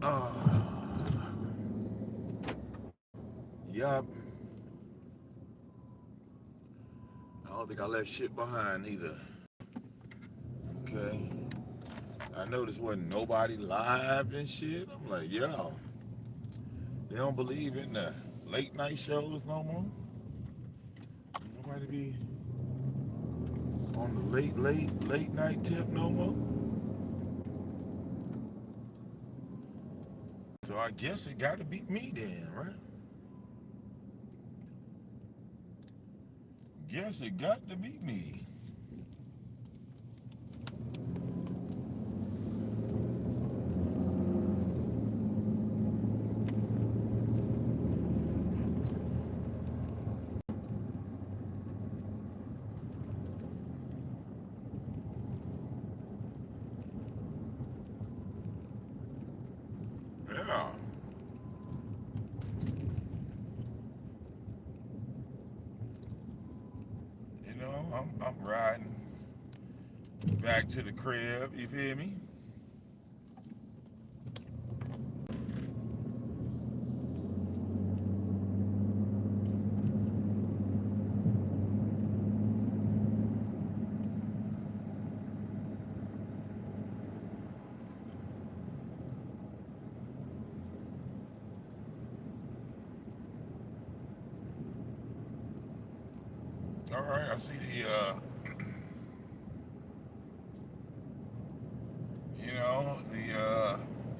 Uh, yup. I don't think I left shit behind either. Okay. I noticed wasn't nobody live and shit. I'm like, yo, they don't believe in the late night shows no more. Nobody be on the late night tip no more. So I guess it got to be me then, right? Guess it got to be me. Yeah. I'm riding back to the crib. You feel me? All right. I see the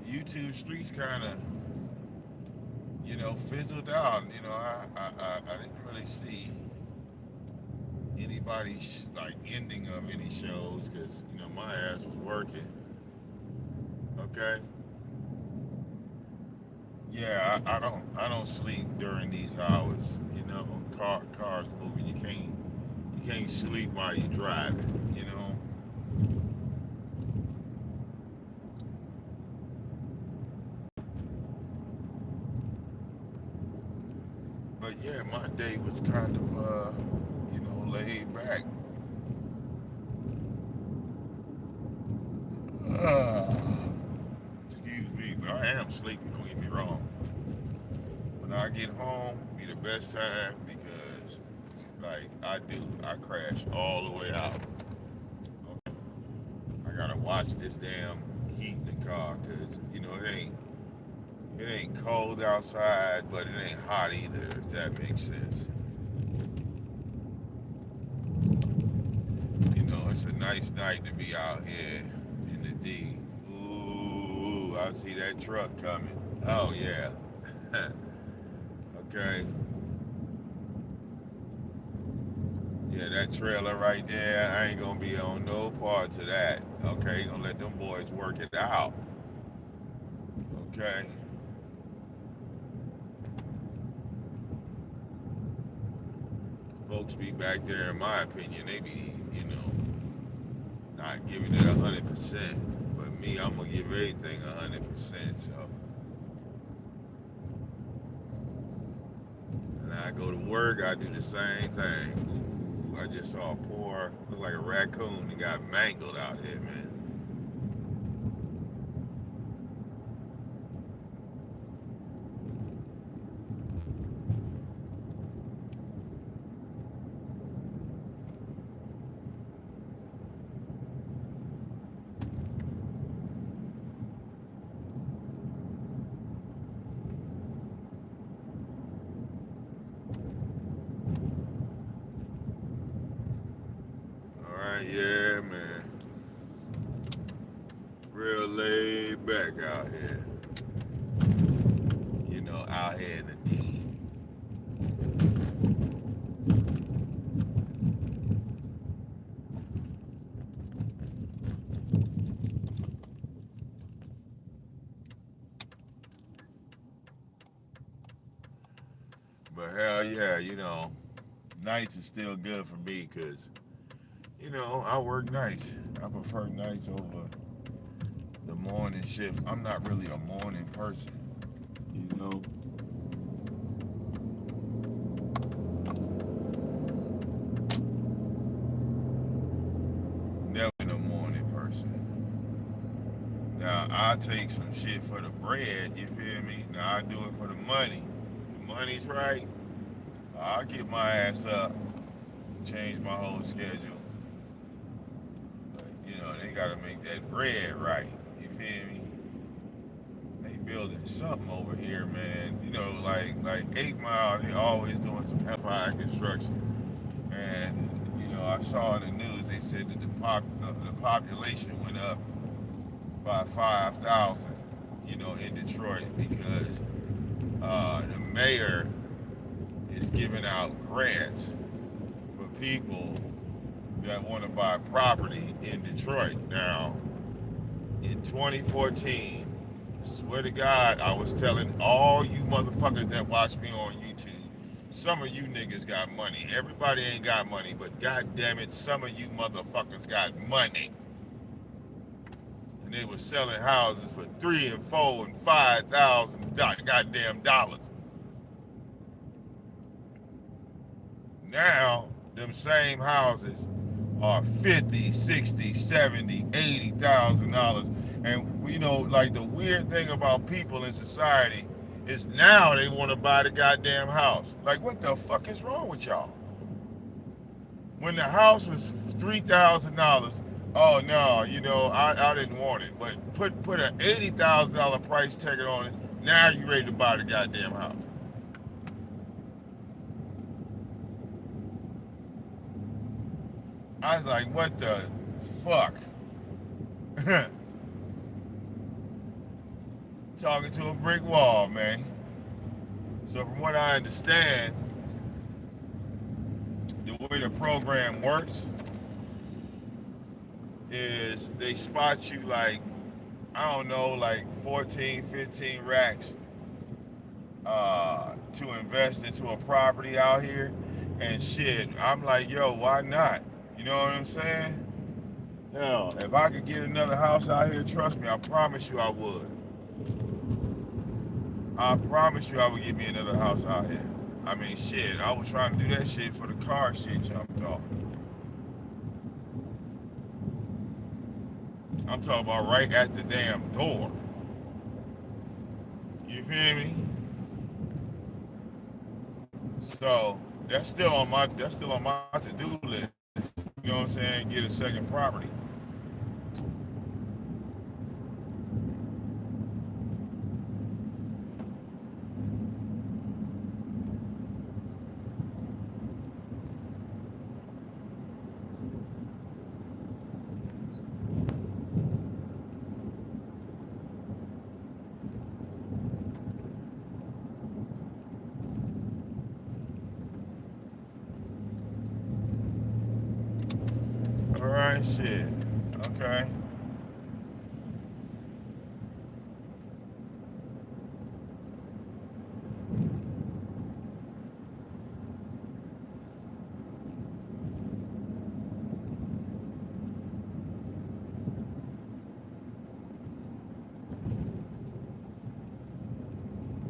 YouTube streets kind of fizzled out. I didn't really see anybody like ending of any shows because my ass was working. Okay. Yeah, I don't sleep during these hours. Cars moving. You can't sleep while you're driving. But yeah, my day was kind of laid back. Uh, Excuse me, but I am sleepy. Don't get me wrong. When I get home, be the best time because, like I crash all the way out. Okay, I gotta watch this damn heat in the car because it ain't cold outside, but it ain't hot either. If that makes sense. It's a nice night to be out here in the D. Ooh, I see that truck coming. Oh yeah. Okay. Yeah, that trailer right there, I ain't gonna be on no parts of that. Okay, gonna let them boys work it out. Okay. Folks be back there, in my opinion, they be, not giving it 100%. But me, I'm gonna give everything 100%. So, and I go to work, I do the same thing. Ooh, I just saw a poor, look like a raccoon that got mangled out here, man. All right, yeah, man. Real laid back out here. Out here in the D. But hell yeah, nights is still good for me because, I work nights. I prefer nights over the morning shift. I'm not really a morning person, you know. Never been a morning person. Now, I take some shit for the bread, you feel me? Now I do it for the money. The money's right, I'll get my ass up, change my whole schedule. But, they gotta make that bread right, you feel me? They building something over here, man. Like 8 Mile, they always doing some hellfire construction. And, I saw in the news, they said that the population went up by 5,000, in Detroit because the mayor is giving out grants for people that want to buy property in Detroit. Now, in 2014, I swear to God, I was telling all you motherfuckers that watch me on YouTube, some of you niggas got money. Everybody ain't got money, but god damn it, some of you motherfuckers got money. And they were selling houses for $3,000 and $4,000 and $5,000 goddamn dollars. Now, them same houses are $50,000, $60,000, $70,000, $80,000. And like the weird thing about people in society is now they want to buy the goddamn house. Like, what the fuck is wrong with y'all? When the house was $3,000, oh no, I didn't want it. But put an $80,000 price tag on it. Now you ready to buy the goddamn house. I was like, what the fuck? Talking to a brick wall, man. So from what I understand, the way the program works is they spot you like, I don't know, like 14, 15 racks to invest into a property out here. And shit, I'm like, yo, why not? You know what I'm saying? Hell, if I could get another house out here, trust me, I promise you I would. I promise you I would get me another house out here. I mean, shit, I was trying to do that shit for the car shit jumped off. I'm talking about right at the damn door. You feel me? So that's still on my to-do list. You know what I'm saying? Get a second property. All right, shit. Okay.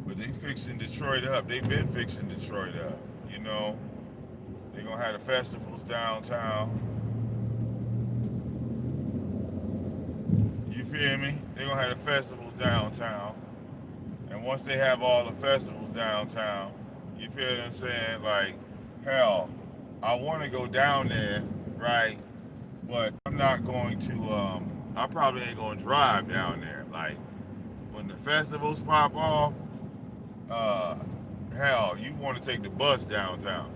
But they fixing Detroit up. They been fixing Detroit up. They gonna have the festivals downtown. You feel me? They gonna have the festivals downtown. And once they have all the festivals downtown, you feel what I'm saying? Like, hell, I want to go down there, right? But I'm not going to. I probably ain't gonna drive down there. Like, when the festivals pop off, hell, you want to take the bus downtown.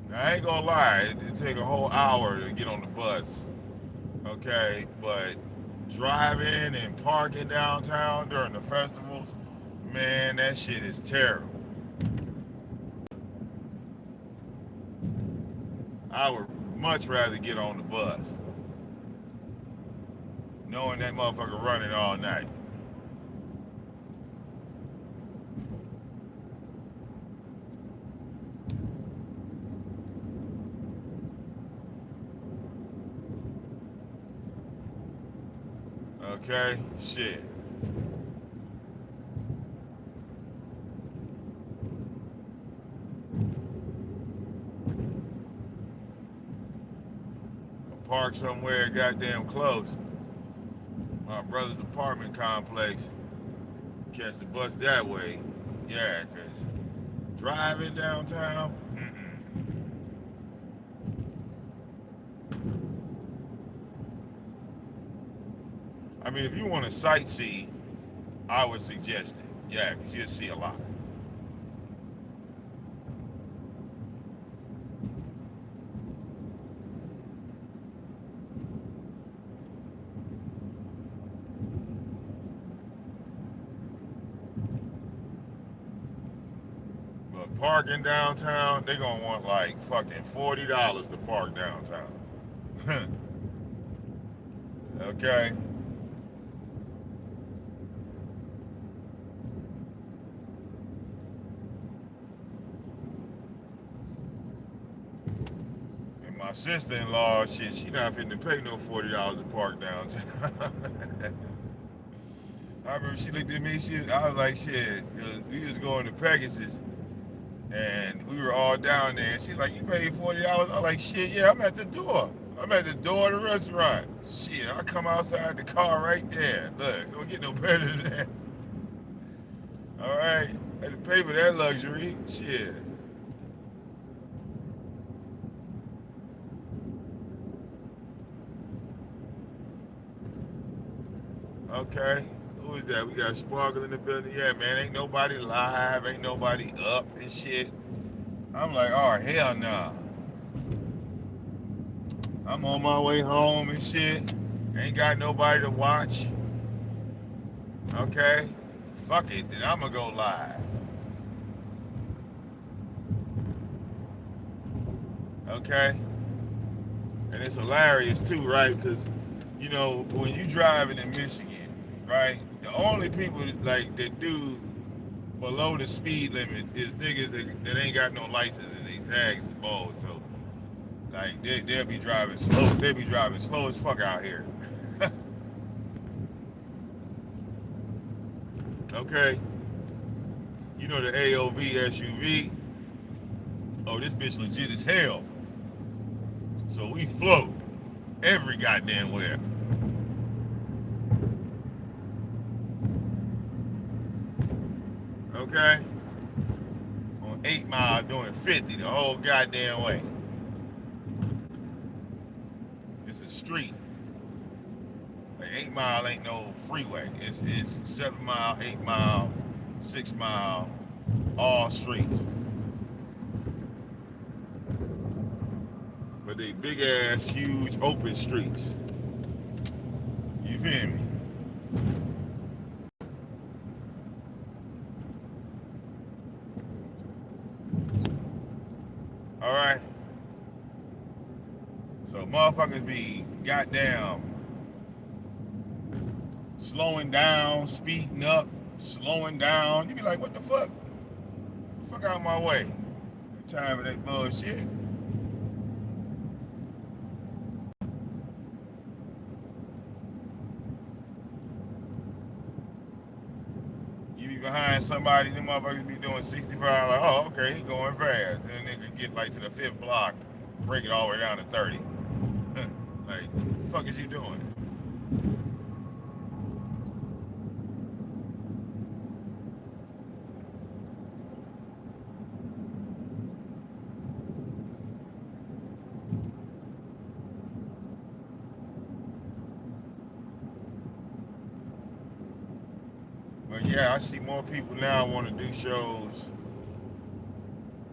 Now, I ain't gonna lie, it take a whole hour to get on the bus. Okay, but driving and parking downtown during the festivals, man, that shit is terrible. I would much rather get on the bus, knowing that motherfucker running all night. Okay, shit. Park somewhere goddamn close. my brother's apartment complex, catch the bus that way. Yeah, cause driving downtown. I mean, if you want to sightsee, I would suggest it. Yeah, cause you'll see a lot. But parking downtown, they gonna want like fucking $40 to park downtown. Okay. And my sister-in-law, shit, she not finna pay no $40 to park downtown. I remember she looked at me. I was like, shit, cause we was going to Pegasus, and we were all down there. And she's like, you paid $40. I was like, shit, yeah, I'm at the door. I'm at the door of the restaurant. Shit, I come outside the car right there. Look, don't get no better than that. All right, I had to pay for that luxury. Shit. Okay. Who is that? We got Sparkle in the building. Yeah, man, ain't nobody live, ain't nobody up and shit. I'm like, oh hell nah. I'm on my way home and shit. Ain't got nobody to watch. Okay. Fuck it, then I'ma go live. Okay. And it's hilarious too, right? Because, you know, when you driving in Michigan, right? The only people like that do below the speed limit is niggas that ain't got no license and these tags is bald. So like they'll be driving slow. They'll be driving slow as fuck out here. Okay. You know the AOV SUV? Oh, this bitch legit as hell. So we float every goddamn where. Okay? On 8 Mile doing 50 the whole goddamn way. It's a street. Like 8 Mile ain't no freeway. It's 7 Mile, 8 Mile, 6 Mile, all streets. But they big ass, huge, open streets. You feel me? All right. So motherfuckers be goddamn slowing down, speeding up, slowing down. You be like, what the fuck? Fuck out of my way. Time for that bullshit. You be behind somebody, them motherfuckers be doing 65, like, oh, okay, he going fast. And then they could get like to the 5th block, break it all the way down to 30. Like, what the fuck is you doing? But yeah, I see more people now want to do shows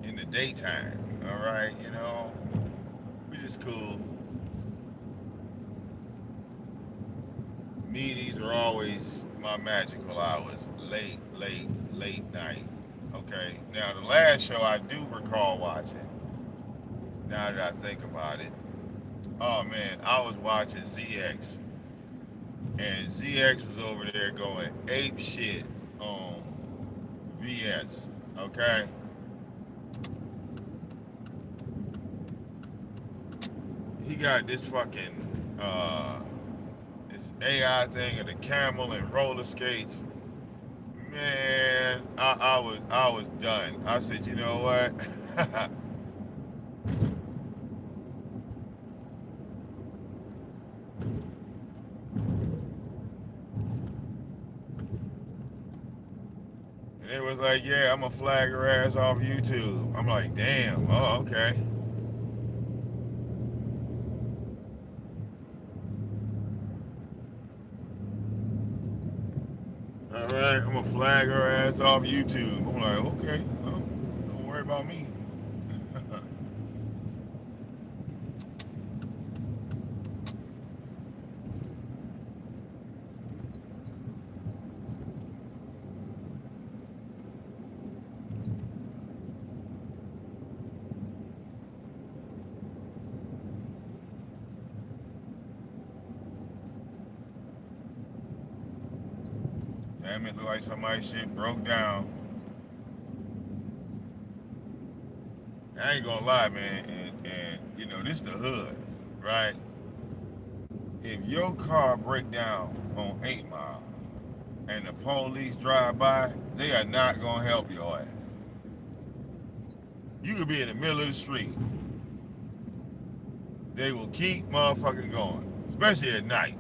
in the daytime. All right, you know, which is cool. Me, these are always my magical hours. Late night. Okay. Now the last show I do recall watching. Now that I think about it, oh man, I was watching ZX, and ZX was over there going ape shit on VS. Okay. He got this fucking this AI thing of the camel and roller skates. Man, I was done. I said, you know what? And it was like, yeah, I'm gonna flag her ass off YouTube. I'm like, damn, oh, okay. All right, I'm gonna flag her ass off YouTube. I'm like, okay, well, don't worry about me. Damn it, look like somebody's shit broke down. I ain't gonna lie, man, and you know, this the hood, right? If your car break down on 8 Mile and the police drive by, they are not gonna help your ass. You could be in the middle of the street. They will keep motherfucking going, especially at night.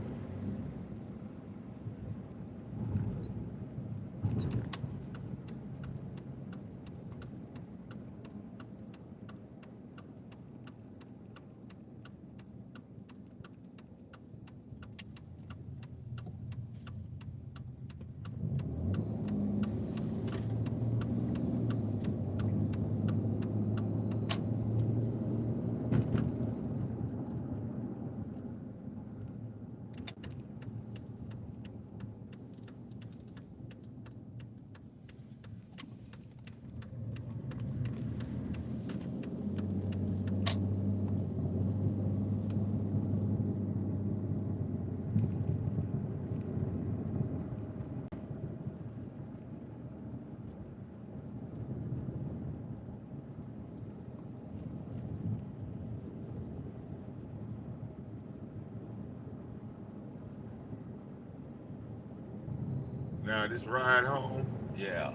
Now this ride home, yeah.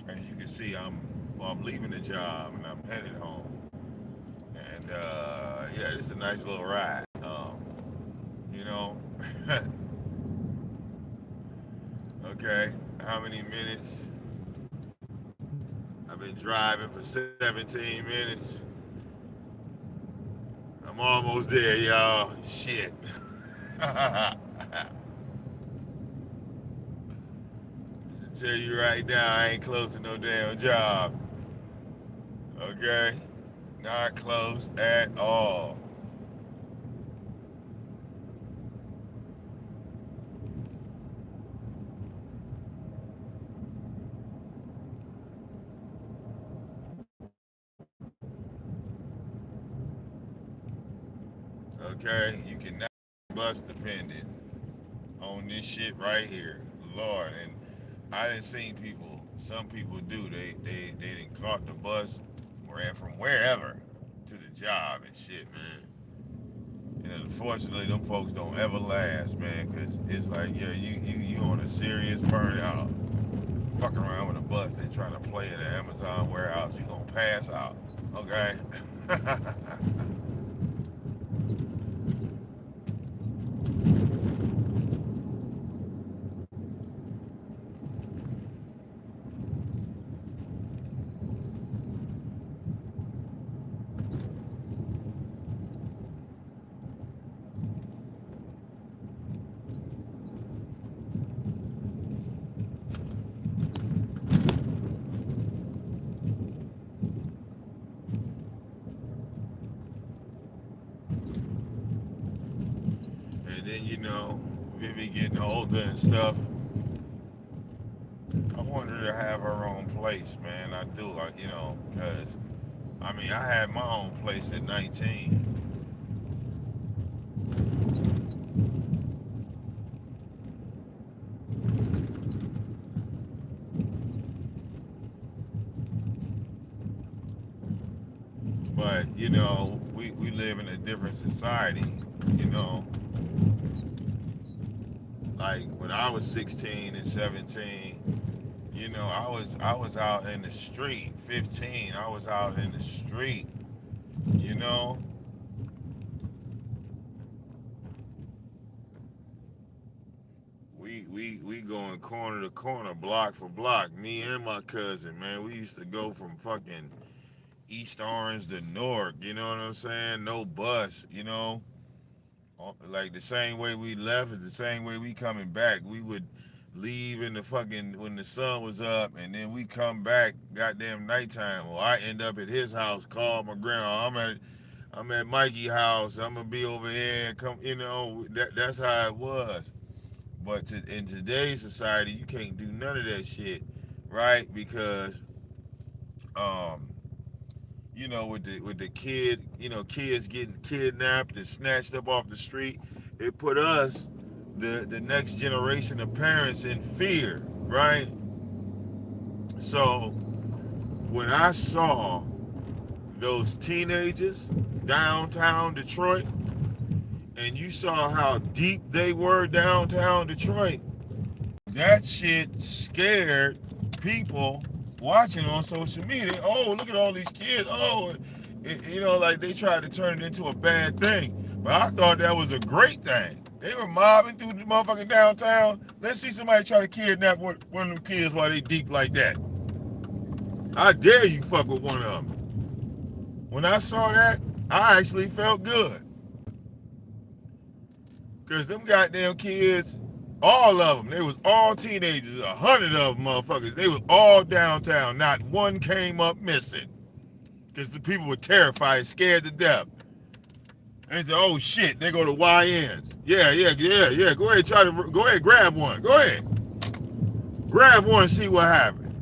As you can see, I'm leaving the job and I'm headed home. And yeah, it's a nice little ride. You know, okay. How many minutes? I've been driving for 17 minutes. I'm almost there, y'all. Shit. To tell you right now, I ain't close to no damn job. Okay? Not close at all. Okay? You cannot bus dependent on this shit right here. Lord. And I didn't see people. Some people do. They didn't caught the bus, ran from wherever to the job and shit, man. And unfortunately, them folks don't ever last, man, because it's like, yeah, you on a serious burnout. Fucking around with a bus, they trying to play in an Amazon warehouse, you gonna pass out, okay? And then, you know, Vivi getting older and stuff, I want her to have her own place, man. I do, you know, because, I mean, I had my own place at 19. But, you know, we live in a different society, you know. Like when I was 16 and 17, you know, I was out in the street. 15, I was out in the street, you know. We we going corner to corner, block for block. Me and my cousin, man, we used to go from fucking East Orange to Newark. You know what I'm saying? No bus. You know, like the same way we left is the same way we coming back. We would leave in the fucking when the sun was up, and then we come back goddamn nighttime. Well, I end up at his house, call my grandma. I'm at Mikey house. I'm gonna be over here. Come, you know that's how it was. But in today's society, you can't do none of that shit, right? Because um, with the kid, kids getting kidnapped and snatched up off the street, it put us, the next generation of parents, in fear, right? So when I saw those teenagers downtown Detroit, and you saw how deep they were downtown Detroit, that shit scared people watching on social media. Oh, look at all these kids. Oh, like they tried to turn it into a bad thing. But I thought that was a great thing. They were mobbing through the motherfucking downtown. Let's see somebody try to kidnap one of them kids while they deep like that. I dare you fuck with one of them. When I saw that, I actually felt good. Because them goddamn kids, all of them, they was all teenagers, 100 of them motherfuckers. They was all downtown. Not one came up missing. Because the people were terrified, scared to death. And they said, oh shit, they go to YNs. Yeah. Go ahead, grab one. Go ahead. Grab one, see what happens.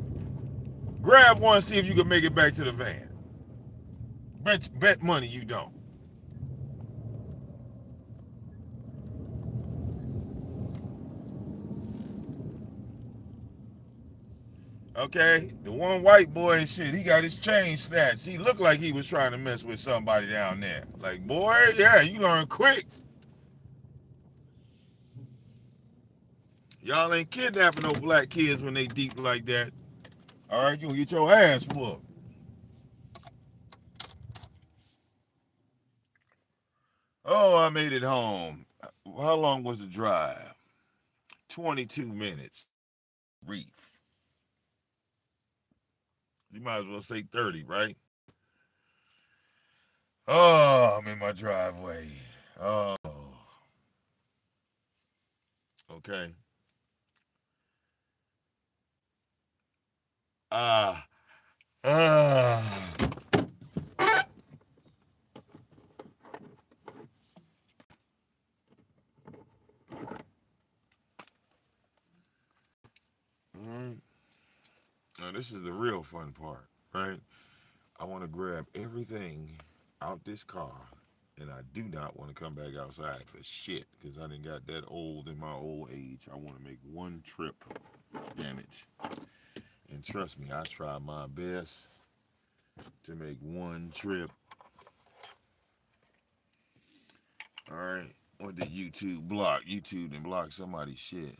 Grab one, see if you can make it back to the van. Bet money you don't. Okay, the one white boy and shit, he got his chain snatched. He looked like he was trying to mess with somebody down there. Like, boy, yeah, you learn quick. Y'all ain't kidnapping no black kids when they deep like that. All right, you gonna get your ass whooped. Oh, I made it home. How long was the drive? 22 minutes. Reef. You might as well say 30, right? Oh, I'm in my driveway. Oh, okay. Ah, ah. All right. Now, this is the real fun part, right? I want to grab everything out this car, and I do not want to come back outside for shit because I didn't got that old in my old age. I want to make one trip, damn it. And trust me, I try my best to make one trip. All right. What did YouTube block? YouTube didn't block somebody's shit.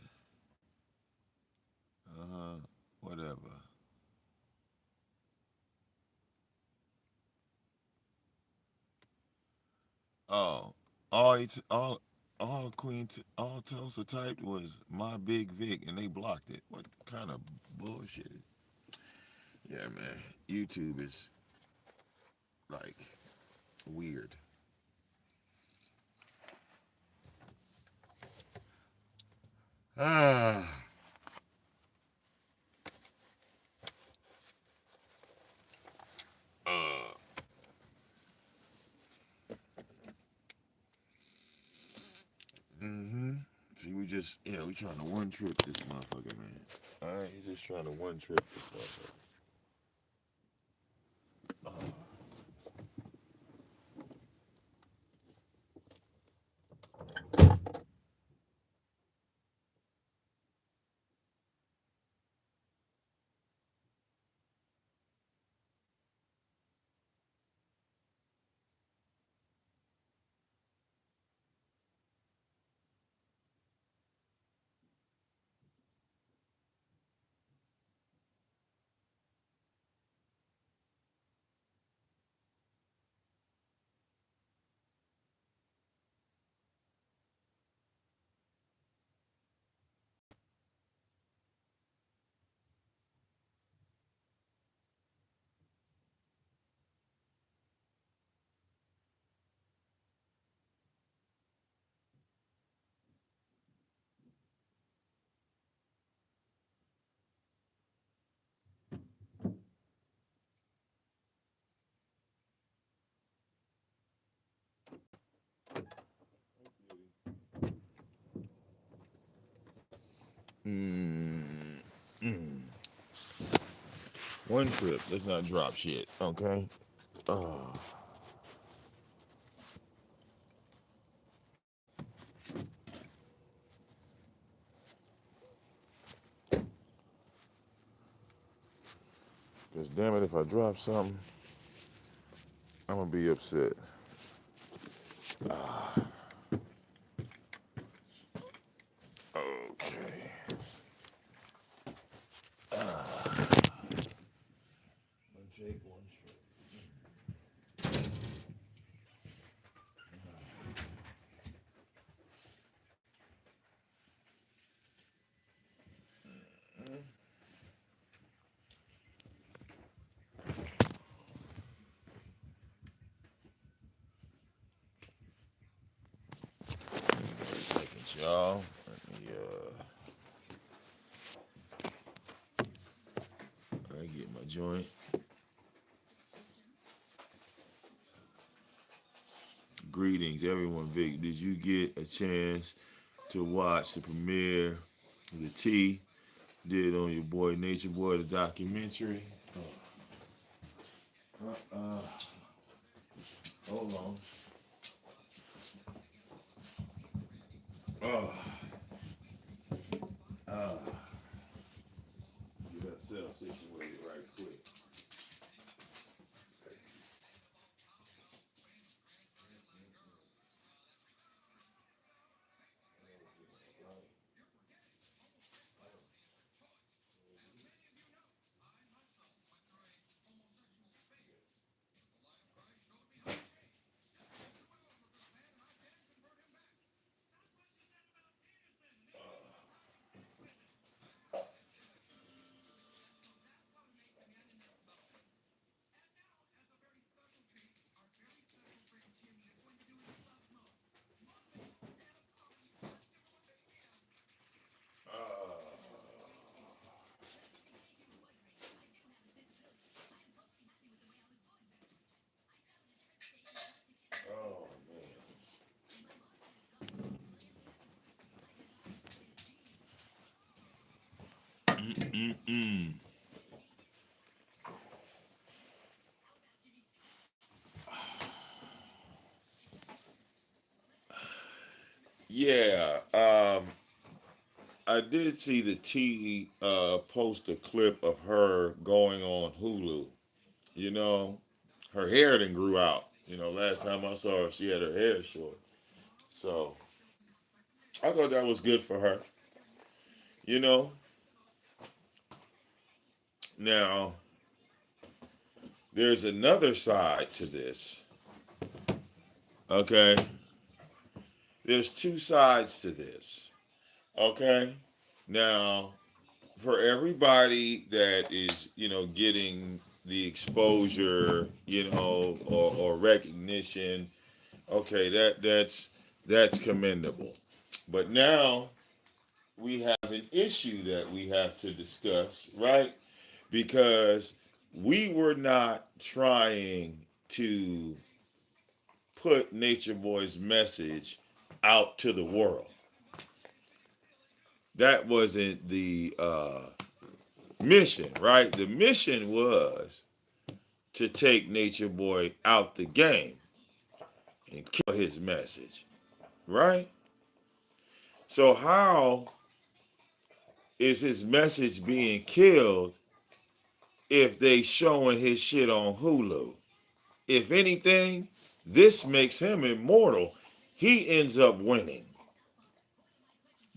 Whatever. Oh, all Tulsa typed was my big Vic, and they blocked it. What kind of bullshit? Yeah, man. YouTube is like weird. Ah. Uh. Mm-hmm. See, we trying to one trip this motherfucker, man. All right, you just trying to one trip this motherfucker. Mm, mm. One trip. Let's not drop shit. Okay. Uh, Cause damn it, if I drop something, I'm gonna be upset. Okay. One take, one trip. Second, y'all. I get my joint. Greetings, everyone. Vic, did you get a chance to watch the premiere the T did on your boy Nature Boy, the documentary? Uh, hold on. Oh, uh, get that cell situated right quick. Oh man. Mm-mm. Yeah. I did see the T post a clip of her going on Hulu. You know, her hair didn't grew out. You know, last time I saw her, she had her hair short. So I thought that was good for her. You know, now there's another side to this. Okay, there's two sides to this. Okay, now for everybody that is, getting the exposure, or recognition, okay, that's commendable. But now we have an issue that we have to discuss, right? Because we were not trying to put Nature Boy's message out to the world. That wasn't the mission, right? The mission was to take Nature Boy out the game and kill his message, right? So how is his message being killed if they showing his shit on Hulu? If anything, this makes him immortal. He ends up winning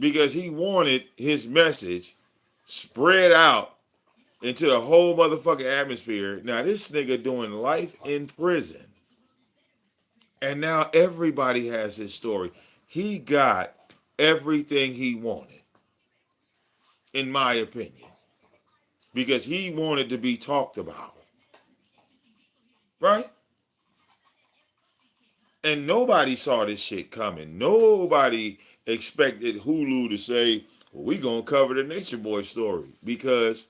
because he wanted his message spread out into the whole motherfucking atmosphere. Now this nigga doing life in prison. And now everybody has his story. He got everything he wanted, in my opinion, because he wanted to be talked about, right? And nobody saw this shit coming. Nobody expected Hulu to say, well, we gonna cover the Nature Boy story, because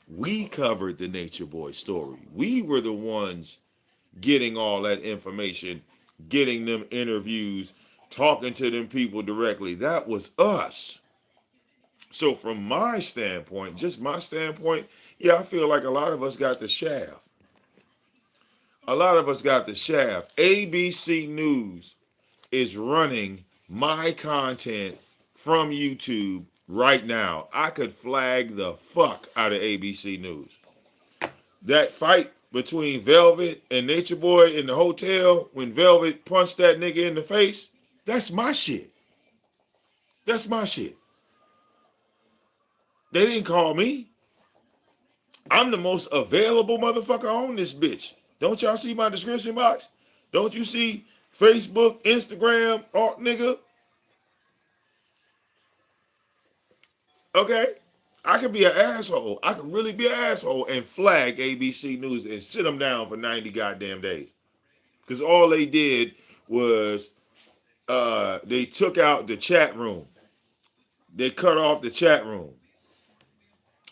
we covered the Nature Boy story. We were the ones getting all that information, getting them interviews, talking to them people directly. That was us. So from my standpoint, just my standpoint, yeah, I feel like a lot of us got the shaft. A lot of us got the shaft. ABC News is running my content from YouTube right now. I could flag the fuck out of ABC News. That fight between Velvet and Nature Boy in the hotel when Velvet punched that nigga in the face, that's my shit. That's my shit. They didn't call me. I'm the most available motherfucker on this bitch. Don't y'all see my description box? Don't you see Facebook, Instagram, nigga? Okay? I could be an asshole. I could really be an asshole and flag ABC News and sit them down for 90 goddamn days. Because all they did was they took out the chat room. They cut off the chat room.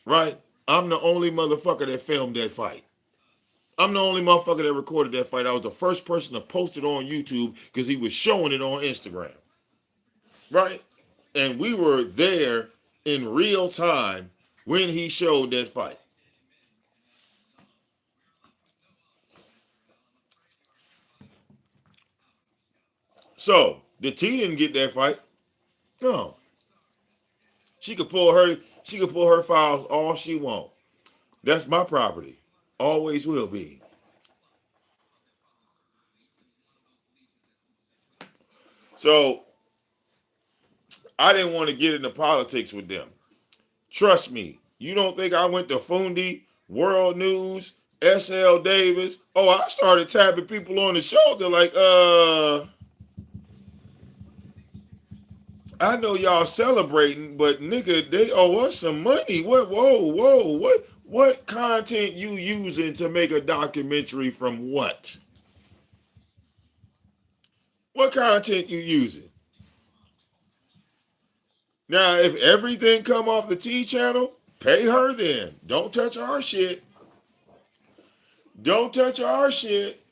Right? I'm the only motherfucker that filmed that fight. I'm the only motherfucker that recorded that fight. I was the first person to post it on YouTube because he was showing it on Instagram. Right? And we were there in real time when he showed that fight. So, the T didn't get that fight. No. She could pull her files all she want. That's my property. Always will be. So I didn't want to get into politics with them. Trust me. You don't think I went to Fundi, World News, SL Davis? Oh, I started tapping people on the shoulder like, I know y'all celebrating, but nigga, they owe us some money. What? Whoa. What content you using to make a documentary from what? What content you using? Now, if everything come off the T channel, pay her then. Don't touch our shit. Don't touch our shit.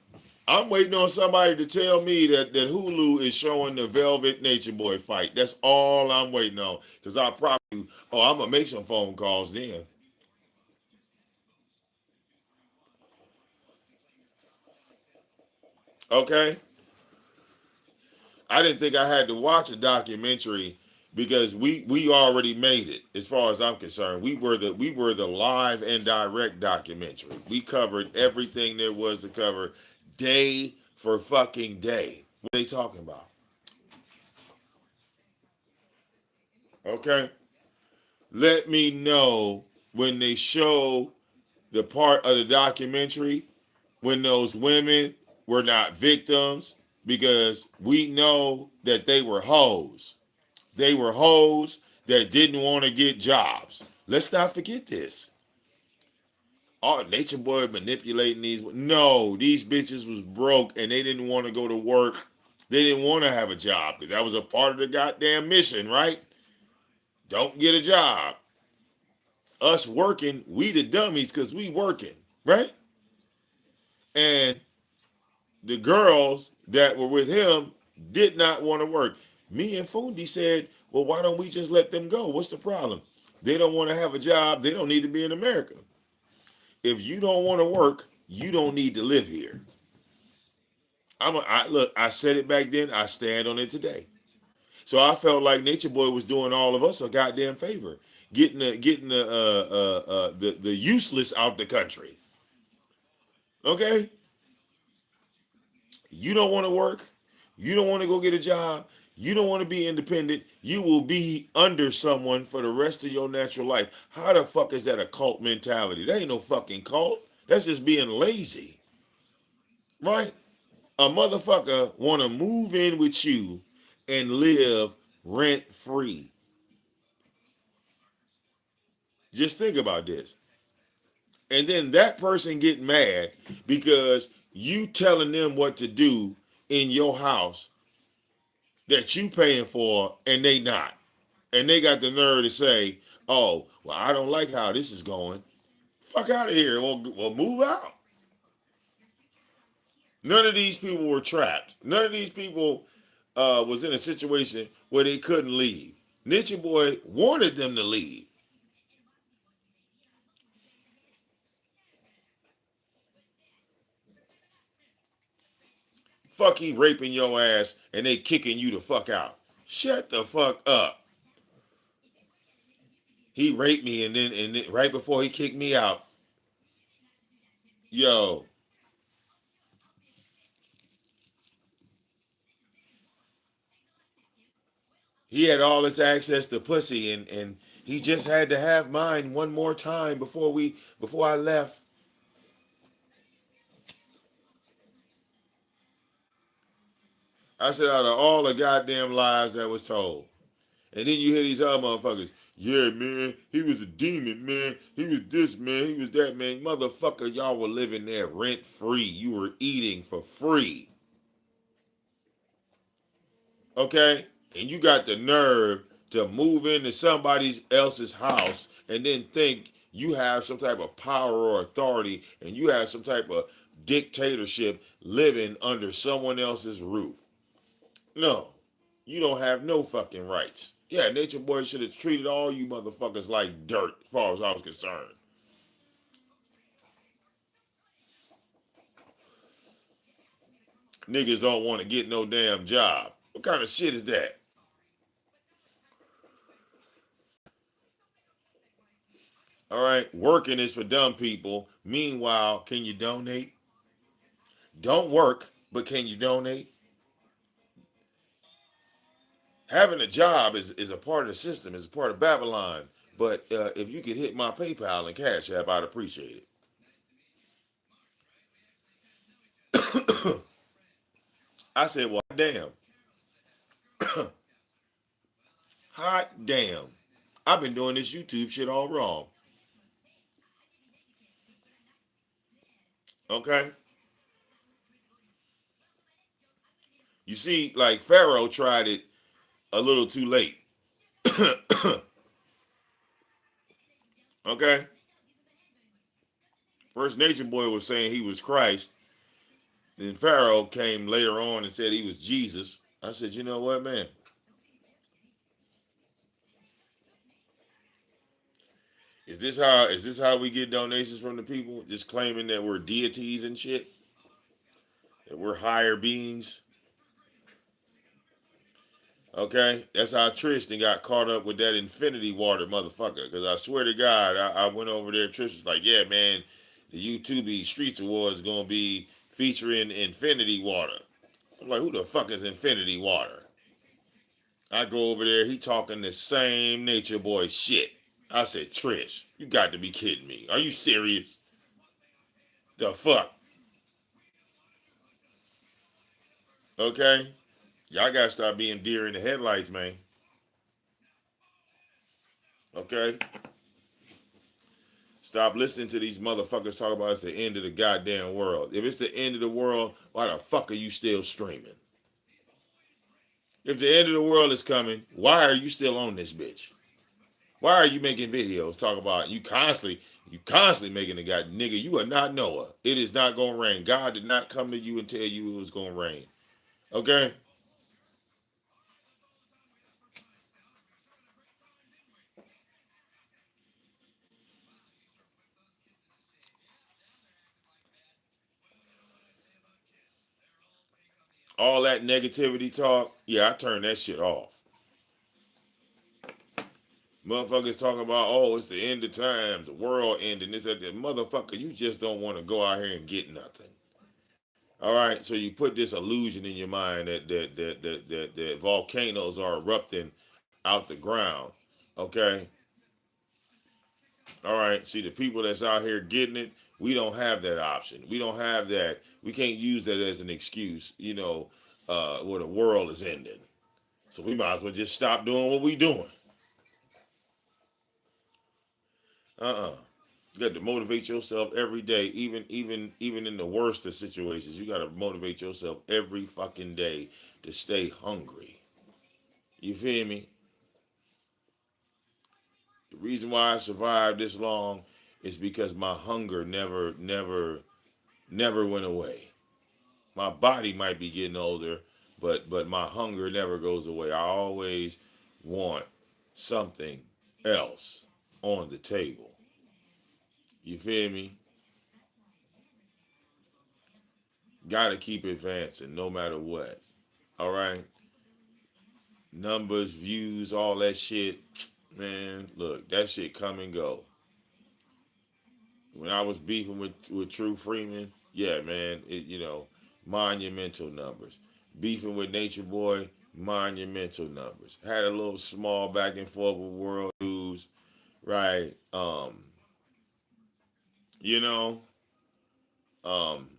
I'm waiting on somebody to tell me that Hulu is showing the Velvet Nature Boy fight. That's all I'm waiting on. Because I probably, I'm going to make some phone calls then. Okay? I didn't think I had to watch a documentary because we already made it. As far as I'm concerned, we were the live and direct documentary. We covered everything there was to cover, day for fucking day. What are they talking about? Okay, let me know when they show the part of the documentary when those women were not victims because we know that they were hoes. They were hoes that didn't want to get jobs. Let's not forget this. Oh, Nature Boy manipulating these. No, these bitches was broke and they didn't want to go to work. They didn't want to have a job because that was a part of the goddamn mission, right? Don't get a job. Us working, we the dummies because we working, right? And the girls that were with him did not want to work. Me and Fundi said, well, why don't we just let them go? What's the problem? They don't want to have a job. They don't need to be in America. If you don't want to work, you don't need to live here. Look, I said it back then. I stand on it today. So I felt like Nature Boy was doing all of us a goddamn favor, getting the useless out the country. Okay, you don't want to work. You don't want to go get a job. You don't want to be independent. You will be under someone for the rest of your natural life. How the fuck is that a cult mentality? That ain't no fucking cult. That's just being lazy, right? A motherfucker want to move in with you and live rent free. Just think about this. And then that person get mad because you telling them what to do in your house that you paying for and they not. And they got the nerve to say, oh, well, I don't like how this is going. Fuck out of here. Well, move out. None of these people were trapped. None of these people was in a situation where they couldn't leave. Nature Boy wanted them to leave. Fuck, he raping your ass and they kicking you the fuck out. Shut the fuck up. He raped me and then right before he kicked me out, yo, he had all this access to pussy and he just had to have mine one more time before I left. I said out of all the goddamn lies that was told. And then you hear these other motherfuckers. Yeah, man, he was a demon, man. He was this, man. He was that, man. Motherfucker, y'all were living there rent free. You were eating for free. Okay? And you got the nerve to move into somebody else's house and then think you have some type of power or authority and you have some type of dictatorship living under someone else's roof. No, you don't have no fucking rights. Yeah, Nature Boy should have treated all you motherfuckers like dirt, as far as I was concerned. Niggas don't want to get no damn job. What kind of shit is that? All right, working is for dumb people. Meanwhile, can you donate? Don't work, but can you donate? Having a job is a part of the system, is a part of Babylon. But if you could hit my PayPal and Cash App, I'd appreciate it. I said, well, damn. Hot damn. I've been doing this YouTube shit all wrong. Okay? You see, like Pharaoh tried it a little too late. Okay? First Nature Boy was saying he was Christ. Then Pharaoh came later on and said he was Jesus. I said, you know what, man? Is this how we get donations from the people? Just claiming that we're deities and shit? That we're higher beings? Okay? That's how Tristan got caught up with that infinity water motherfucker. Because I swear to God, I went over there. Trish was like, yeah, man, the YouTube Streets Awards is going to be featuring infinity water. I'm like, who the fuck is infinity water? I go over there, he talking the same Nature Boy shit. I said, Trish, you got to be kidding me. Are you serious? The fuck? Okay? Y'all gotta stop being deer in the headlights, man. Okay? Stop listening to these motherfuckers talk about it's the end of the goddamn world. If it's the end of the world, why the fuck are you still streaming? If the end of the world is coming, why are you still on this bitch? Why are you making videos talking about you constantly making the guy nigga, you are not Noah. It is not gonna rain. God did not come to you and tell you it was gonna rain. Okay? All that negativity talk, yeah, I turn that shit off. Motherfuckers talking about, oh, it's the end of times, the world ending, this, that. Motherfucker, you just don't want to go out here and get nothing. All right, so you put this illusion in your mind that volcanoes are erupting out the ground. Okay, all right. See, the people that's out here getting it, we don't have that option. We don't have that. We can't use that as an excuse. Where the world is ending. So we might as well just stop doing what we doing. Uh-uh. You got to motivate yourself every day, even in the worst of situations. You got to motivate yourself every fucking day to stay hungry. You feel me? The reason why I survived this long is because my hunger never went away. My body might be getting older, but my hunger never goes away. I always want. something else on the table. You feel me? Gotta keep advancing no matter what. All right? Numbers, views, all that shit. Man, look, that shit come and go. When I was beefing with True Freeman, yeah, man, monumental numbers. Beefing with Nature Boy, monumental numbers. Had a little small back and forth with World News, right? You know, um,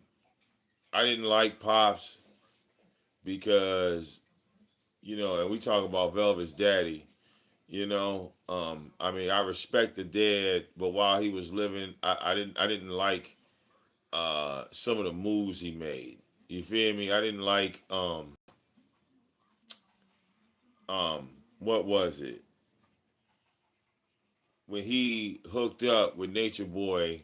I didn't like Pops because, and we talk about Velvet's daddy, I mean, I respect the dead, but while he was living, I didn't like some of the moves he made. You feel me? I didn't like um what was it? When he hooked up with Nature Boy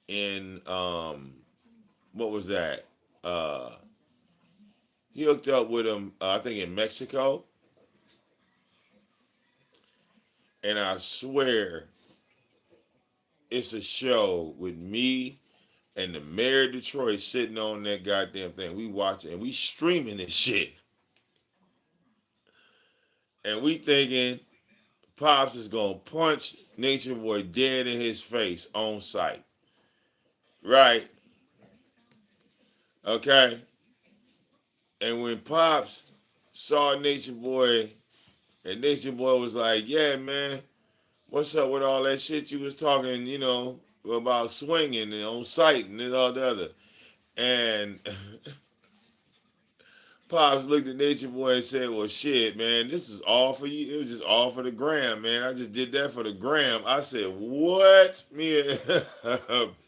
in what was that? Uh he hooked up with him I think in Mexico, and I swear it's a show with me and the mayor of Detroit sitting on that goddamn thing. We watching and we streaming this shit. And we thinking Pops is gonna punch Nature Boy dead in his face on sight. Right? Okay. And when Pops saw Nature Boy, and Nature Boy was like, "Yeah, man, what's up with all that shit you was talking, about swinging and on sight and this all the other?" And Pops looked at Nature Boy and said, "Well, shit, man, this is all for you. It was just all for the gram, man. I just did that for the gram." I said, "What?"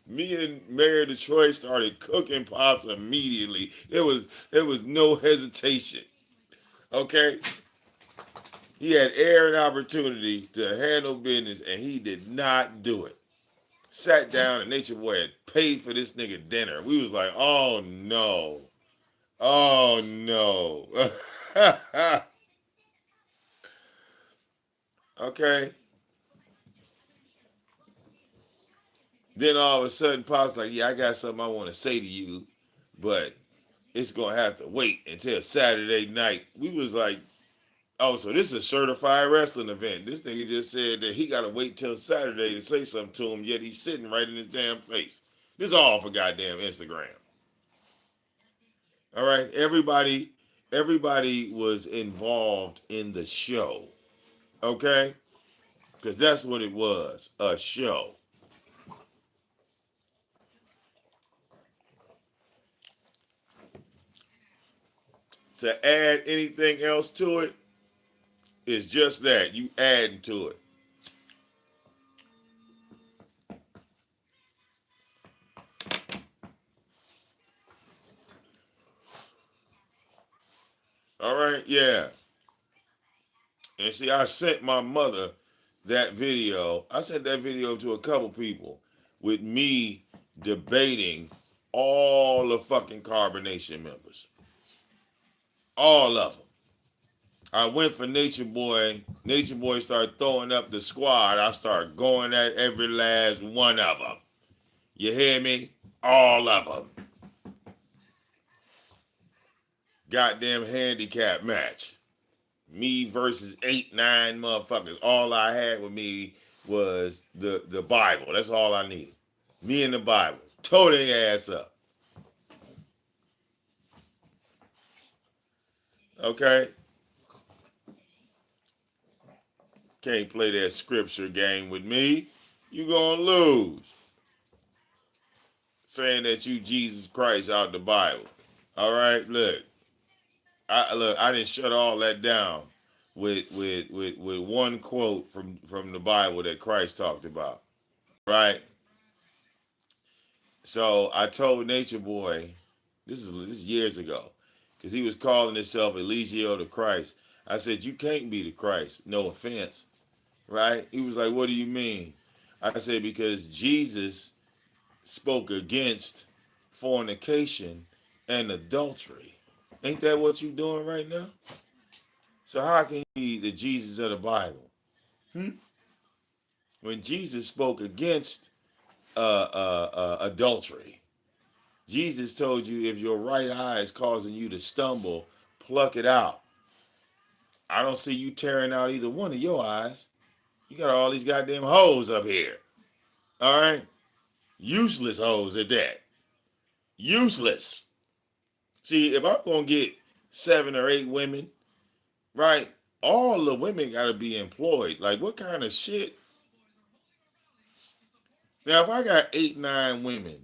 Me and Mayor Detroit started cooking Pops immediately. There was no hesitation. Okay, he had air and opportunity to handle business, and he did not do it. Sat down, and Nature Boy had paid for this nigga dinner. We was like, "Oh no, oh no." Okay. Then all of a sudden, Pop's like, "Yeah, I got something I want to say to you, but it's gonna have to wait until Saturday night." We was like, "Oh, so this is a certified wrestling event." This nigga just said that he gotta wait till Saturday to say something to him, yet he's sitting right in his damn face. This is all for goddamn Instagram. All right, everybody was involved in the show. Okay, because that's what it was, a show. To add anything else to it is just that you adding to it. All right, yeah. And see, I sent my mother that video. I sent that video to a couple people with me debating all the fucking Carbonation members. All of them. I went for Nature Boy. Nature Boy started throwing up the squad. I started going at every last one of them. You hear me? All of them. Goddamn handicap match. Me versus 8, 9 motherfuckers. All I had with me was the Bible. That's all I needed. Me and the Bible. Tore their ass up. Okay? Can't play that scripture game with me. You gonna lose. Saying that you Jesus Christ out the Bible. All right, look. I didn't shut all that down with one quote from the Bible that Christ talked about. Right? So I told Nature Boy, this is years ago, because he was calling himself Eligio the Christ. I said, "You can't be the Christ. No offense." Right? He was like, "What do you mean?" I said, "Because Jesus spoke against fornication and adultery. Ain't that what you doing right now?" So how can he be the Jesus of the Bible? Hmm? When Jesus spoke against adultery, Jesus told you if your right eye is causing you to stumble, pluck it out. I don't see you tearing out either one of your eyes. You got all these goddamn holes up here. All right? Useless holes at that. Useless. See, if I'm going to get 7 or 8 women, right, all the women got to be employed. Like, what kind of shit? Now, if I got 8, 9 women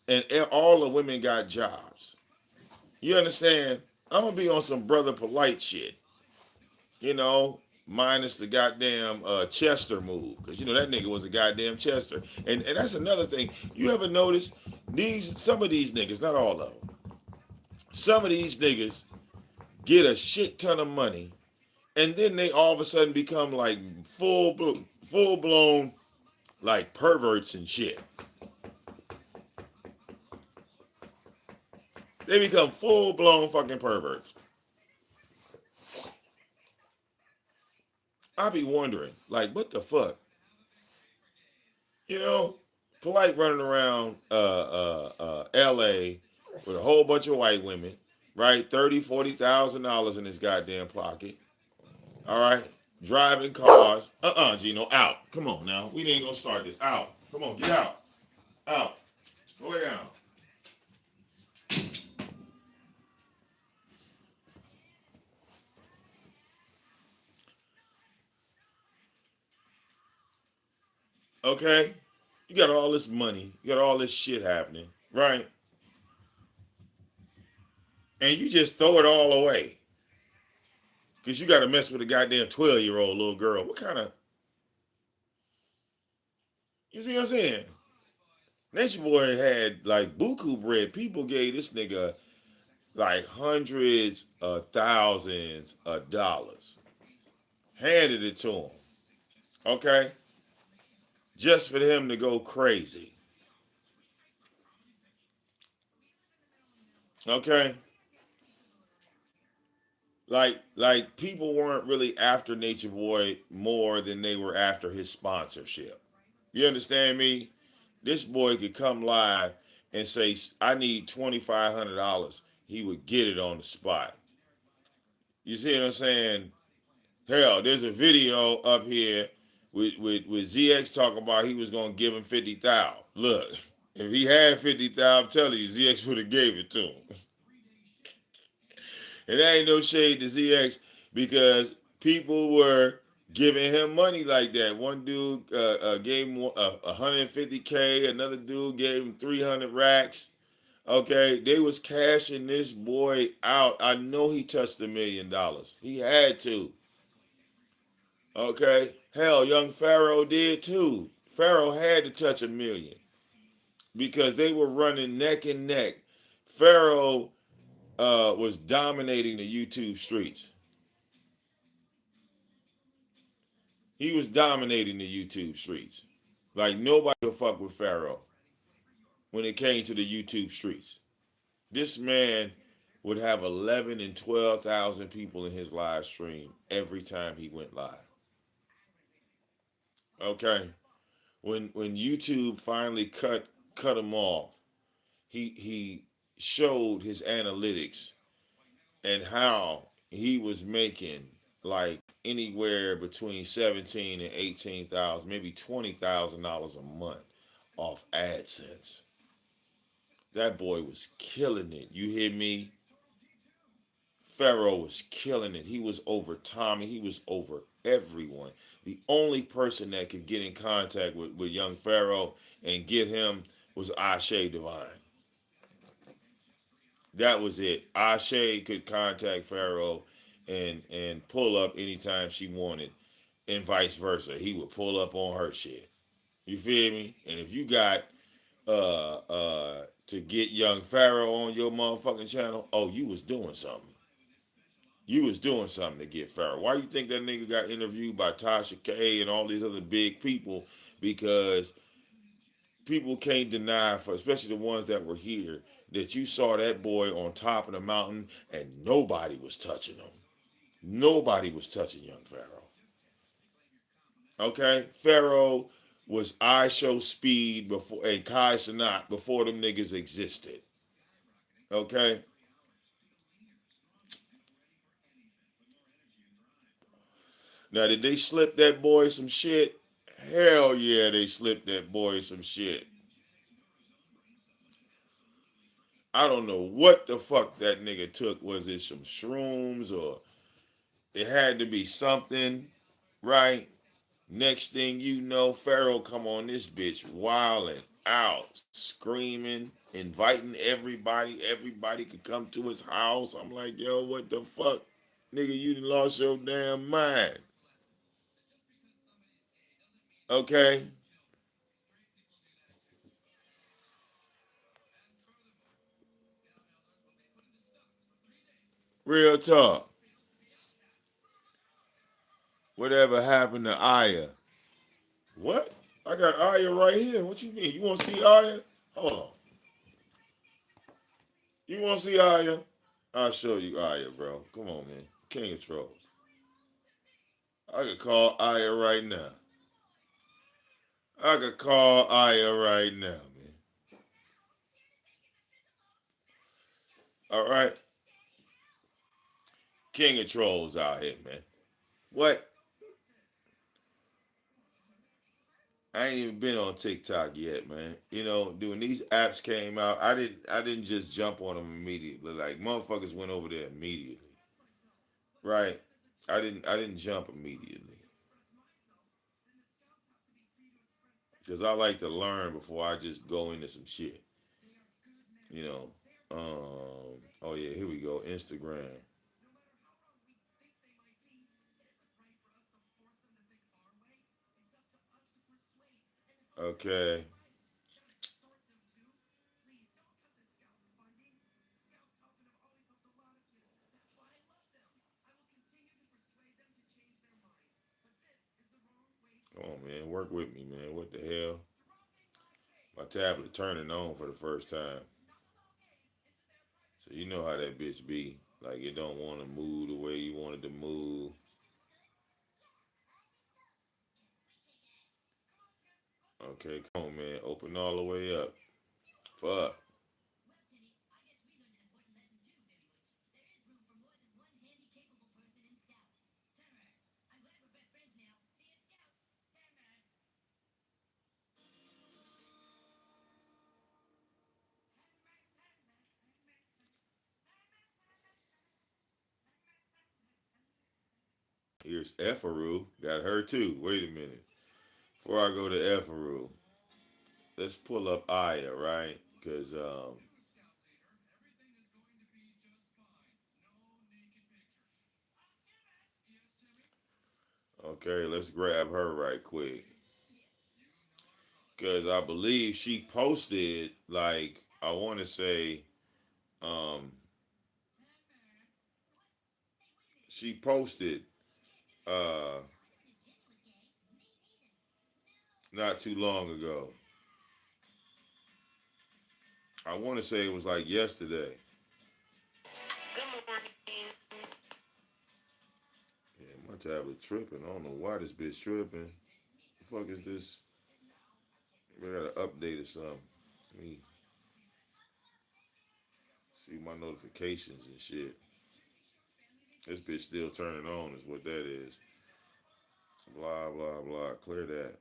and all the women got jobs, you understand? I'm going to be on some brother polite shit. You know, minus the goddamn Chester move, because you know that nigga was a goddamn Chester, and that's another thing. You ever notice some of these niggas, not all of them, some of these niggas get a shit ton of money, and then they all of a sudden become like full blown like perverts and shit. They become full blown fucking perverts. I be wondering, like, what the fuck? You know, polite running around L.A. with a whole bunch of white women, right? $30,000, $40,000 in his goddamn pocket. All right, driving cars. Gino, out. Come on now, we ain't gonna start this. Out. Come on, get out. Out. Go lay down. Okay, you got all this money, you got all this shit happening, right? And you just throw it all away because you got to mess with a goddamn 12-year-old little girl. What kind of, you see what I'm saying? Nature Boy had like buku bread. People gave this nigga like hundreds of thousands of dollars. Handed it to him. Okay? Just for him to go crazy. Okay? Like people weren't really after Nature Boy more than they were after his sponsorship. You understand me? This boy could come live and say, I need $2,500. He would get it on the spot. You see what I'm saying? Hell, there's a video up here with ZX talking about he was gonna give him 50,000. Look, if he had 50,000, I'm telling you, ZX would have gave it to him. And there ain't no shade to ZX because people were giving him money like that. One dude gave him 150K. Another dude gave him 300 racks. Okay, they was cashing this boy out. I know he touched $1 million. He had to. Okay, hell, young Pharaoh did too. Pharaoh had to touch 1 million because they were running neck and neck. Pharaoh was dominating the YouTube streets. He was dominating the YouTube streets. Like nobody would fuck with Pharaoh when it came to the YouTube streets. This man would have 11 and 12,000 people in his live stream every time he went live. Okay, when YouTube finally cut him off, he showed his analytics and how he was making like anywhere between 17 and 18,000, maybe $20,000 a month off AdSense. That boy was killing it. You hear me? Pharaoh was killing it. He was over Tommy. He was over everyone. The only person that could get in contact with young Pharaoh and get him was Ashe Divine. That was it. Ashe could contact Pharaoh and pull up anytime she wanted, and vice versa. He would pull up on her shit. You feel me? And if you got to get young Pharaoh on your motherfucking channel, oh, you was doing something. You was doing something to get Pharaoh. Why you think that nigga got interviewed by Tasha K and all these other big people? Because people can't deny, for especially the ones that were here, that you saw that boy on top of the mountain and nobody was touching him. Nobody was touching young Pharaoh. Okay, Pharaoh was I Show Speed before and Kai Sanat before them niggas existed. Okay, now did they slip that boy some shit? Hell yeah, they slipped that boy some shit. I don't know what the fuck that nigga took. Was it some shrooms or it had to be something, right? Next thing you know, Pharaoh come on this bitch wilding out, screaming, inviting everybody. Everybody could come to his house. I'm like, yo, what the fuck? Nigga, you done lost your damn mind. Okay? Real talk. Whatever happened to Aya? What? I got Aya right here. What you mean? You want to see Aya? Hold on. You want to see Aya? I'll show you Aya, bro. Come on, man. King of Trolls. I could call Aya right now. I could call Aya right now, man. All right. King of Trolls out here, man. What? I ain't even been on TikTok yet, man. You know, when these apps came out, I didn't just jump on them immediately. Like motherfuckers went over there immediately. Right? I didn't jump immediately. Because I like to learn before I just go into some shit. You know. Oh yeah, here we go. Instagram. Okay. Come on, man. Work with me, man. What the hell? My tablet turning on for the first time. So you know how that bitch be. Like it don't want to move the way you want it to move. Okay, come on, man. Open all the way up. Fuck. Here's Efaru. Got her too. Wait a minute. Before I go to Efaru, let's pull up Aya, right? Because, okay, let's grab her right quick. Because I believe she posted, like, I want to say, um, she posted uh, not too long ago. I want to say it was like yesterday. Yeah, my tablet tripping. I don't know why this bitch tripping. The fuck is this? We gotta update or something. Let me see my notifications and shit. This bitch still turning on is what that is. Blah blah blah. Clear that.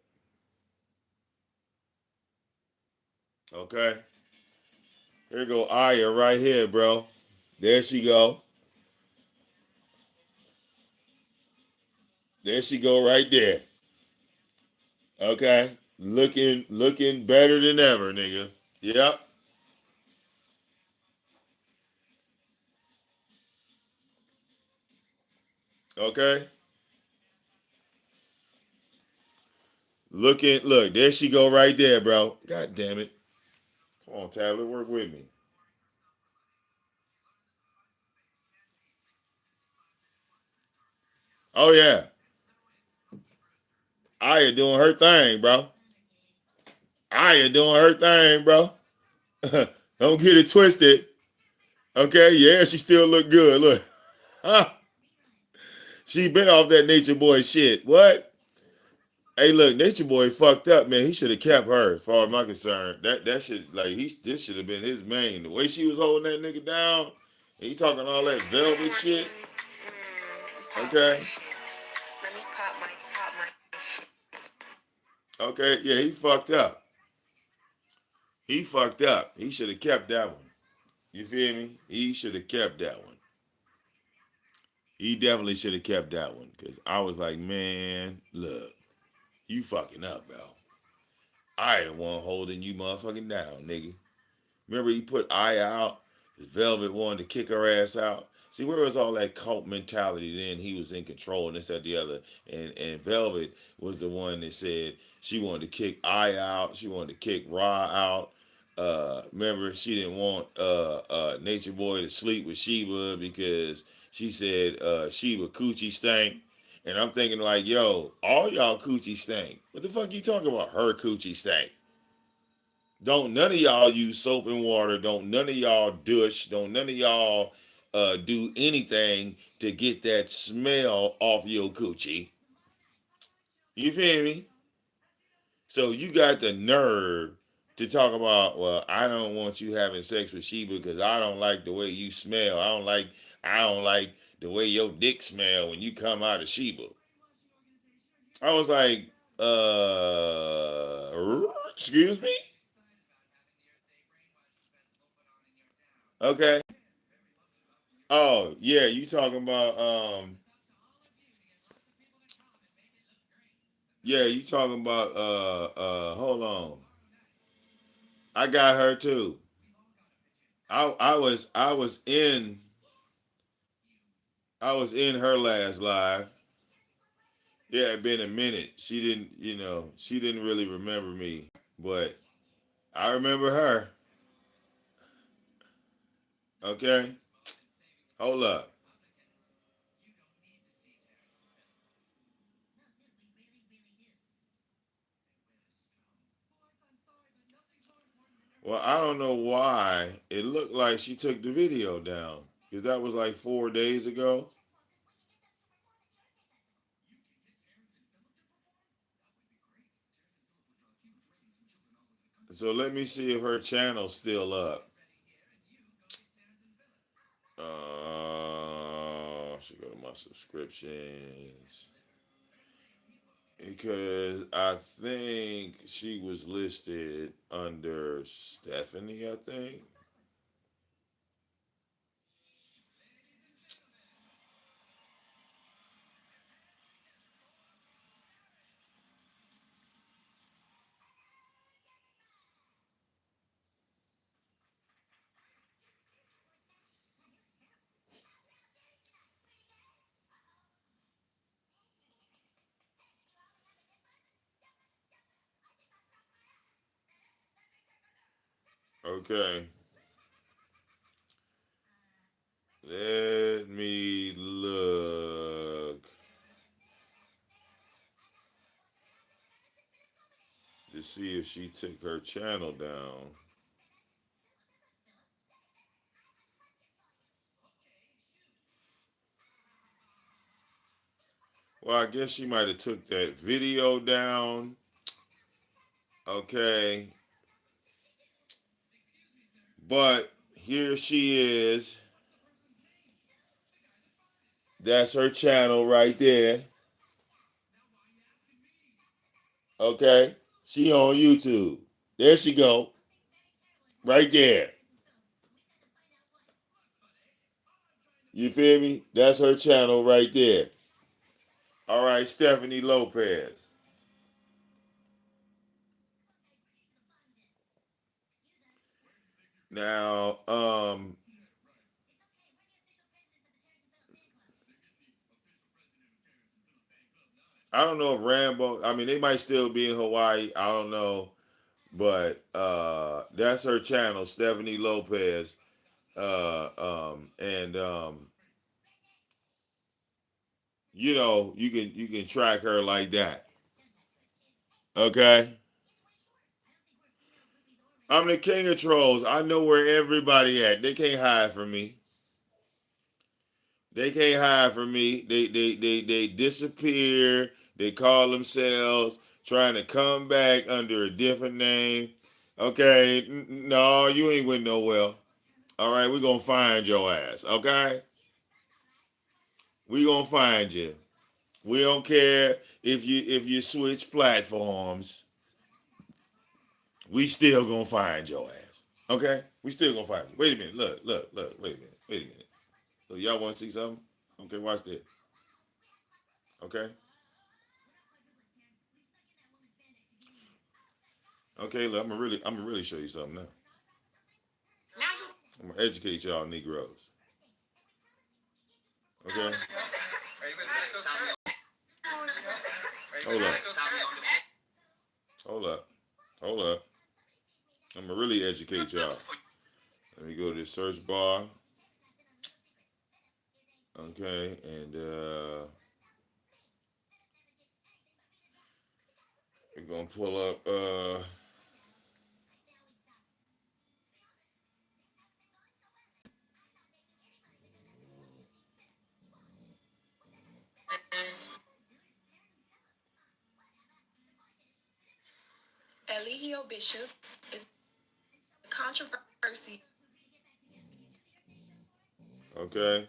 Okay. Here go Aya right here, bro. There she go. There she go right there. Okay. Looking better than ever, nigga. Yep. Okay. Look, there she go right there, bro. God damn it. Come on, tablet, work with me. Oh yeah. Aya doing her thing, bro. Aya doing her thing, bro. Don't get it twisted. Okay, yeah, she still look good. Look. She been off that Nature Boy shit. What? Hey, look, Nature Boy fucked up, man. He should have kept her, as far as my concern. That should like this should have been his main. The way she was holding that nigga down, and he talking all that velvet shit. Okay. Okay, yeah, he fucked up. He fucked up. He should have kept that one. You feel me? He should have kept that one. He definitely should have kept that one. Cause I was like, man, look, you fucking up, bro. I ain't the one holding you motherfucking down, nigga. Remember he put Aya out? His Velvet wanted to kick her ass out. See, where was all that cult mentality then? He was in control and this, that, the other. And Velvet was the one that said she wanted to kick Aya out. She wanted to kick Ra out. Remember, she didn't want Nature Boy to sleep with Sheba because she said Sheba coochie stank. And I'm thinking like, yo, all y'all coochie stank. What the fuck you talking about? Her coochie stank. Don't none of y'all use soap and water. Don't none of y'all douche. Don't none of y'all do anything to get that smell off your coochie. You feel me? So you got the nerve to talk about, well, I don't want you having sex with Sheba because I don't like the way you smell. I don't like the way your dick smell when you come out of Sheba. I was like, excuse me? Okay. Oh, yeah, you talking about yeah, you talking about hold on. I got her too. I was in her last live. Yeah, it been a minute. She didn't really remember me, but I remember her. Okay? Hold up. Well, I don't know why. It looked like she took the video down. Because that was like 4 days ago. So let me see if her channel's still up. I should go to my subscriptions. Because I think she was listed under Stephanie, I think. Okay. Let me look to see if she took her channel down. Well, I guess she might have took that video down. Okay. But here she is. That's her channel right there. Okay. She on YouTube. There she go. Right there. You feel me? That's her channel right there. All right, Stephanie Lopez. Now, I don't know if Rambo. I mean, they might still be in Hawaii. I don't know, but that's her channel, Stephanie Lopez. And you can track her like that. Okay. I'm the king of trolls. I know where everybody at. They can't hide from me. They can't hide from me. They disappear. They call themselves trying to come back under a different name. Okay, no, you ain't went nowhere. All right, we gonna find your ass. Okay, we gonna find you. We don't care if you switch platforms. We still gonna find your ass. Okay, we still gonna find you. Wait a minute. Look. Wait a minute. Wait a minute. So y'all want to see something? Okay, watch this. Okay. Okay, look, I'm gonna really show you something now. I'm gonna educate y'all Negroes. Okay, hold up, hold up, hold up. I'm gonna really educate y'all. Let me go to the search bar. Okay, and we're gonna pull up. Eligio Bishop is controversy. Okay.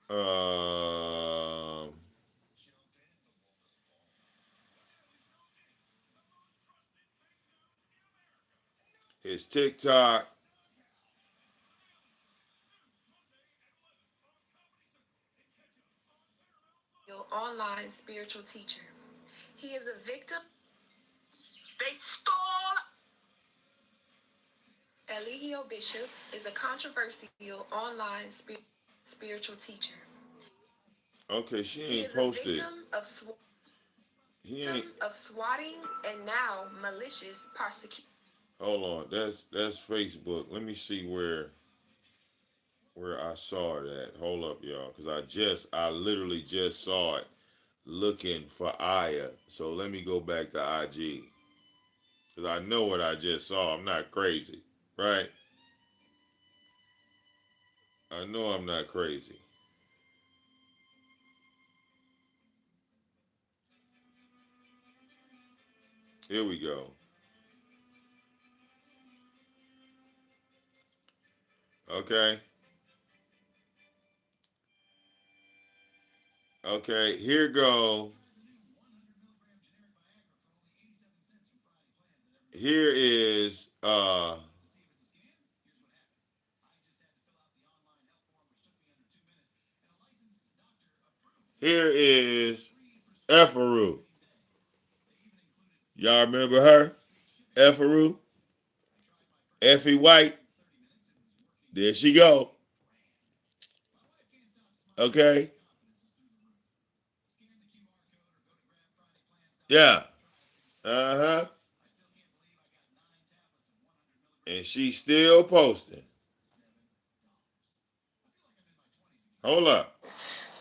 Um, his TikTok. Your online spiritual teacher. He is a victim. Eligio Bishop is a controversial online spiritual teacher. Okay, she He ain't is a posted. He ain't. victim of swatting and now malicious prosecution. Hold on. That's Facebook. Let me see where I saw it at. Hold up, y'all, because I literally just saw it looking for Aya. So let me go back to IG because I know what I just saw. I'm not crazy, right? I know I'm not crazy. Here we go. Okay, okay. Here go. Here is here is Efferu. Y'all remember her? Efferu, Effie White. There she go. Okay. Yeah. Uh huh. And she's still posting. Hold up.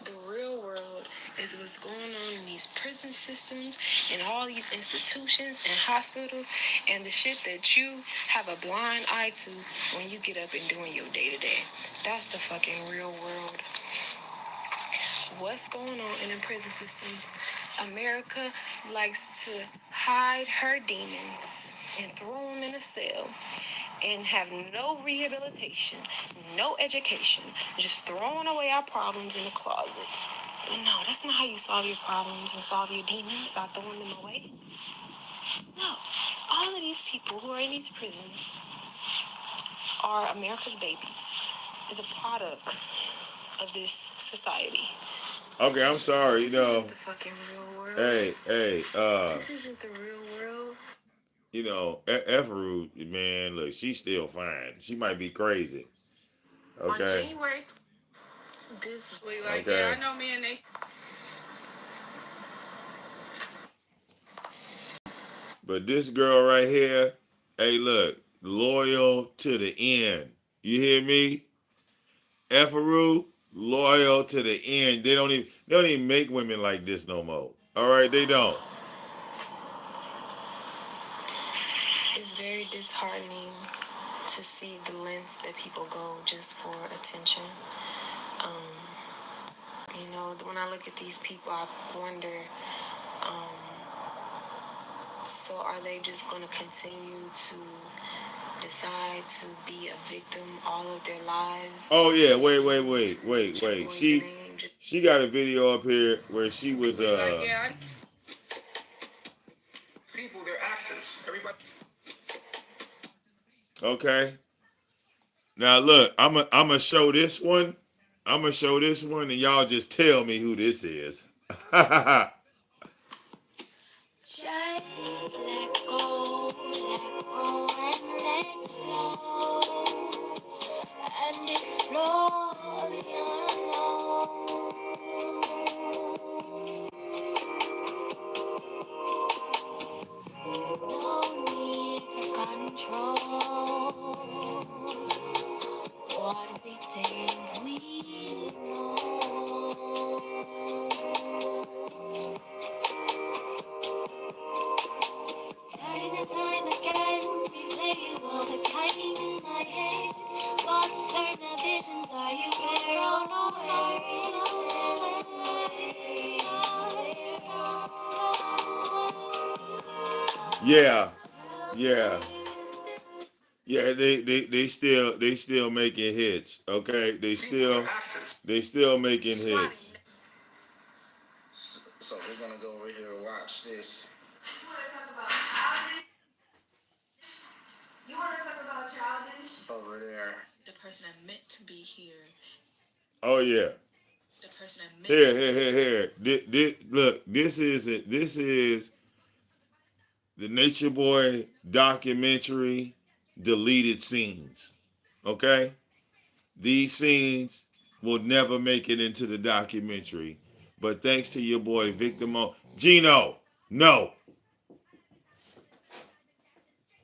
The real world is what's going on in these prison systems and all these institutions and hospitals and the shit that you have a blind eye to when you get up and doing your day to day. That's the fucking real world. What's going on in the prison systems? America likes to hide her demons and throw them in a cell and have no rehabilitation, no education, just throwing away our problems in the closet. No, that's not how you solve your problems and solve your demons, by throwing them away. No. All of these people who are in these prisons are America's babies, is a product of this society. Okay, I'm sorry. This isn't the fucking real world. Hey, This isn't the real world. Efferu, man, look, she's still fine. She might be crazy. On Okay. January this like, yeah, Okay. I know me and they. But this girl right here, hey, look, loyal to the end. You hear me? Efferu, loyal to the end. They don't even make women like this no more. All right, they don't. It's very disheartening to see the lengths that people go just for attention. You know, when I look at these people, I wonder, so are they just going to continue to decide to be a victim all of their lives? Oh yeah, Just wait. She got a video up here where she was people, they're actors. Everybody. okay. Now look, I'm gonna show this one. I'm gonna show this one, and y'all just tell me who this is. Just let go and let flow and explore the unknown. No need to control what we think we know. Time and time again, replay all the time in my head. Thoughts turn to visions. Are you there or Yeah, yeah, yeah. They still making hits. Okay, they still making hits. So we're gonna go over here and watch this. You want to talk about childish? Over there. The person I meant to be here. Oh yeah. The person I meant to be Here. Look, this is it. This is the Nature Boy documentary deleted scenes. Okay? These scenes will never make it into the documentary. But thanks to your boy VicDamoane. Gino, no.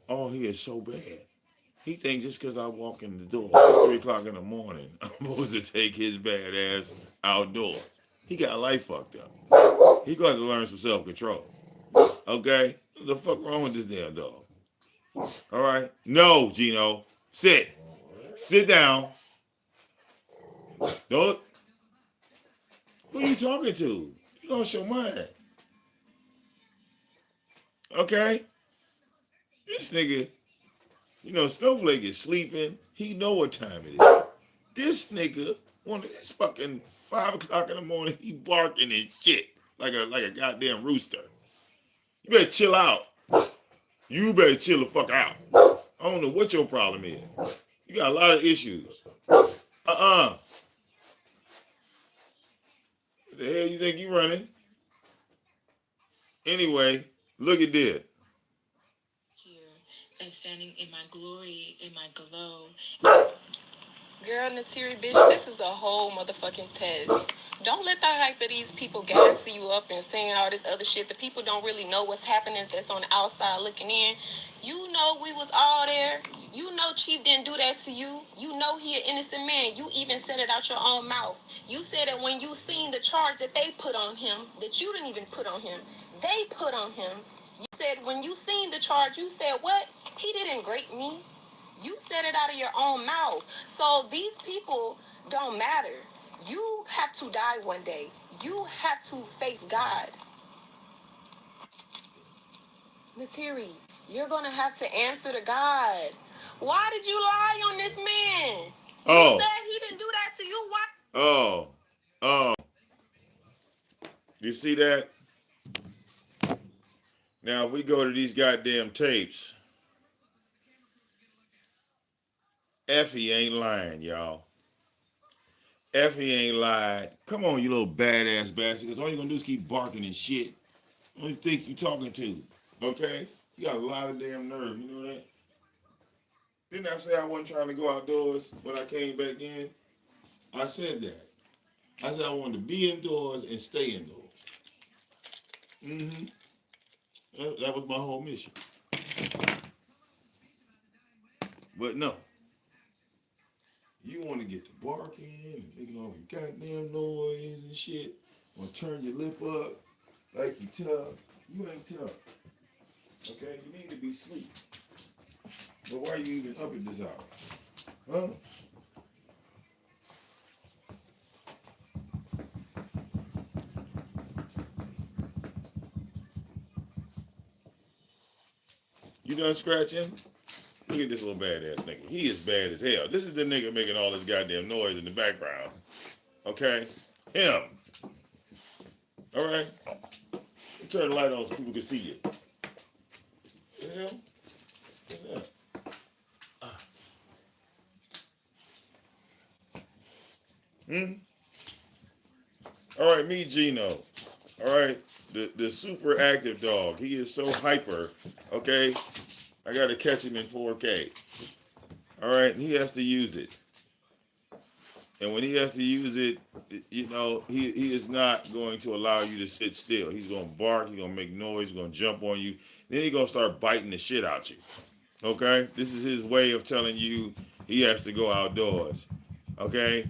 Oh, he is so bad. He thinks just because I walk in the door at 3 o'clock in the morning, I'm supposed to take his bad ass outdoors. He got life fucked up. He got to learn some self-control. Okay? What the fuck wrong with this damn dog? All right? No, Gino. Sit. Sit down. Don't look. Who are you talking to? You lost your mind. Okay? This nigga, Snowflake is sleeping. He know what time it is. This nigga, it's fucking 5 o'clock in the morning, he barking and shit like a goddamn rooster. You better chill out. You better chill the fuck out. I don't know what your problem is. You got a lot of issues. What the hell you think you running? Anyway, look at this. here and standing in my glory, in my glow. Girl, Natiri, bitch, this is a whole motherfucking test. Don't let the hype of these people gas you up and saying all this other shit. The people don't really know what's happening that's on the outside looking in. You know we was all there. You know Chief didn't do that to you. You know he an innocent man. You even said it out your own mouth. You said that when you seen the charge that they put on him, that you didn't even put on him, they put on him. You said when you seen the charge, you said what? He didn't grape me. You said it out of your own mouth. So these people don't matter. You have to die one day. You have to face God. Natiri, you're going to have to answer to God. Why did you lie on this man? You said he didn't do that to you. Why? Oh. You see that? Now, if we go to these goddamn tapes, Effie ain't lying, y'all. Effie ain't lied. Come on, you little badass bastard. Because all you're going to do is keep barking and shit. Who do you think you talking to? Okay? You got a lot of damn nerve. You know that? Didn't I say I wasn't trying to go outdoors when I came back in? I said that. I said I wanted to be indoors and stay indoors. Mm-hmm. That was my whole mission. But no. You want to get to barking and making all the goddamn noise and shit. Want to turn your lip up. Like you tough. You ain't tough. Okay? You need to be asleep. But why are you even up at this hour? Huh? You done scratching? Look at this little badass nigga. He is bad as hell. This is the nigga making all this goddamn noise in the background. Okay? Him. Alright? Turn the light on so people can see you. The hell? What's that? Hmm? Alright, meet Gino. Alright? The super active dog. He is so hyper. Okay? I gotta catch him in 4K. Alright? And he has to use it. And when he has to use it, you know, he is not going to allow you to sit still. He's going to bark. He's going to make noise. He's going to jump on you. Then he's going to start biting the shit out you. Okay? This is his way of telling you he has to go outdoors. Okay?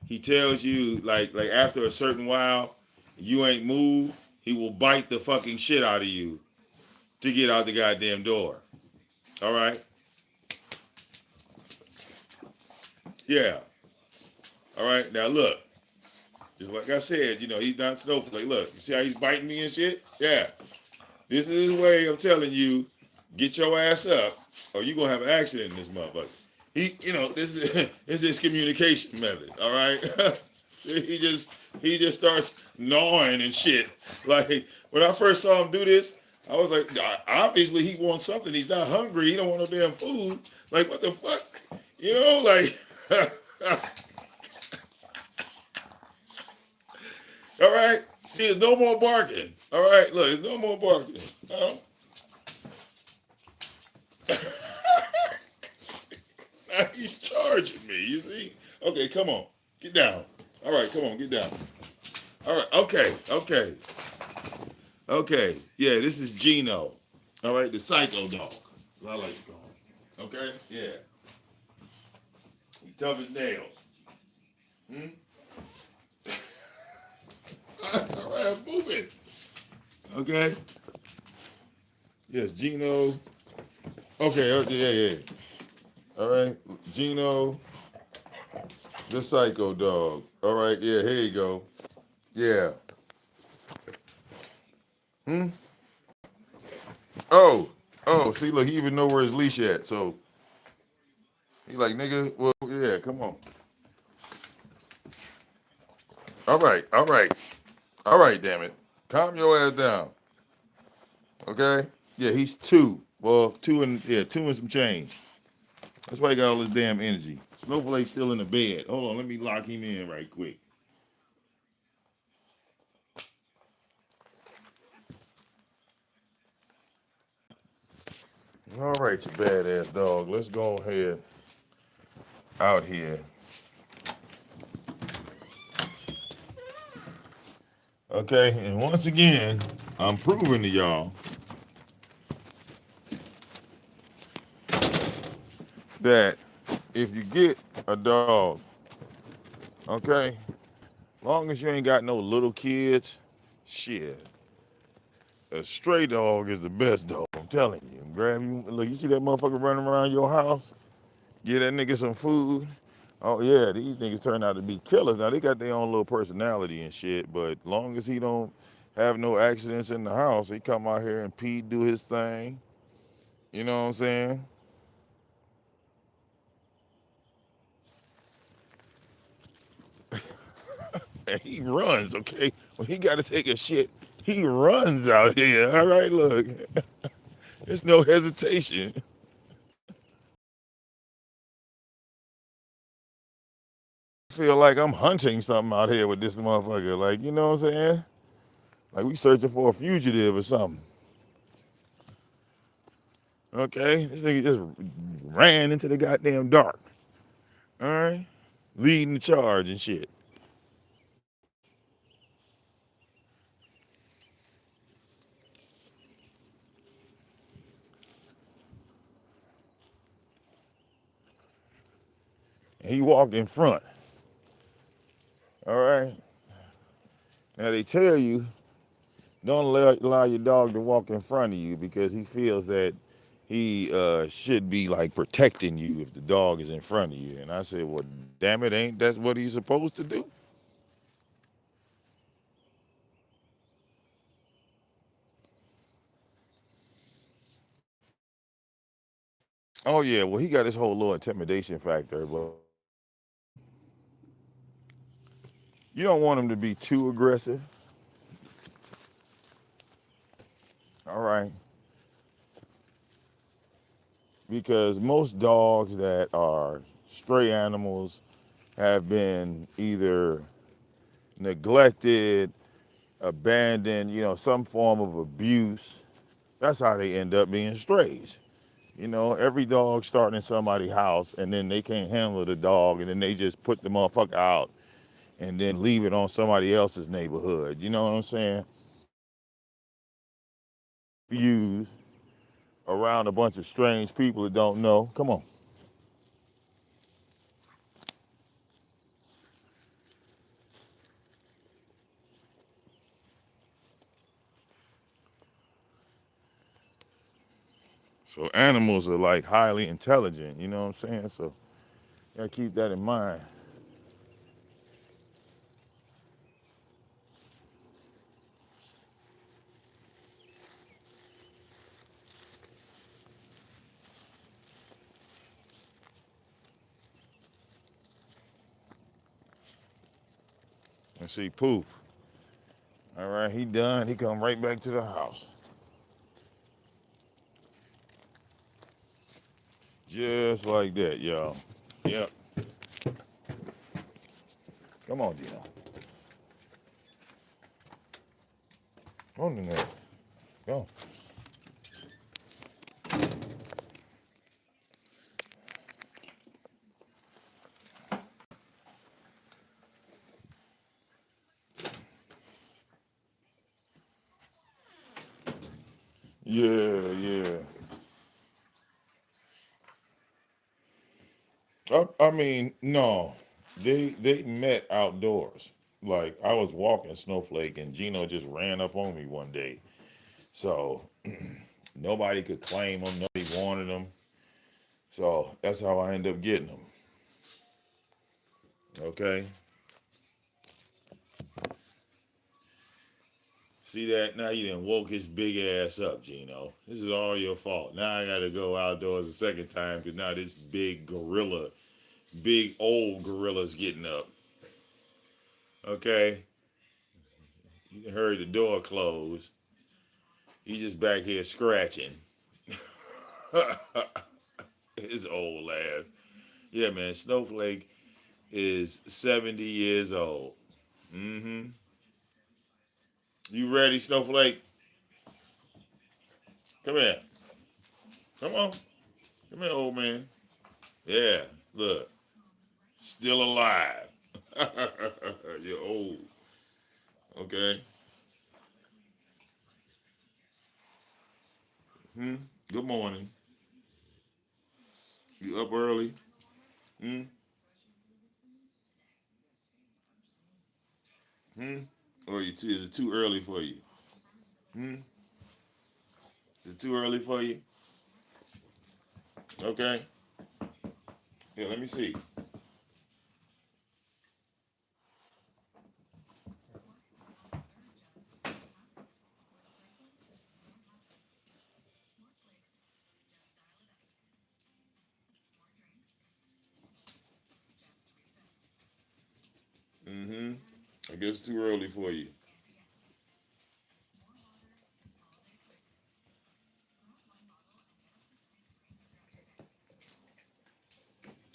He tells you, like after a certain while, you ain't moved, he will bite the fucking shit out of you to get out the goddamn door. All right? Yeah. All right? Now look. Just like I said, you know, he's not snowflake. Look, you see how he's biting me and shit? Yeah. This is his way of telling you, get your ass up, or you're gonna have an accident in this motherfucker. He, you know, this is his communication method, all right? he just starts gnawing and shit. Like when I first saw him do this, I was like, obviously he wants something. He's not hungry. He don't want no damn food. Like what the fuck? You know, like all right. See, there's no more barking. All right, look, there's no more barking. Now he's charging me, you see? Okay, come on. Get down. All right, come on, get down. All right, okay. Okay, yeah, this is Gino. All right, the psycho dog. I like to call him. Okay, yeah. He tough as nails. Hmm? All right, I'm moving. Okay. Yes, Gino. Okay, yeah. All right, Gino, the psycho dog. All right, yeah, here you go. Yeah. Hmm? See, look, he even know where his leash at. So he like, nigga, well, yeah, come on. All right, damn it. Calm your ass down. Okay? Yeah, he's two. Well, two and some change. That's why he got all this damn energy. Snowflake's still in the bed. Hold on, let me lock him in right quick. All right, you badass dog. Let's go ahead out here. Okay, and once again, I'm proving to y'all that if you get a dog, okay, long as you ain't got no little kids, shit, a stray dog is the best dog. I'm telling you. Grab you, look, you see that motherfucker running around your house? Get that nigga some food. Oh yeah, these niggas turn out to be killers. Now they got their own little personality and shit, but long as he don't have no accidents in the house, he come out here and pee, do his thing. You know what I'm saying? And he runs, okay? When he got to take a shit, he runs out here. All right, look, there's no hesitation. Feel like I'm hunting something out here with this motherfucker. Like, you know what I'm saying? Like we searching for a fugitive or something. Okay? This nigga just ran into the goddamn dark. All right? Leading the charge and shit. And he walked in front. All right? Now they tell you Don't allow your dog to walk in front of you because he feels that he should be like protecting you if the dog is in front of you. And I said, well, damn it, ain't that what he's supposed to do? Oh yeah, well he got his whole little intimidation factor, but you don't want him to be too aggressive. All right, because most dogs that are stray animals have been either neglected, abandoned, some form of abuse. That's how they end up being strays. Every dog starting in somebody's house and then they can't handle the dog and then they just put the motherfucker out and then leave it on somebody else's neighborhood. You know what I'm saying? Use around a bunch of strange people that don't know. Come on. So animals are like highly intelligent, you know what I'm saying? So you gotta keep that in mind. And see, poof. All right, he done. He come right back to the house. Just like that, y'all. Yep. Come on, Gino. On in there. Go. Yeah, yeah. I mean, no. They met outdoors. Like I was walking Snowflake and Gino just ran up on me one day. So nobody could claim him, nobody wanted him. So that's how I ended up getting him. Okay. See that? Now you done woke his big ass up, Gino. This is all your fault. Now I gotta go outdoors a second time because now this big old gorilla's getting up. Okay? You heard the door close. He just back here scratching. His old ass. Yeah, man. Snowflake is 70 years old. Mm-hmm. You ready, Snowflake? Come here. Come on. Come here, old man. Yeah. Look. Still alive. You're old. Okay. Hmm. Good morning. You up early? Hmm. Hmm. Or is it too early for you? Hmm. Is it too early for you? Okay. Yeah. Let me see. Mm-hmm. I guess it's too early for you.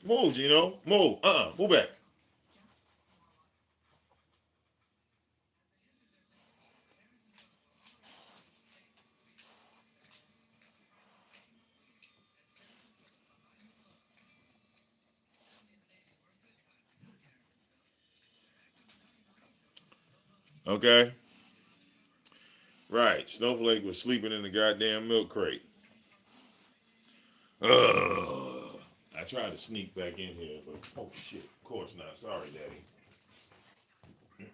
Move, Gino. Move. Move back. Okay. Right. Snowflake was sleeping in the goddamn milk crate. Ugh. I tried to sneak back in here, but oh shit. Of course not. Sorry, Daddy.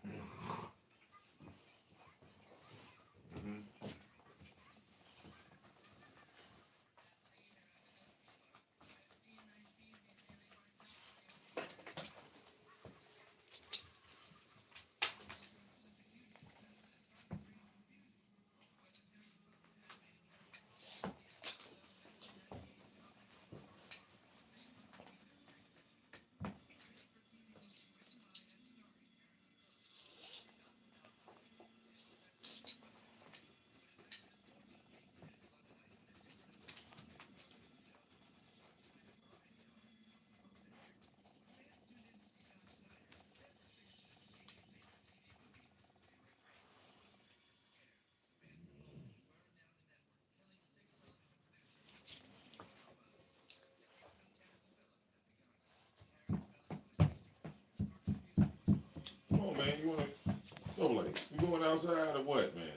So like, you going outside or what, man?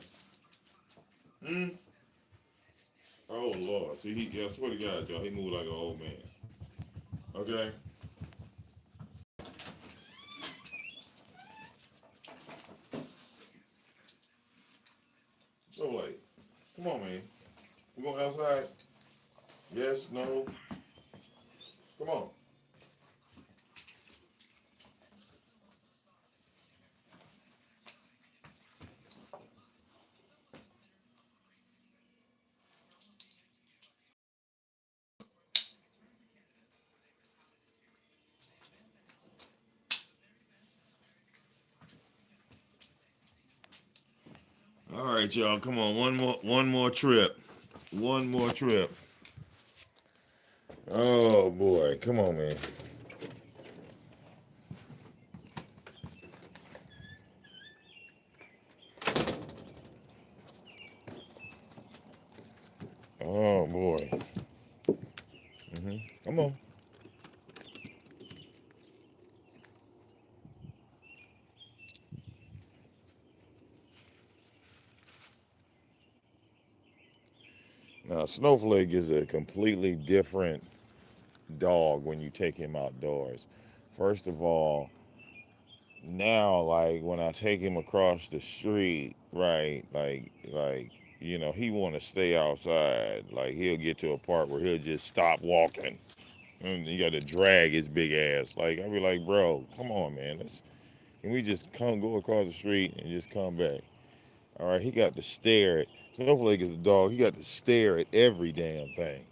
Hmm? Oh Lord. See, I swear to God, y'all, he moved like an old man. Okay? So like, come on, man. We going outside? Yes, no. Come on. All right, y'all. Come on. One more trip. One more trip. Oh boy. Come on, man. Oh boy. Come on. Now, Snowflake is a completely different dog when you take him outdoors. First of all, now like when I take him across the street, right, he want to stay outside. Like he'll get to a part where he'll just stop walking, and you got to drag his big ass. Like I'll be like, bro, come on, man, can we just go across the street and just come back? All right, he got to stare at. Snowflake is a dog. He got to stare at every damn thing.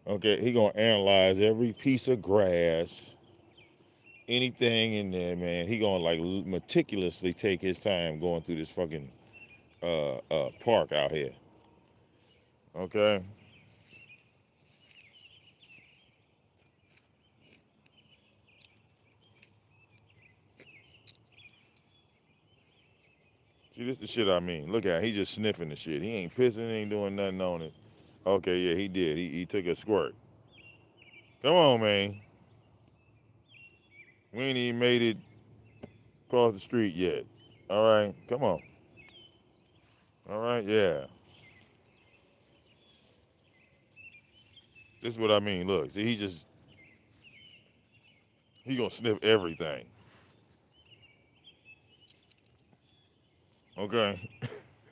Okay, he gonna analyze every piece of grass, anything in there, man. He gonna like meticulously take his time going through this fucking park out here. Okay. See, this the shit I mean. Look at him. He just sniffing the shit. He ain't pissing. He ain't doing nothing on it. Okay, yeah, he did. He took a squirt. Come on, man. We ain't even made it across the street yet. All right, come on. All right, yeah. This is what I mean. Look, see, he gonna sniff everything. Okay.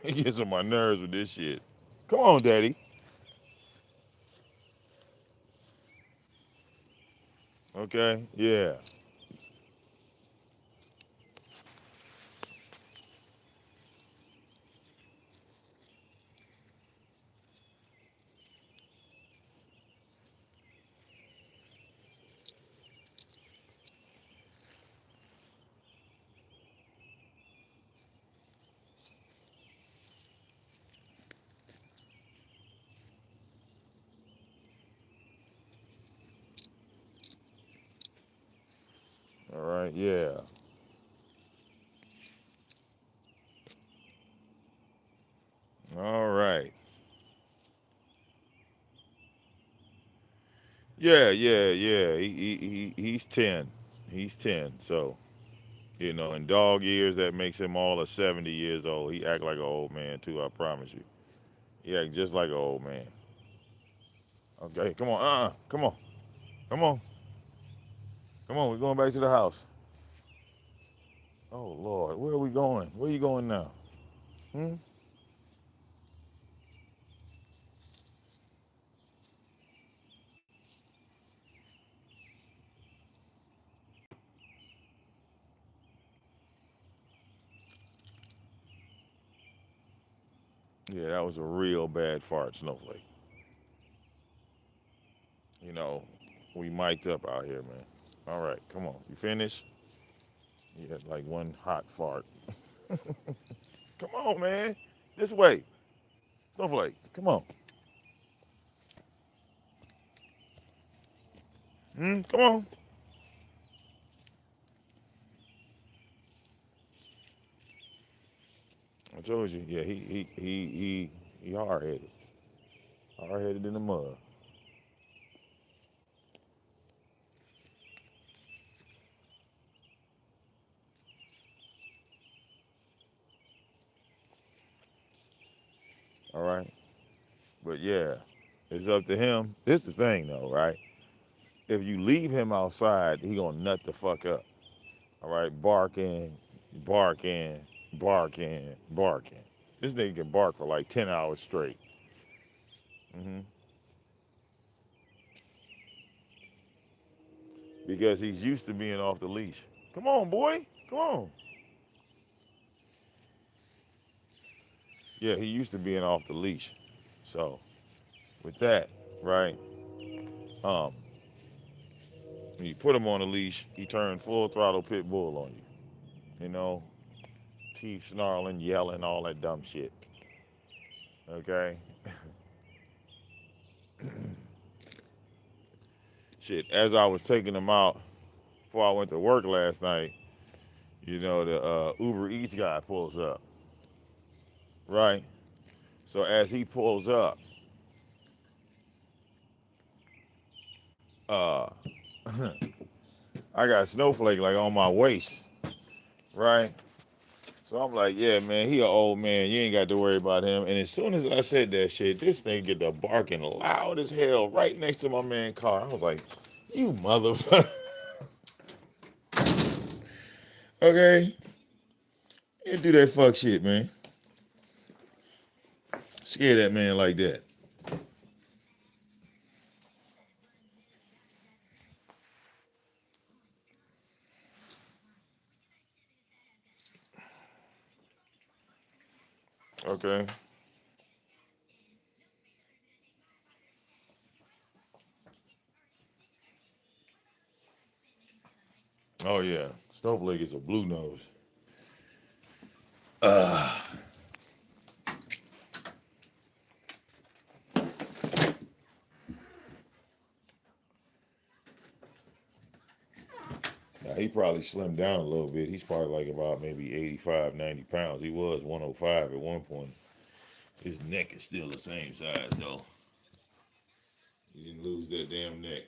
He gets on my nerves with this shit. Come on, daddy. Okay, yeah. All right, yeah. All right. Yeah. He's 10. He's 10. So, in dog years, that makes him all of 70 years old. He act like an old man, too, I promise you. He act just like an old man. Okay, come on. Come on. Come on. Come on. We're going back to the house. Oh, Lord. Where are we going? Where are you going now? Hmm? Yeah, that was a real bad fart, Snowflake. You know, we mic'd up out here, man. All right, come on. You finished? You had like one hot fart. Come on, man. This way. Snowflake, come on. Come on. I told you. Yeah, he hard headed. Hard headed in the mud. All right. But yeah, it's up to him. This is the thing though, right? If you leave him outside, he gonna nut the fuck up. All right, barking, barking, barking, barking. This nigga can bark for like 10 hours straight. hmm Because he's used to being off the leash. Come on, boy. Come on. Yeah, he used to being off the leash. So with that, right? Um, when you put him on a leash, he turned full throttle pit bull on you. You know, teeth snarling, yelling, all that dumb shit. Okay. Shit. As I was taking him out before I went to work last night, the Uber Eats guy pulls up. Right. So as he pulls up, uh, I got snowflake like on my waist. Right. So I'm like, yeah, man, he an old man. You ain't got to worry about him. And as soon as I said that shit, this thing get the barking loud as hell right next to my man's car. I was like, you motherfucker. Okay? You do that fuck shit, man. Scare that man like that. Okay? Oh, yeah. Snowflake is a blue nose. Now, he probably slimmed down a little bit. He's probably like about maybe 85, 90 pounds. He was 105 at one point. His neck is still the same size, though. He didn't lose that damn neck.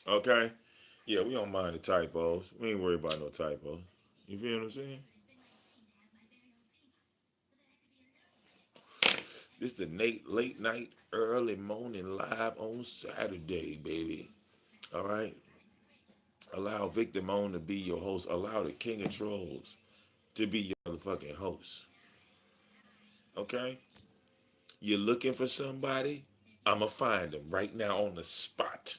Okay? Yeah, we don't mind the typos. We ain't worried about no typos. You feel what I'm saying? This the Nate late night, early morning live on Saturday, baby. All right? Allow VicDamoane to be your host. Allow the King of Trolls to be your motherfucking host. Okay? You're looking for somebody? I'ma find them right now on the spot.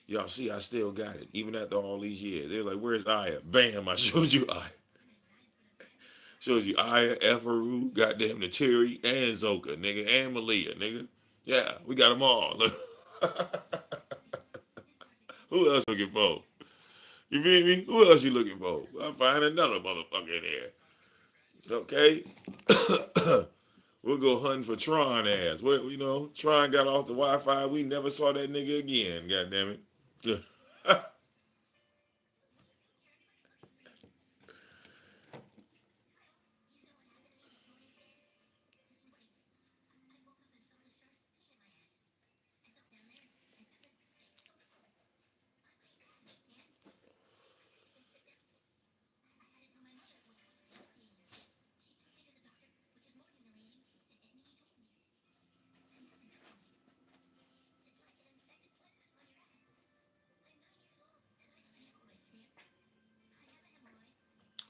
Y'all see, I still got it, even after all these years. They're like, "Where's Aya?" Bam! I showed you Aya. Showed you Aya, Efaru, goddamn the Cherry, and Zoka, nigga, and Malia, nigga. Yeah, we got them all. Look. Who else looking for? You feel me? Who else you looking for? I'll find another motherfucker in here. Okay? We'll go hunting for Tron ass. Well, Tron got off the Wi-Fi. We never saw that nigga again. God damn it.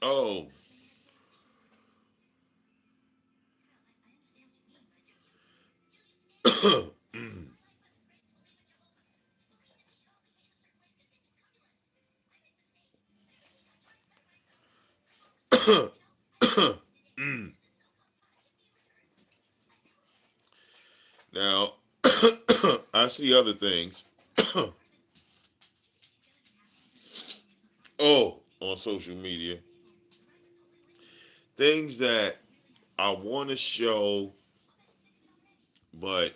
Oh. Now, I see other things. Oh, on social media. Things that I want to show, but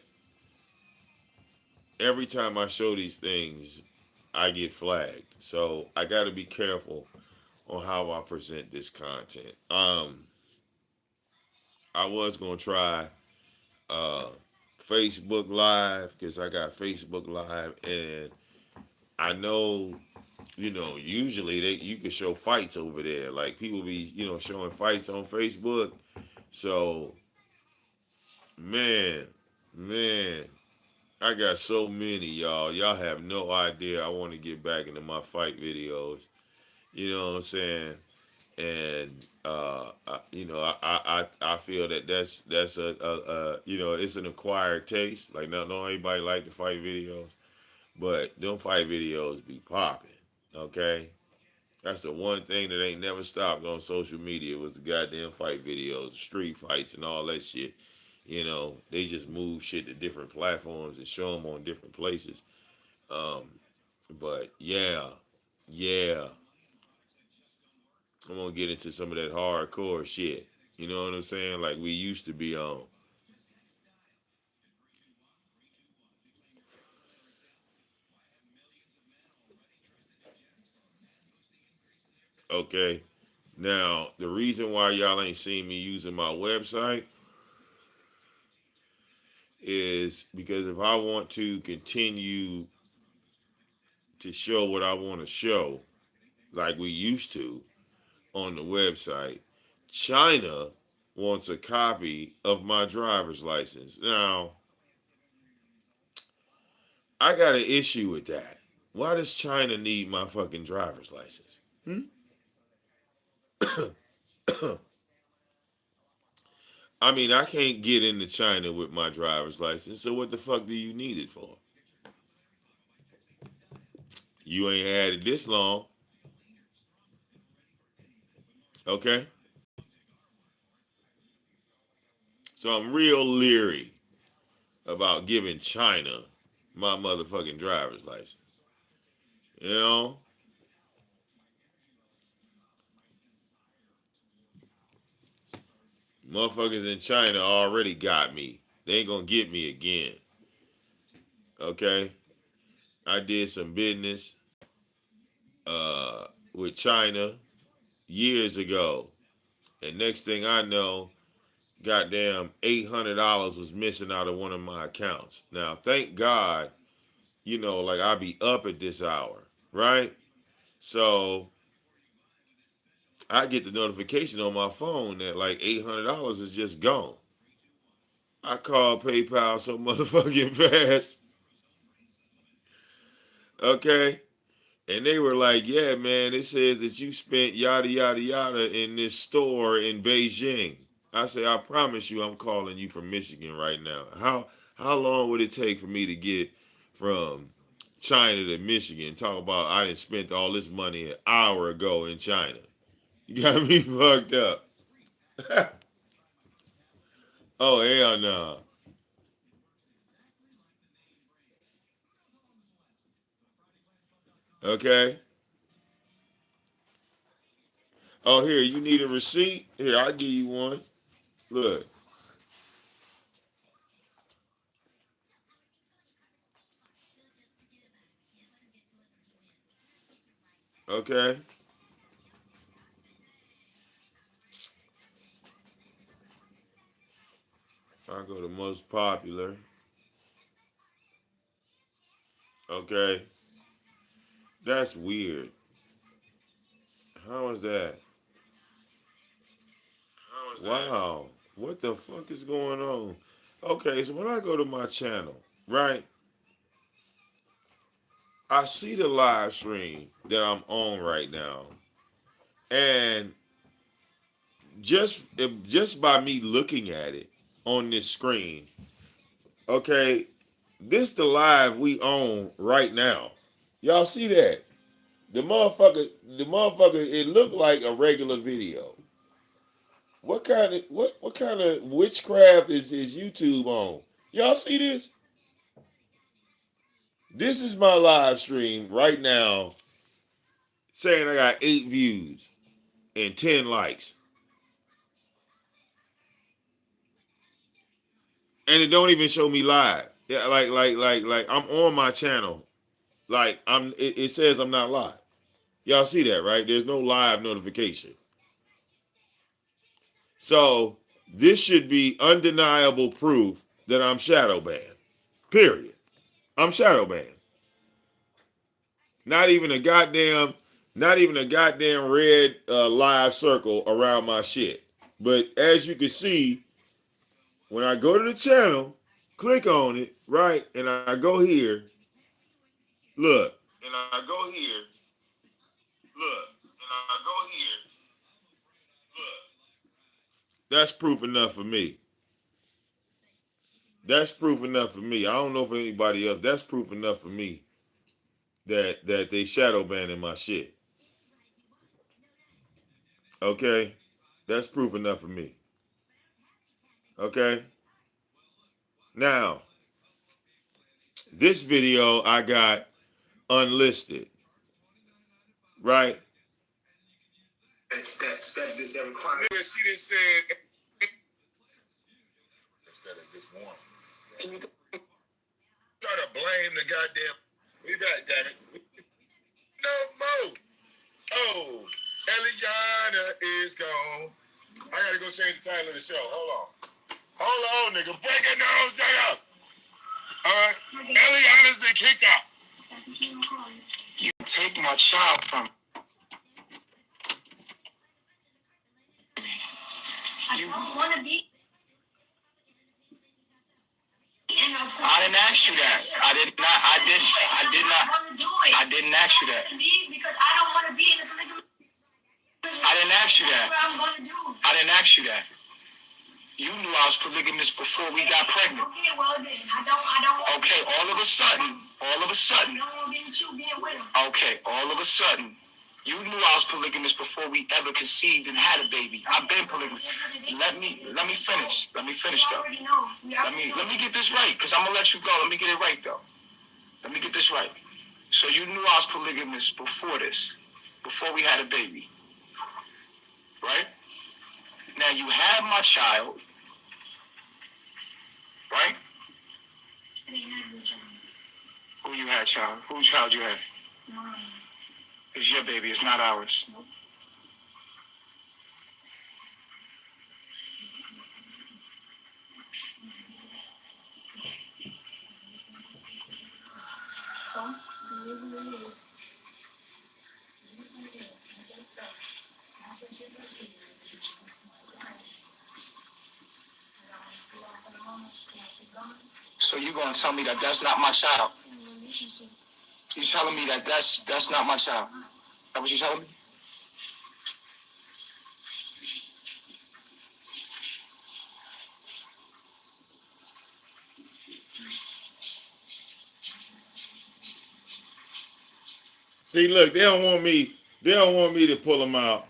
every time I show these things, I get flagged. So I got to be careful on how I present this content. I was gonna try uh, Facebook Live because I got Facebook Live, and I know usually you can show fights over there. Like people be showing fights on Facebook. So man, man, I got so many, y'all. Y'all have no idea. I want to get back into my fight videos. You know what I'm saying? And I feel that that's it's an acquired taste. Like not everybody like to fight videos, but them fight videos be popping. Okay, that's the one thing that ain't never stopped on social media was the goddamn fight videos, street fights, and all that shit. They just move shit to different platforms and show them on different places. Um, but yeah, I'm gonna get into some of that hardcore shit. You know what I'm saying? Like we used to be on. Okay. Now, the reason why y'all ain't seen me using my website is because if I want to continue to show what I want to show, like we used to on the website, China wants a copy of my driver's license. Now, I got an issue with that. Why does China need my fucking driver's license? Hmm? I mean, I can't get into China with my driver's license, so what the fuck do you need it for? You ain't had it this long, okay? So I'm real leery about giving China my motherfucking driver's license. You know? Motherfuckers in China already got me. They ain't gonna get me again. Okay? I did some business with China years ago. And next thing I know, goddamn $800 was missing out of one of my accounts. Now, thank God, like I be up at this hour, right? So I get the notification on my phone that like $800 is just gone. I called PayPal so motherfucking fast, okay? And they were like, yeah, man, it says that you spent yada, yada, yada in this store in Beijing. I say, I promise you, I'm calling you from Michigan right now. How long would it take for me to get from China to Michigan? Talk about I didn't spent all this money an hour ago in China. You got me fucked up. Oh, hell no. Okay. Oh, here, you need a receipt? Here, I'll give you one. Look. Okay. I'll go to most popular. Okay. That's weird. How is that? Wow. What the fuck is going on? Okay, so when I go to my channel, right, I see the live stream that I'm on right now. And just by me looking at it on this screen, okay, this the live we own right now. Y'all see that? The motherfucker, it looked like a regular video. What kind of witchcraft is YouTube on? Y'all see this? This is my live stream right now saying I got 8 views and 10 likes. and it don't even show me live. Yeah, like I'm on my channel. Like it says I'm not live. Y'all see that, right? There's no live notification. So this should be undeniable proof that I'm shadow banned. Period. I'm shadow banned. Not even a goddamn, not even a goddamn red live circle around my shit. But as you can see, when I go to the channel, click on it, right, and I go here, look, and I go here, look, and I go here, look. That's proof enough for me. That's proof enough for me. I don't know for anybody else. That's proof enough for me that they shadow banning my shit. Okay? That's proof enough for me. Okay? Now, this video I got unlisted, right? That she done said instead of just one. Try to blame the goddamn. We got damn it. No more. Oh, Eliana is gone. I gotta go change the title of the show. Hold on, nigga. Breaking news, nigga. All right. Eliana's been kicked out. You take my child from you. I don't want to be. I didn't ask you that. I did not. I didn't ask you that. Because I don't want to be in a polygamy. I didn't ask you that. I didn't ask you that. You knew I was polygamous before we got pregnant. Okay, well then, I don't. Okay, all of a sudden. Okay, all of a sudden, you knew I was polygamous before we ever conceived and had a baby. I've been polygamous. Let me finish. Let me finish though. Let me get this right, because I'm gonna let you go. Let me get it right though. Let me get this right. So you knew I was polygamous before this, before we had a baby, right? Now you have my child, right? Who you had, child? Whose child you had? Mine. It's your baby. It's not ours. Nope. So, the reason is. So you gonna tell me that that's not my child? You telling me that that's not my child? That what you telling me? See, look, they don't want me. They don't want me to pull them out.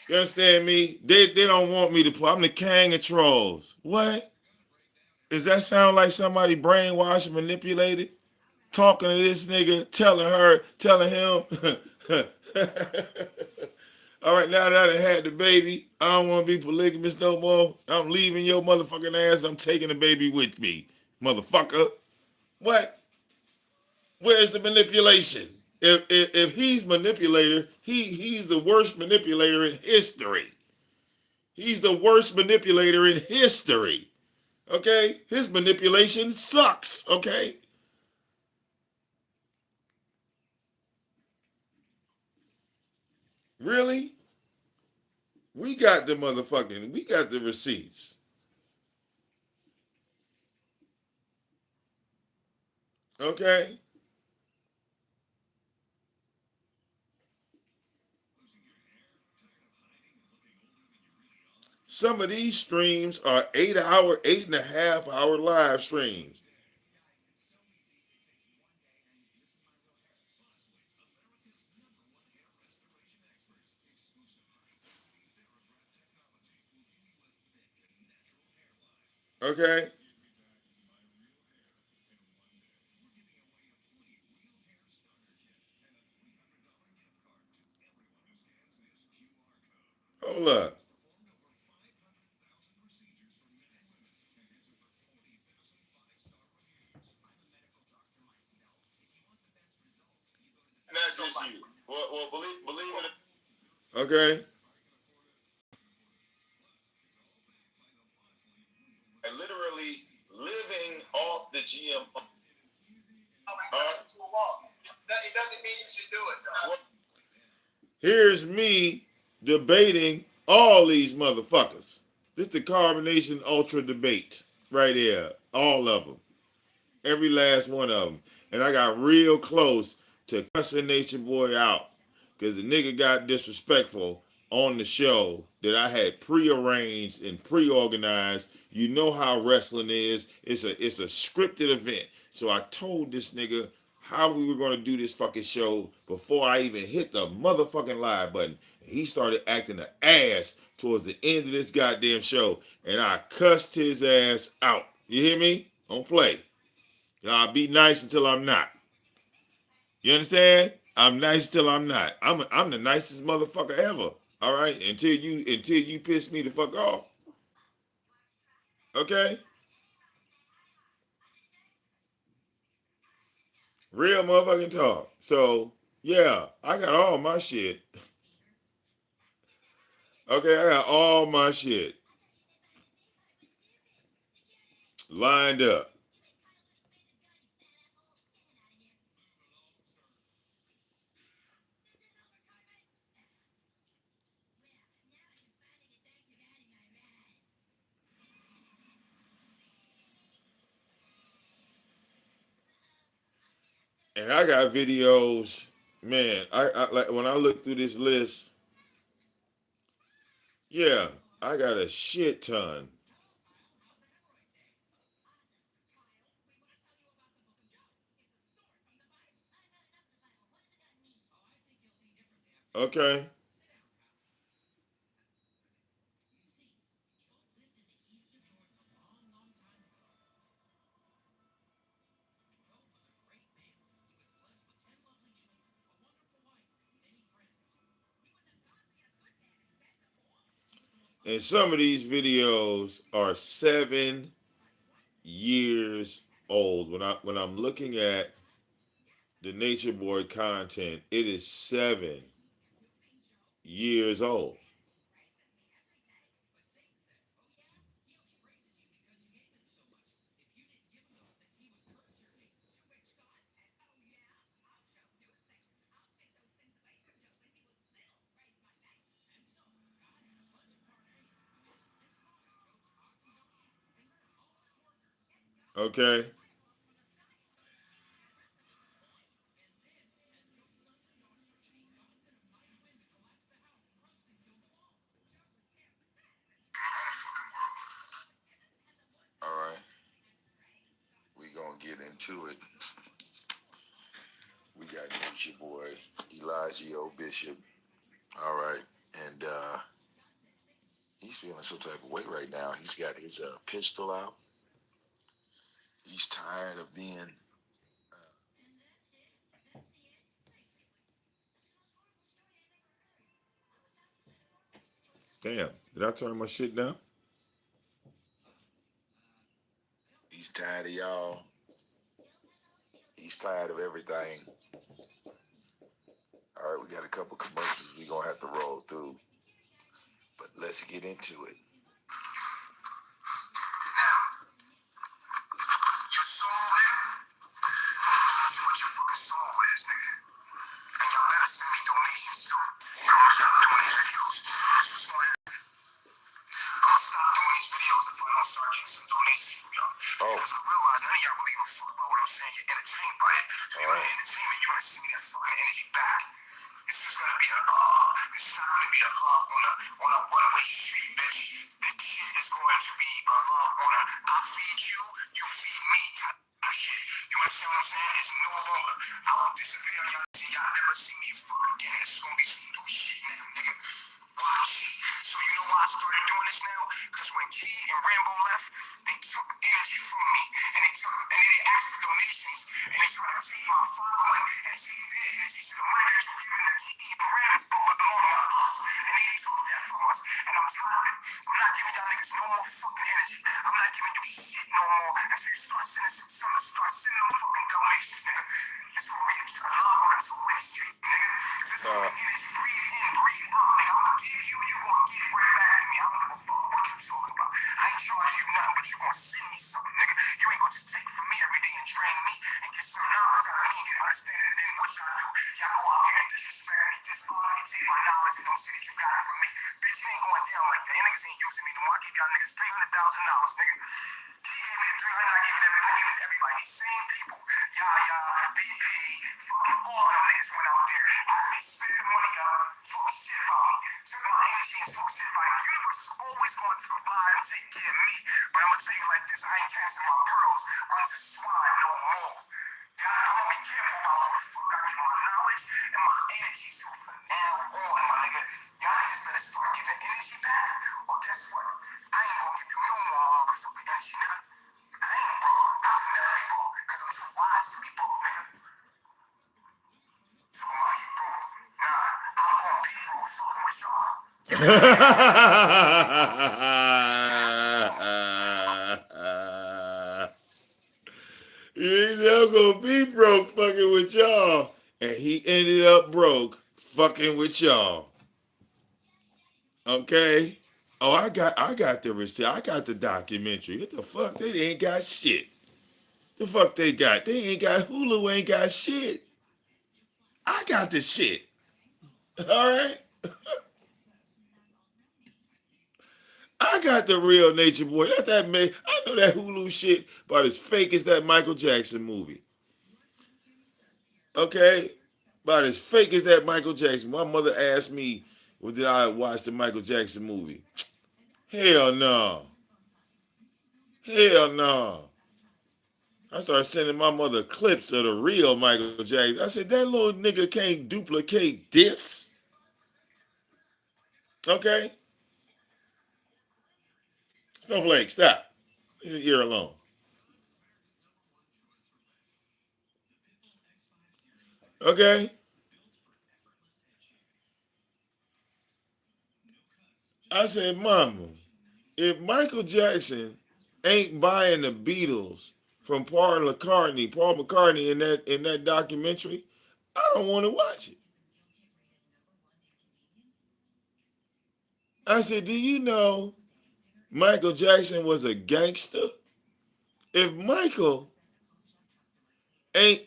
You understand me? They don't want me to pull. I'm the king of trolls. What? Does that sound like somebody brainwashed and manipulated? Talking to this nigga, telling him. All right, now that I had the baby, I don't want to be polygamous no more. I'm leaving your motherfucking ass. I'm taking the baby with me, motherfucker. What? Where's the manipulation? If he's manipulator, he's the worst manipulator in history. He's the worst manipulator in history. Okay? His manipulation sucks. Okay? Really? We got the receipts. Okay? Some of these streams are 8.5 hour live streams. Okay? Hold up. you. Well, believe it. Okay. Literally living off the GM. It doesn't mean you should do it. Well, here's me debating all these motherfuckers. This is the Carbonation Ultra debate right here. All of them. Every last one of them. And I got real close to cussing Nature Boy out because the nigga got disrespectful on the show that I had prearranged and pre-organized. You know how wrestling is. It's a scripted event. So I told this nigga how we were going to do this fucking show before I even hit the motherfucking live button. He started acting an ass towards the end of this goddamn show, and I cussed his ass out. You hear me? Don't play. I'll be nice until I'm not. You understand? I'm nice till I'm not. I'm the nicest motherfucker ever. All right? Until you piss me the fuck off. Okay? Real motherfucking talk. So, yeah, I got all my shit. Okay, I got all my shit lined up. And I got videos, man. I like when I look through this list, yeah, I got a shit ton. Okay? And some of these videos are 7 years old. When I'm looking at the Nature Boy content, it is 7 years old. Okay? All right. We gonna get into it. We got Nature Boy, Elijah O. Bishop. All right. And he's feeling some type of way right now. He's got his pistol out. He's tired of being Damn, did I turn my shit down? He's tired of y'all. He's tired of everything. All right, we got a couple commercials we gonna have to roll through, but let's get into it. Your soul, nigga. What your fucking soul is, nigga. And y'all better send me donations too. I'll stop doing these videos. I'll stop doing these videos if I don't start getting some donations from y'all. Oh. Because I realize none of y'all really give a fuck about what I'm saying. You're entertained by it. So you're gonna entertainment, you're gonna see me that fucking energy back. It's just gonna be it's not gonna be a love on a one-way street, bitch. This shit is going to be a love on a I feed you, you feed me type of shit. You understand what I'm saying? It's no longer I will disappear on y'all and y'all never see me fuck again. This is gonna be some new shit, nigga. Watch. So you know why I started doing this now? Because when Key and Rambo left, they took energy from me and they asked for donations and they tried to take my following and take their energy to the money that you giving to Key and Rambo along with us. And they took that from us. And I'm tired of it. I'm not giving y'all niggas no more fucking energy. I'm not giving you shit no more until you start sending them fucking donations, nigga. He said, I'm gonna be broke fucking with y'all. And he ended up broke fucking with y'all. Okay? Oh, I got the receipt. I got the documentary. What the fuck? They ain't got shit. The fuck they got? They ain't got Hulu ain't got shit. I got the shit. Alright? I got the real Nature Boy. Not that man. I know that Hulu shit about as fake as that Michael Jackson movie. Okay? About as fake as that Michael Jackson. My mother asked me, well, did I watch the Michael Jackson movie? Hell no. Hell no. I started sending my mother clips of the real Michael Jackson. I said, that little nigga can't duplicate this. Okay? Snowflake, stop. Leave your ear alone. Okay? I said, Mama, if Michael Jackson ain't buying the Beatles from Paul McCartney in that documentary, I don't want to watch it. I said, do you know Michael Jackson was a gangster? If Michael ain't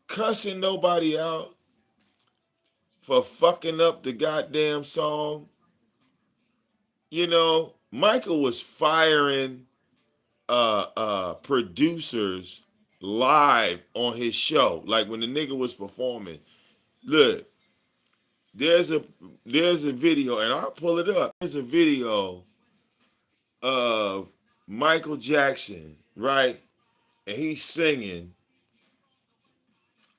cussing nobody out for fucking up the goddamn song, Michael was firing producers live on his show. Like when the nigga was performing. Look, there's a there's a video, and I'll pull it up. There's a video of Michael Jackson, right? And he's singing,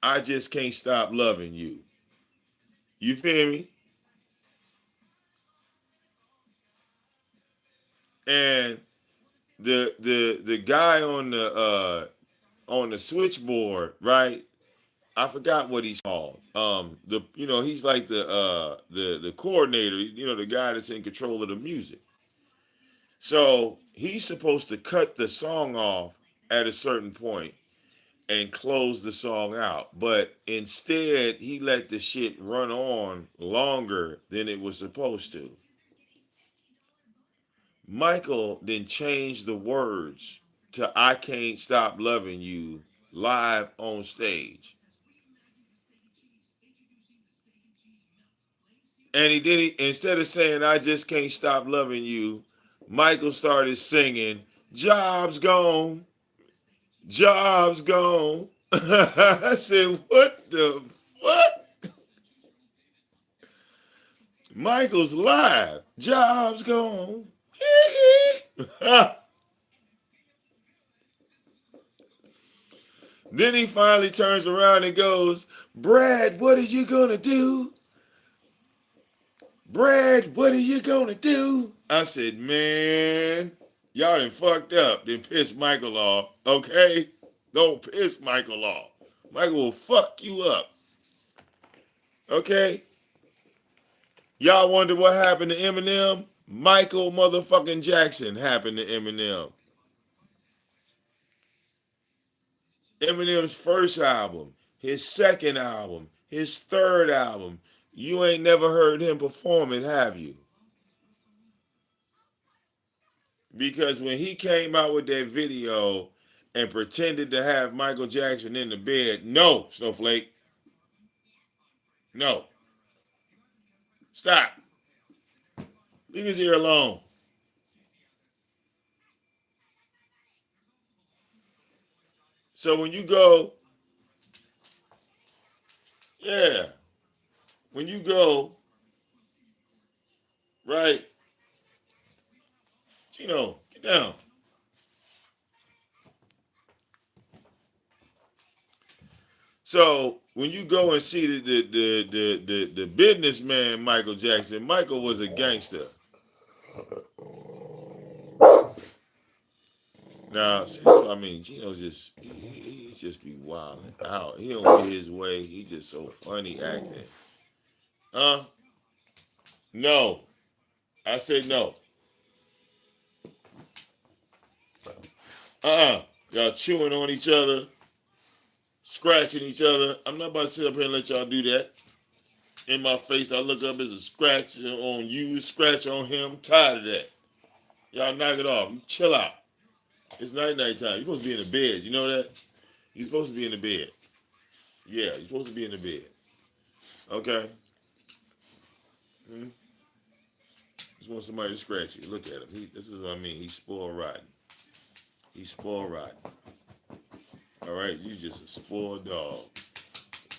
I just can't stop loving you. You feel me? And the guy on the switchboard, right? I forgot what he's called. He's like the coordinator, the guy that's in control of the music. So he's supposed to cut the song off at a certain point and close the song out. But instead, he let the shit run on longer than it was supposed to. Michael then changed the words to I Can't Stop Loving You live on stage. And he did it instead of saying I just can't stop loving you, Michael started singing, Job's gone, job's gone. I said, what the fuck? Michael's live. Job's gone. Then he finally turns around and goes, Brad, what are you gonna do? Brad, what are you gonna do? I said, man, y'all done fucked up, then pissed Michael off, okay? Don't piss Michael off. Michael will fuck you up, okay? Y'all wonder what happened to Eminem? Michael motherfucking Jackson happened to Eminem. Eminem's first album. his second album, his third album. You ain't never heard him perform it, have you? Because when he came out with that video and pretended to have Michael Jackson in the bed, no, Snowflake, no, stop, leave his ear alone. So when you go, yeah, when you go, right, Gino, get down. So when you go and see the businessman Michael Jackson, Michael was a gangster. Now, I mean, Gino he just be wilding out. He don't get his way. He just so funny acting. Huh? No. I said no. Y'all chewing on each other, scratching each other. I'm not about to sit up here and let y'all do that. In my face, I look up as a scratch on you, scratch on him. I'm tired of that. Y'all knock it off. You chill out. It's night time. You're supposed to be in the bed. You know that? You're supposed to be in the bed. Yeah, you're supposed to be in the bed. Okay? Hmm? Just want somebody to scratch you. Look at him. This is what I mean. He's spoiled rotten. He's spoiled rotten. All right? You just a spoiled dog.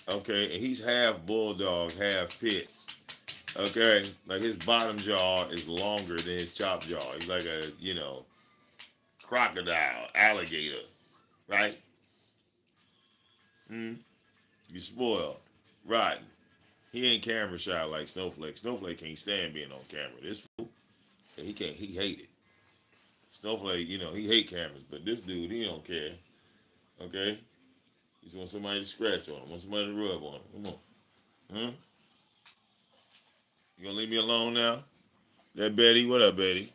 Okay? And he's half bulldog, half pit. Okay? Like his bottom jaw is longer than his top jaw. He's like a, crocodile, alligator. Right? Hmm? You spoiled. Rotten. He ain't camera shy like Snowflake. Snowflake can't stand being on camera. This fool, he hate it. Snowflake, he hate cameras, but this dude, he don't care. Okay? He just want somebody to scratch on him, want somebody to rub on him. Come on. Huh? You gonna leave me alone now? That Betty, what up, Betty?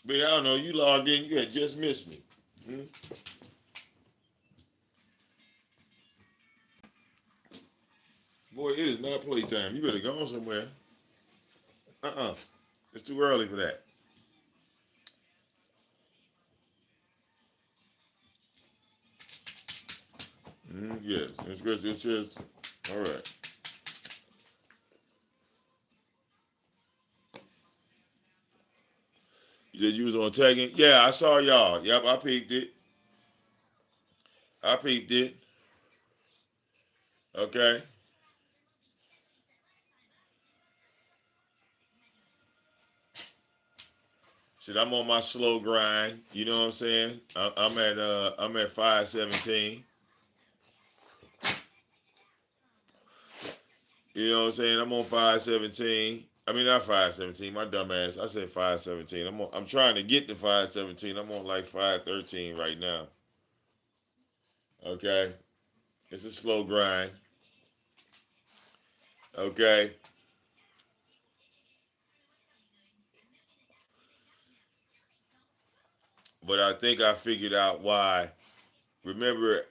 Betty, I don't know, you logged in, you had just missed me. Hmm? Boy, it is not playtime. You better go on somewhere. It's too early for that. Yes, and scratch your chest. All right. You said you was on tagging? Yeah, I saw y'all. Yep, I peeped it. I peeped it. Okay. Shit, I'm on my slow grind. You know what I'm saying? I'm at 517. You know what I'm saying? I'm on 517. I mean not 517. My dumb ass. I said 517. I'm trying to get to 517. I'm on like 513 right now. Okay. It's a slow grind. Okay. But I think I figured out why. Remember,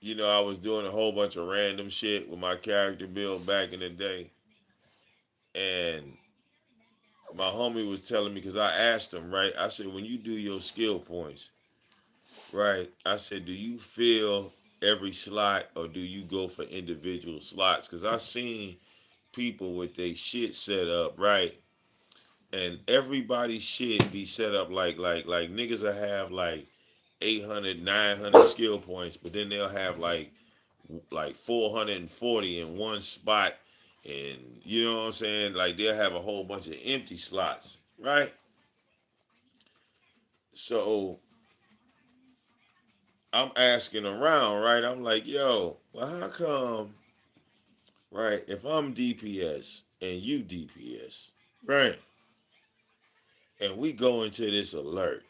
I was doing a whole bunch of random shit with my character build back in the day. And my homie was telling me, because I asked him, right? I said, when you do your skill points, right? I said, do you fill every slot or do you go for individual slots? Because I seen people with their shit set up, right? And everybody's shit be set up like niggas will have like 800, 900 skill points, but then they'll have like 440 in one spot, and you know what I'm saying? Like they'll have a whole bunch of empty slots, right? So I'm asking around, right? I'm like, yo, well, how come, right? If I'm DPS and you DPS, right? And we go into this alert,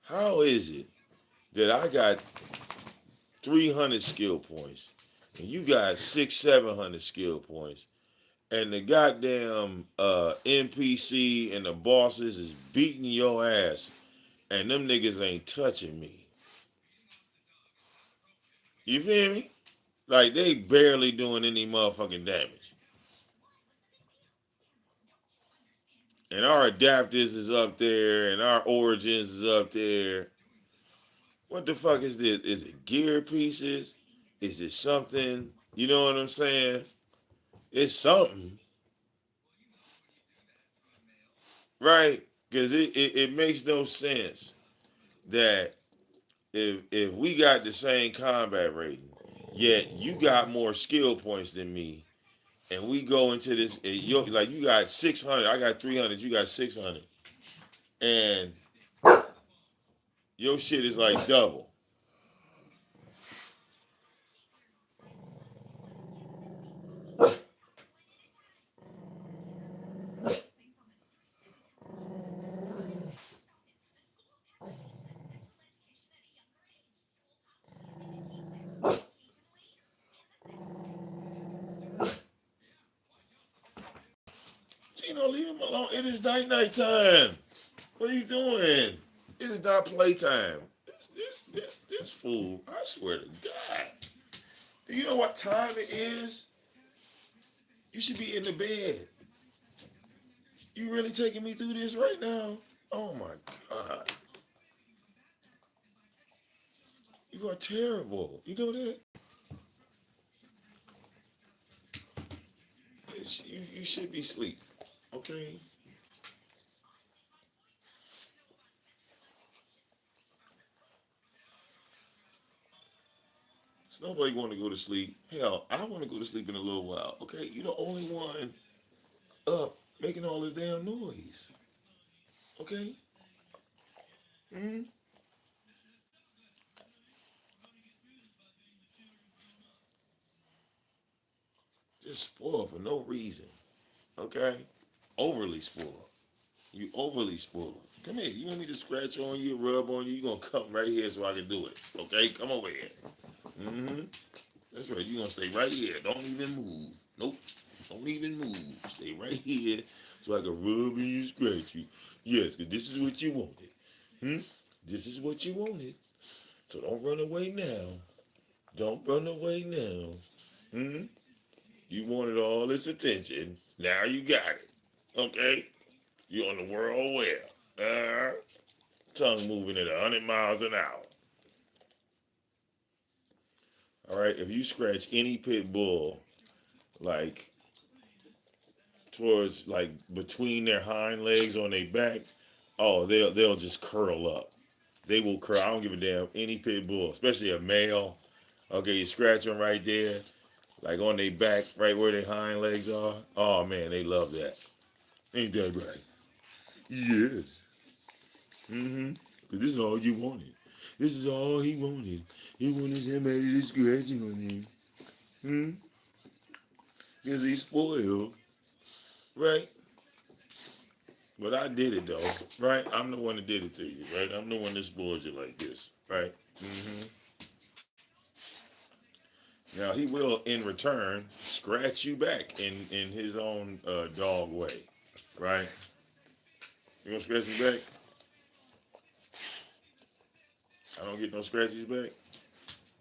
how is it that I got 300 skill points and you got 700 skill points, and the goddamn NPC and the bosses is beating your ass, and them niggas ain't touching me? You feel me? Like they barely doing any motherfucking damage. And our adapters is up there, and our origins is up there. What the fuck is this? Is it gear pieces? Is it something? You know what I'm saying? It's something, right? Because it makes no sense that if we got the same combat rating, yet you got more skill points than me, and we go into this, like you got 600, I got 300, you got 600, and your shit is like double. Gino, leave him alone. It is night time. What are you doing? It is not playtime. This fool. I swear to God. Do you know what time it is? You should be in the bed. You really taking me through this right now? Oh my God. You are terrible. You know that? You should be asleep. Okay? So nobody want to go to sleep. Hell, I want to go to sleep in a little while. Okay? You're the only one up making all this damn noise. Okay? Hmm. Just spoiled for no reason. Okay? Overly spoiled. You overly spoiled. Come here. You want me to scratch on you, rub on you? You gonna come right here so I can do it. Okay? Come over here. Mm-hmm. That's right. You gonna stay right here. Don't even move. Nope. Don't even move. Stay right here so I can rub and you scratch you. Yes, because this is what you wanted. Hmm? This is what you wanted. So don't run away now. Don't run away now. Hmm? You wanted all this attention. Now you got it. Okay? You on the world web. Tongue moving at 100 miles an hour. All right? If you scratch any pit bull, like towards like between their hind legs on their back, oh, they'll just curl up. They will curl. I don't give a damn. Any pit bull, especially a male. Okay, you scratch them right there, like on their back, right where their hind legs are. Oh man, they love that. Ain't that right? Yes. Mm-hmm. But this is all you wanted. This is all he wanted. He wanted somebody to scratch on him. Hmm? Because he's spoiled. Right? But I did it though, right? I'm the one that did it to you, right? I'm the one that spoiled you like this, right? Hmm. Now he will, in return, scratch you back in his own dog way, right? You gonna scratch me back? I don't get no scratches back.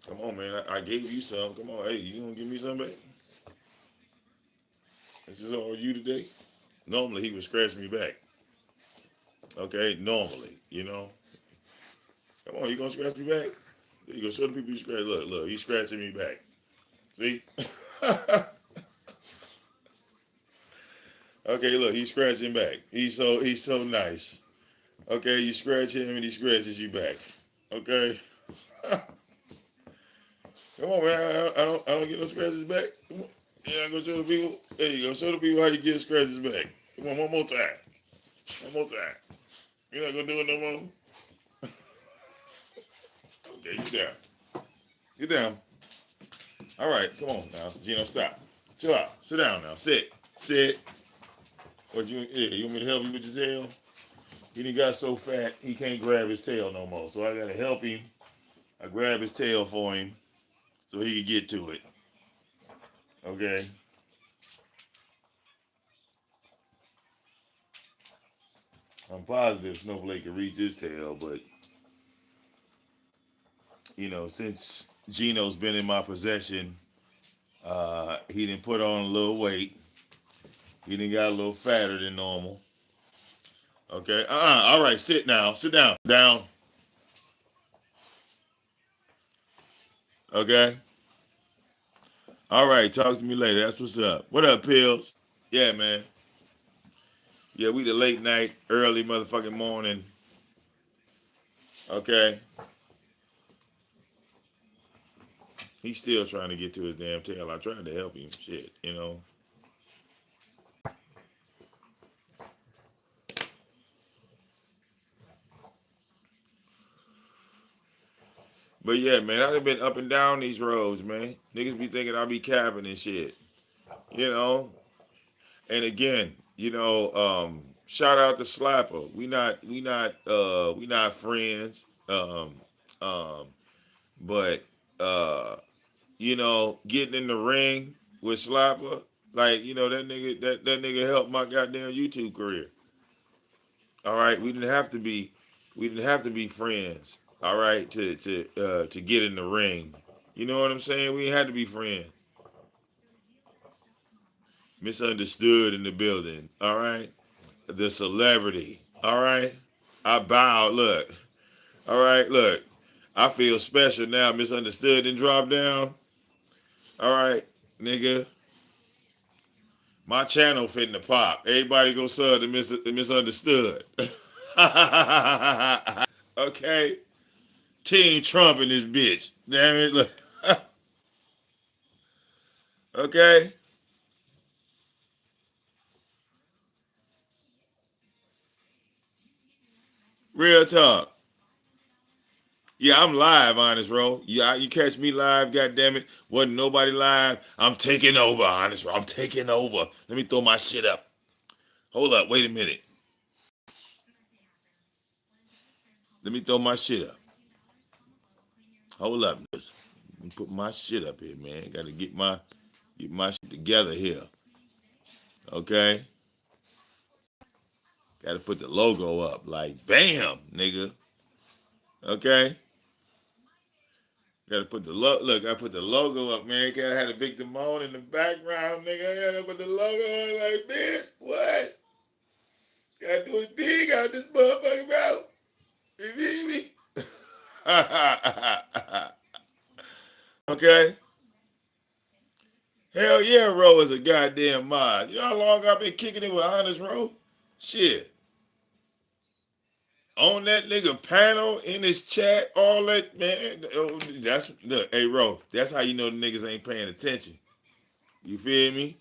Come on, man. I gave you some. Come on, hey, you gonna give me some back? This is all you today. Normally he would scratch me back. Okay, normally, you know. Come on, you gonna scratch me back? You gonna show the people you scratch. Look, he's scratching me back. See? Okay, look, he's scratching back. He's so nice. Okay, you scratch him and he scratches you back. Okay. Come on, man. I don't get no scratches back. Come on. Yeah, I'm gonna show the people. There you go. Show the people how you get scratches back. Come on, one more time. One more time. You're not gonna do it no more. Okay, get down. Get down. All right, come on now, Gino. Stop. Chill out. Sit down now. Sit. Sit. What you? Yeah, you want me to help you with your tail? He done got so fat he can't grab his tail no more. So I gotta help him. I grab his tail for him so he can get to it. Okay. I'm positive Snowflake can reach his tail, but since Gino's been in my possession. He didn't put on a little weight. He didn't got a little fatter than normal. Okay. All right. Sit now. Sit down. Down. Okay. All right. Talk to me later. That's what's up. What up, Pills? Yeah, man. Yeah, we the late night, early motherfucking morning. Okay. He's still trying to get to his damn tail. I tried to help him. Shit, you know. But yeah, man, I've been up and down these roads, man. Niggas be thinking I be capping and shit. You know. And again, shout out to Slapper. We not friends. Um, but getting in the ring with Slapper, like, that nigga helped my goddamn YouTube career. All right, we didn't have to be friends. All right, to get in the ring. You know what I'm saying? We had to be friends. Misunderstood in the building. All right, the celebrity. All right, I bowed. Look. All right, look. I feel special now. Misunderstood and drop down. All right, nigga. My channel fitting to pop. Everybody go sub the misunderstood. Okay. Team Trump in this bitch. Damn it. Look. Okay. Real talk. Yeah, I'm live, honest, bro. You catch me live, goddamn it. Wasn't nobody live. I'm taking over, honest, bro. I'm taking over. Let me throw my shit up. Hold up, wait a minute. Let me throw my shit up. Hold up. Let me put my shit up here, man. Gotta get my shit together here. Okay? Gotta put the logo up. Like, bam, nigga. Okay? Gotta put the look, I put the logo up, man. Gotta have the VicDamoane in the background, nigga. I gotta put the logo on like, man, what? Gotta do it big out this motherfucking mouth. You feel me? Okay? Hell yeah, Ro is a goddamn mod. You know how long I've been kicking it with Honest Ro? Shit. On that nigga panel in his chat, all that, man. That's look, hey Ro, that's how you know the niggas ain't paying attention. You feel me?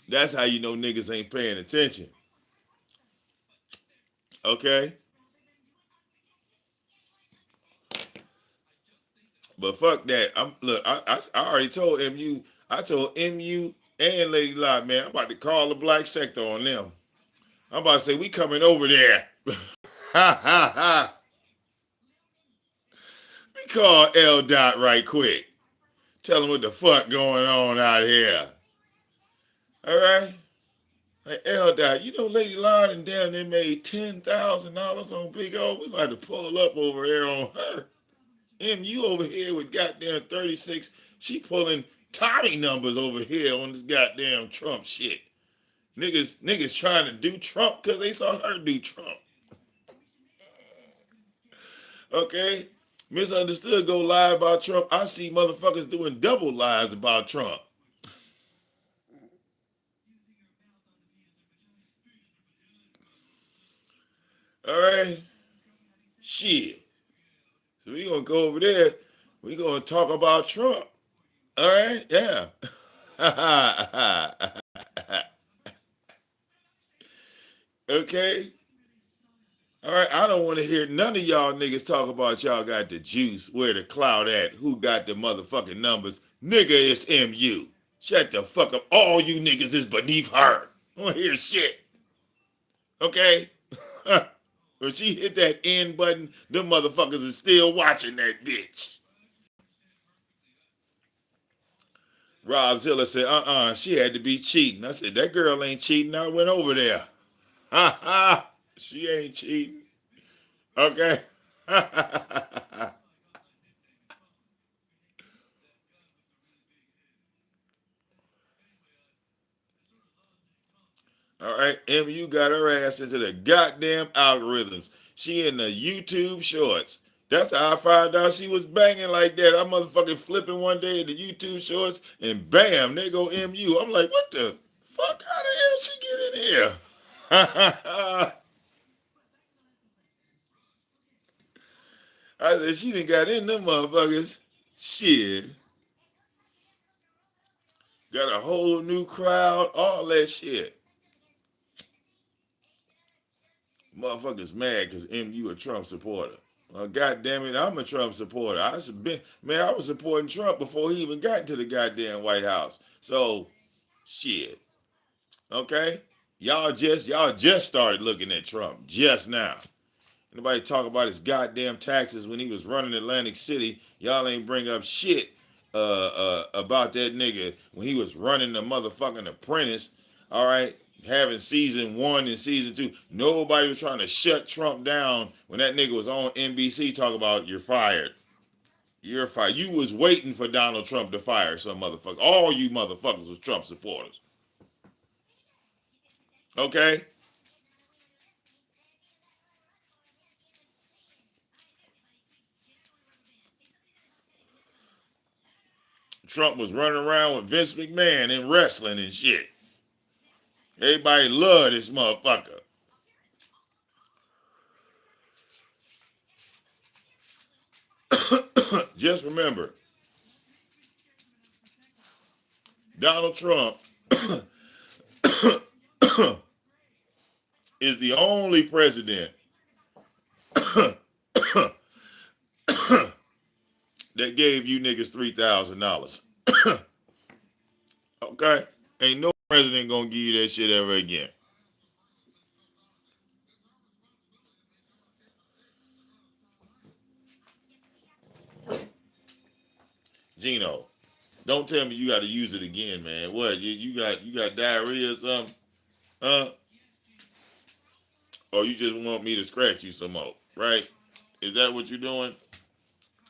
That's how you know niggas ain't paying attention. Okay? But fuck that. I already told MU, I told MU and Lady Lot, man, I'm about to call the black sector on them. I'm about to say we coming over there. Ha ha ha. We call L Dot right quick. Tell him what the fuck going on out here. All right? Like L Dot, Lady Lot and down there made $10,000 on Big O. We about to pull up over here on her. MU over here with goddamn 36. She pulling Tommy numbers over here on this goddamn Trump shit. Niggas trying to do Trump because they saw her do Trump. Okay? Misunderstood go lie about Trump. I see motherfuckers doing double lies about Trump. All right? Shit. So we gonna go over there. We gonna talk about Trump. All right? Yeah. Okay? All right, I don't want to hear none of y'all niggas talk about y'all got the juice, where the clout at, who got the motherfucking numbers. Nigga, it's MU. Shut the fuck up. All you niggas is beneath her. I don't hear shit. Okay? When she hit that end button, them motherfuckers is still watching that bitch. Rob Zilla said, she had to be cheating. I said, that girl ain't cheating. I went over there. Ha ha. She ain't cheating. Okay. All right. MU got her ass into the goddamn algorithms. She in the YouTube shorts. That's how I found out she was banging like that. I motherfucking flipping one day in the YouTube shorts and bam, there go MU. I'm like, what the fuck? How the hell she get in here? I said, she done got in them motherfuckers. Shit. Got a whole new crowd, all that shit. Motherfuckers mad because MU a Trump supporter. Well, God damn it, I'm a Trump supporter. I was supporting Trump before he even got to the goddamn White House. So, shit. Okay? Y'all just started looking at Trump just now. Nobody talk about his goddamn taxes when he was running Atlantic City. Y'all ain't bring up shit about that nigga when he was running the motherfucking Apprentice. All right, having season 1 and season 2. Nobody was trying to shut Trump down when that nigga was on NBC talking about you're fired. You're fired. You was waiting for Donald Trump to fire some motherfucker. All you motherfuckers was Trump supporters. Okay? Trump was running around with Vince McMahon and wrestling and shit. Everybody love this motherfucker. Just remember, Donald Trump is the only president that gave you niggas $3,000. Okay? Ain't no president gonna give you that shit ever again. Gino, don't tell me you got to use it again, man. What? You got diarrhea or something? Huh? Or you just want me to scratch you some more? Right? Is that what you're doing?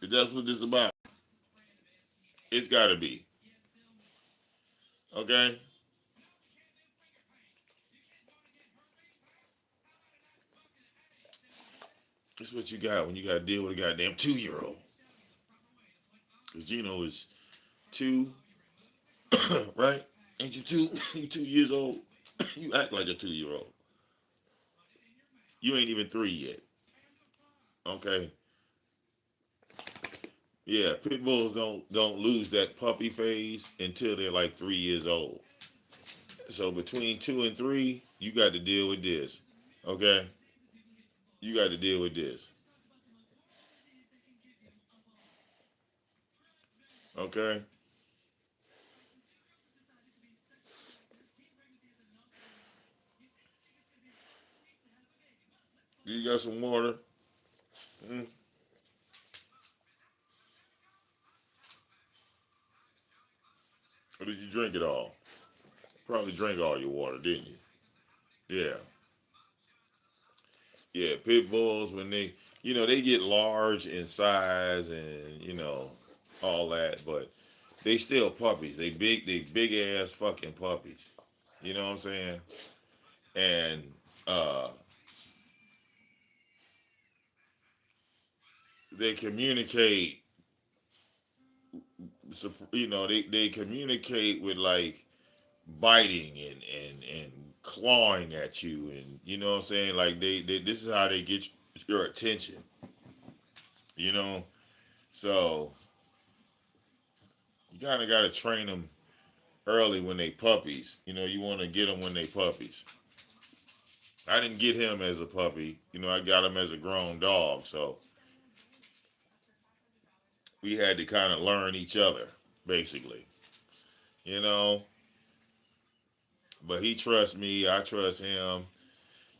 Is that what this is about? It's got to be. Okay? That's what you got when you got to deal with a goddamn 2-year-old. Because Gino is 2, right? Ain't you 2? You 2 years old? You act like a 2-year-old. You ain't even 3 yet. Okay? Yeah, pit bulls don't lose that puppy phase until they're like 3 years old. So between 2 and 3, you got to deal with this. Okay? You got to deal with this. Okay? You got some water? Mm. Or did you drink it all? Probably drank all your water, didn't you? Yeah. Yeah, pit bulls when they get large in size and all that, but they still puppies. They big ass fucking puppies. You know what I'm saying? And uh, they communicate. They communicate with like biting and clawing at you, and you know what I'm saying. Like this is how they get your attention. You know, so you kind of got to train them early when they puppies. You want to get them when they puppies. I didn't get him as a puppy. I got him as a grown dog. So we had to kind of learn each other, basically. You know, but he trusts me. I trust him.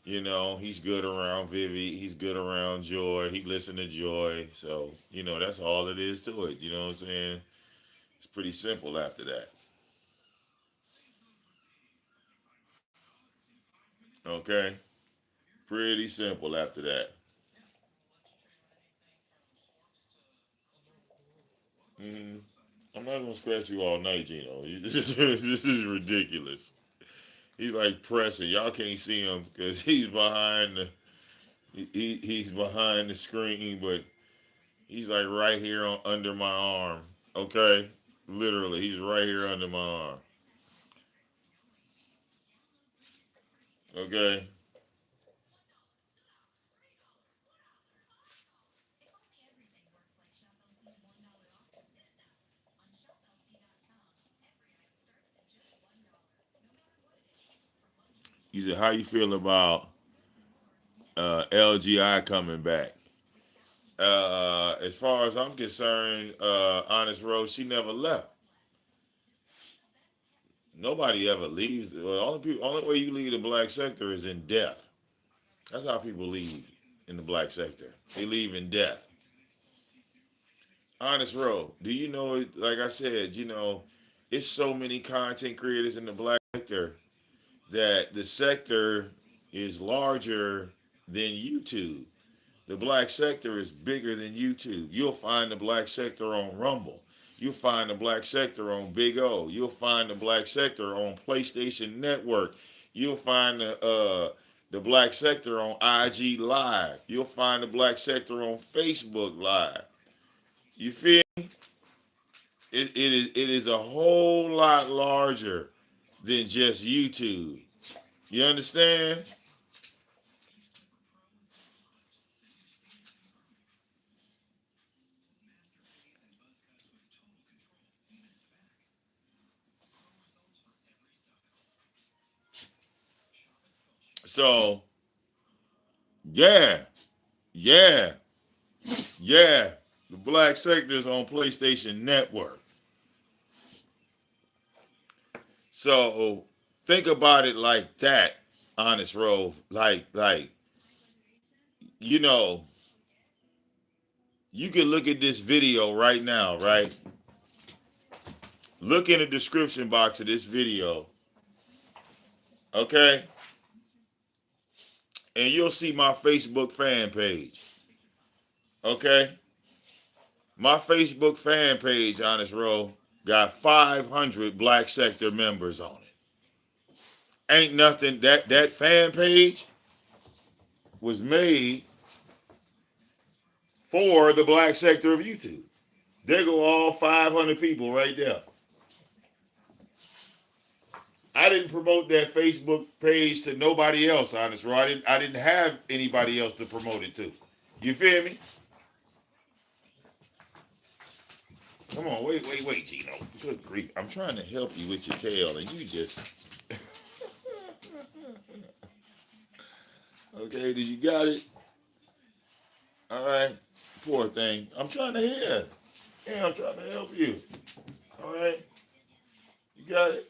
He's good around Vivi. He's good around Joy. He listen to Joy. So, that's all it is to it. You know what I'm saying? It's pretty simple after that. Okay? Pretty simple after that. hmm I'm not gonna scratch you all night, Gino. This is ridiculous. He's like pressing. Y'all can't see him because he's behind he's behind the screen, but he's like right here under my arm. Okay, literally, he's right here under my arm. Okay. You said, how you feel about LGI coming back? As far as I'm concerned, Honest Rose, she never left. Nobody ever leaves. Well, only way you leave the black sector is in death. That's how people leave in the black sector. They leave in death. Honest Rose, do you know? Like I said, it's so many content creators in the black sector that the sector is larger than YouTube. The black sector is bigger than YouTube. You'll find the black sector on Rumble. You'll find the black sector on Big O. You'll find the black sector on PlayStation Network. You'll find the black sector on IG Live. You'll find the black sector on Facebook Live. You feel it is a whole lot larger than just YouTube. You understand? So yeah, yeah, yeah. The black sector is on PlayStation Network. So think about it like that, Honest Rove. Like you know, you can look at this video right now, right? Look in the description box of this video, okay? And you'll see my Facebook fan page, okay? My Facebook fan page, Honest Rove, got 500 Black Sector members on it. Ain't nothing. That fan page was made for the Black Sector of YouTube. There go all 500 people right there. I didn't promote that Facebook page to nobody else, Honest Rove. I didn't have anybody else to promote it to. You feel me? Come on, wait, Gino. Good grief. I'm trying to help you with your tail, and you just. Okay, did you got it? All right. Poor thing. I'm trying to hear. Yeah, I'm trying to help you. All right. You got it?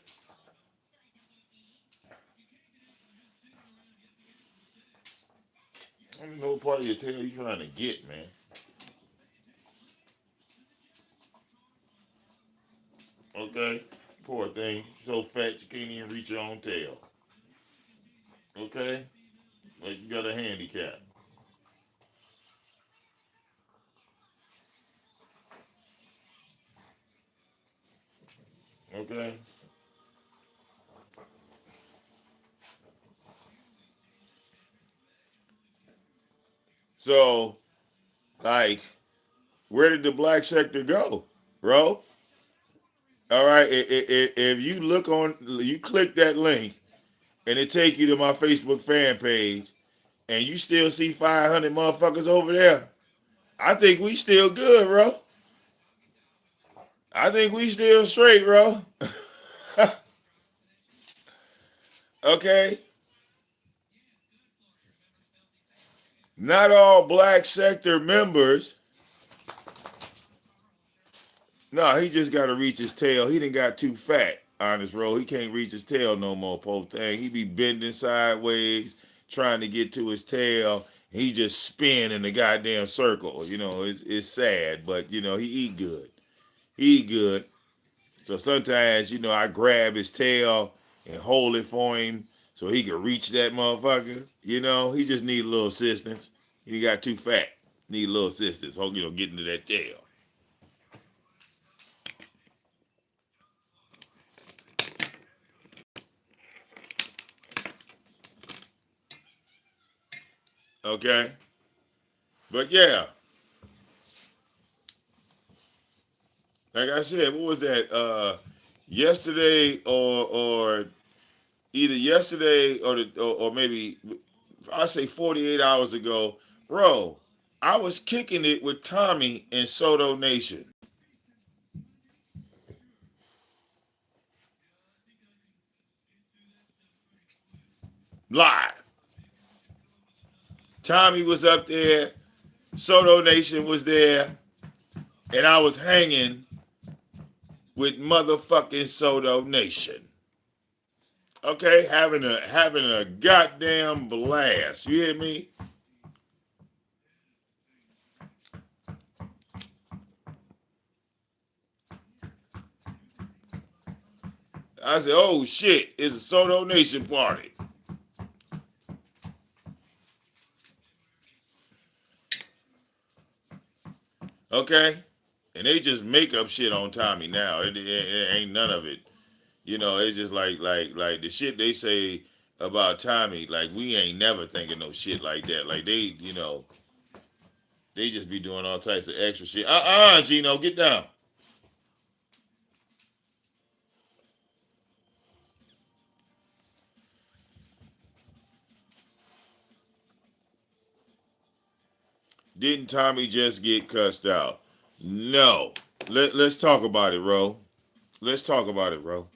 I don't know what part of your tail you trying to get, man. Okay? Poor thing. So fat you can't even reach your own tail. Okay? Like you got a handicap. Okay? So, like, where did the black sector go, bro? All right, if you look on, you click that link, and it take you to my Facebook fan page, and you still see 500 motherfuckers over there. I think we still good, bro. I think we still straight, bro. Okay, not all black sector members. No, he just got to reach his tail. He done got too fat on his road. He can't reach his tail no more, poor thing. He be bending sideways, trying to get to his tail. He just spin in the goddamn circle. It's sad, but he eat good. He eat good. So sometimes, I grab his tail and hold it for him so he could reach that motherfucker. He just need a little assistance. He got too fat. Need a little assistance. Getting to that tail. Okay, but yeah, like I said, what was that? Yesterday or either yesterday or maybe I say 48 hours ago, bro. I was kicking it with Tommy in Soto Nation live. Tommy was up there, Soto Nation was there, and I was hanging with motherfucking Soto Nation. Okay, having a goddamn blast. You hear me? I said, oh shit, it's a Soto Nation party. Okay? And they just make up shit on Tommy now. It ain't none of it. It's just like the shit they say about Tommy, like we ain't never thinking no shit like that. Like they just be doing all types of extra shit. Gino, get down. Didn't Tommy just get cussed out? No. Let's talk about it, Ro. Let's talk about it, Ro.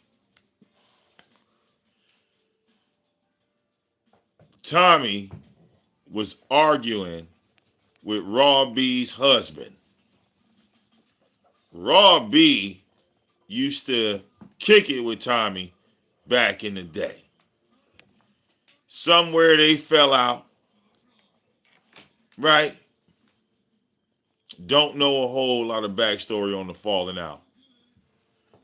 Tommy was arguing with Raw B's husband. Raw B used to kick it with Tommy back in the day. Somewhere they fell out, right? Don't know a whole lot of backstory on the falling out.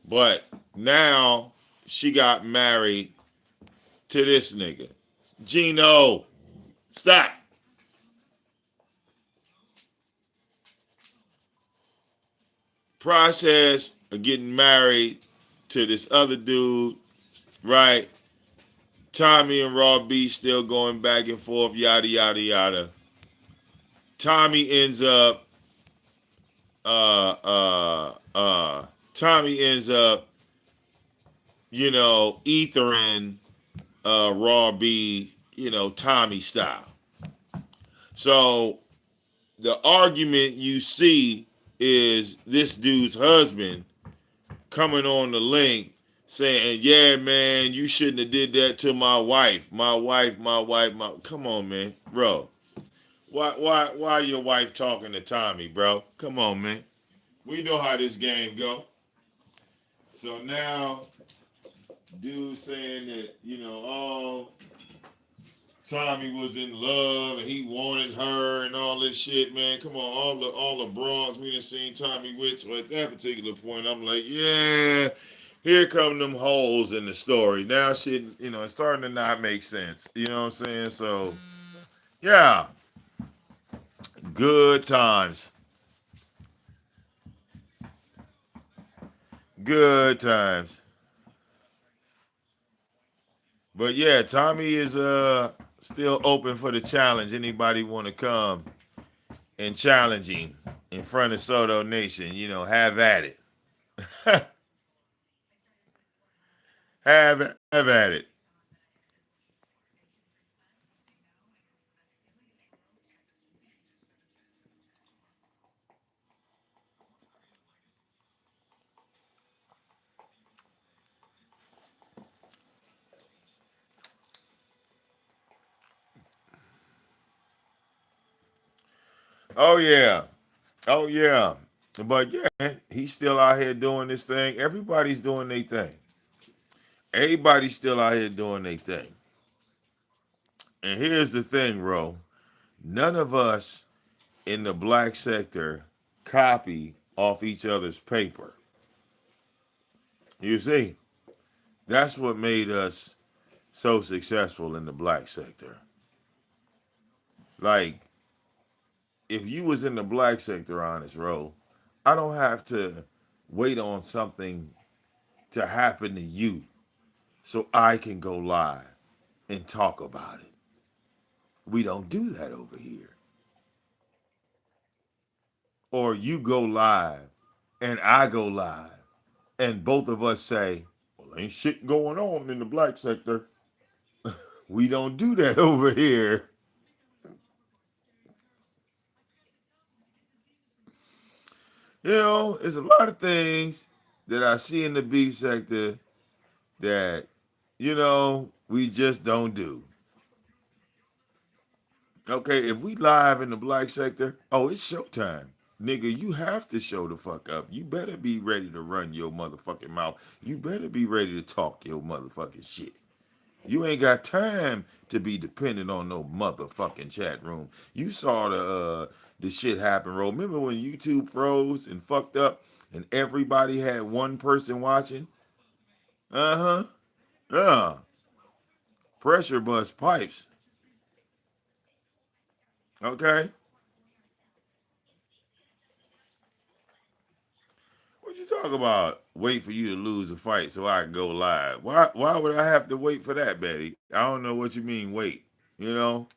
But now she got married to this nigga. Gino, stop. Process of getting married to this other dude, right? Tommy and Raw B still going back and forth, yada yada yada. Tommy ends up uh uh Tommy ends up, ethering Raw B, Tommy style. So the argument you see is this dude's husband coming on the link saying, "Yeah, man, you shouldn't have did that to my wife. My wife, my wife, my." Come on, man, bro. Why your wife talking to Tommy, bro? Come on, man. We know how this game go. So now, dude saying that oh, Tommy was in love and he wanted her and all this shit, man. Come on, all the bras we done seen Tommy with. So at that particular point, I'm like, yeah, here come them holes in the story. Now shit, it's starting to not make sense. You know what I'm saying? So yeah, good times. Good times. But yeah, Tommy is still open for the challenge. Anybody want to come and challenge him in front of Soto Nation? Have at it. have at it. Oh yeah. Oh yeah. But yeah, he's still out here doing this thing. Everybody's doing their thing. Everybody's still out here doing their thing. And here's the thing, Ro. None of us in the black sector copy off each other's paper. You see, that's what made us so successful in the black sector. Like, if you was in the black sector, honest roll, I don't have to wait on something to happen to you so I can go live and talk about it. We don't do that over here. Or you go live and I go live and both of us say, well, ain't shit going on in the black sector. We don't do that over here. You know, there's a lot of things that I see in the beef sector that, we just don't do. Okay, if we live in the black sector, oh, it's showtime. Nigga, you have to show the fuck up. You better be ready to run your motherfucking mouth. You better be ready to talk your motherfucking shit. You ain't got time to be dependent on no motherfucking chat room. You saw the shit happen, bro. Remember when YouTube froze and fucked up and everybody had one person watching? Uh-huh. Yeah. Pressure bust pipes. Okay? What you talk about? Wait for you to lose a fight so I can go live. Why would I have to wait for that, Betty? I don't know what you mean wait. You know?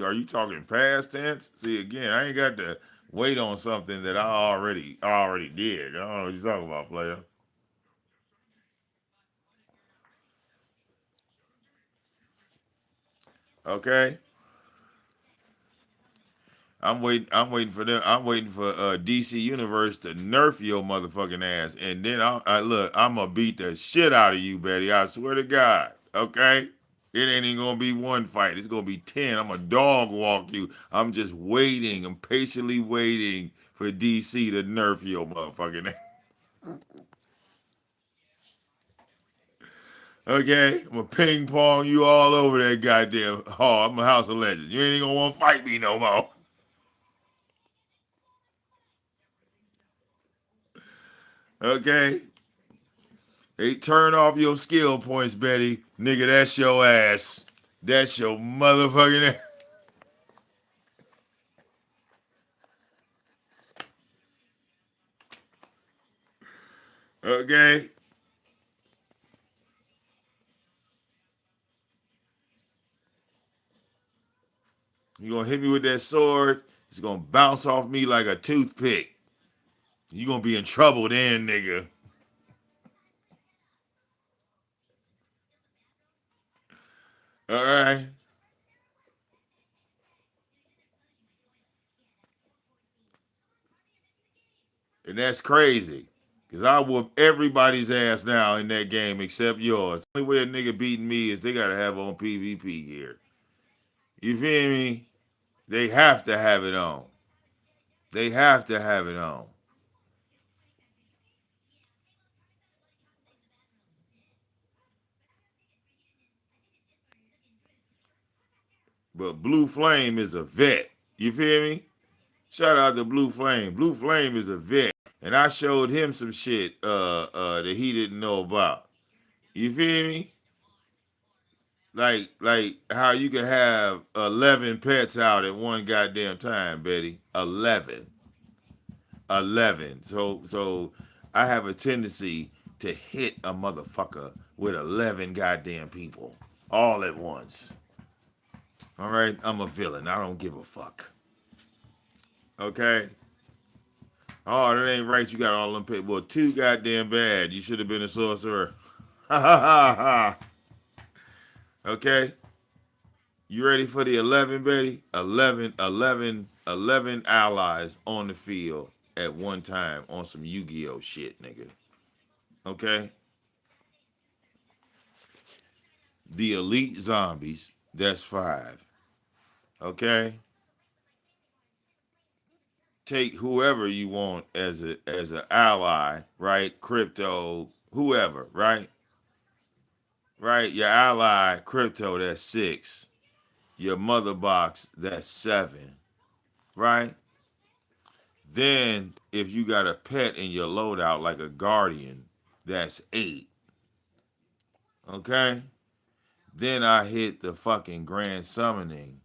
Are you talking past tense? See again, I ain't got to wait on something that I already did. I don't know what you talking about, player. Okay? I'm waiting for them. I'm waiting for DC Universe to nerf your motherfucking ass, and then I look. I'm gonna beat the shit out of you, Betty. I swear to God. Okay. It ain't even gonna be one fight. It's gonna be 10. I'm a dog walk you. I'm just waiting. I'm patiently waiting for DC to nerf your motherfucking ass. Okay? I'm gonna ping pong you all over that goddamn hall. I'm a house of legends. You ain't even gonna wanna fight me no more. Okay? Hey, turn off your skill points, Betty. Nigga, that's your ass. That's your motherfucking ass. Okay? You gonna hit me with that sword, it's gonna bounce off me like a toothpick. You gonna be in trouble then, nigga. Alright? And that's crazy. Cause I whoop everybody's ass now in that game except yours. The only way a nigga beating me is they gotta have on PvP gear. You feel me? They have to have it on. They have to have it on. But Blue Flame is a vet. You feel me? Shout out to Blue Flame. Blue Flame is a vet. And I showed him some shit that he didn't know about. You feel me? Like how you can have 11 pets out at one goddamn time, Betty. 11. 11. So I have a tendency to hit a motherfucker with 11 goddamn people all at once. All right, I'm a villain. I don't give a fuck. Okay. Oh, that ain't right. You got all them people. Well, too goddamn bad. You should have been a sorcerer. Ha ha ha ha. Okay. You ready for the 11, Betty? 11 allies on the field at one time on some Yu-Gi-Oh shit, nigga. Okay. The elite zombies. That's 5. Okay. Take whoever you want as an ally, right? Crypto, whoever, right? Right? Your ally, crypto, that's 6. Your mother box, that's 7. Right? Then if you got a pet in your loadout like a guardian, that's 8. Okay? Then I hit the fucking grand summoning,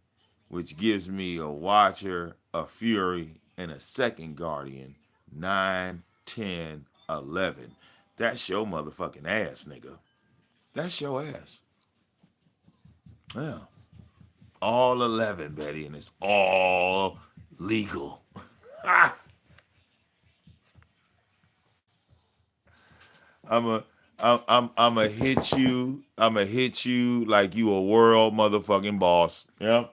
which gives me a Watcher, a Fury, and a second Guardian. 9, 10, 11. That's your motherfucking ass, nigga. That's your ass. Yeah. All 11, Betty, and it's all legal. I'm a I'm a hit you. I'm a hit you like you a world motherfucking boss. Yeah.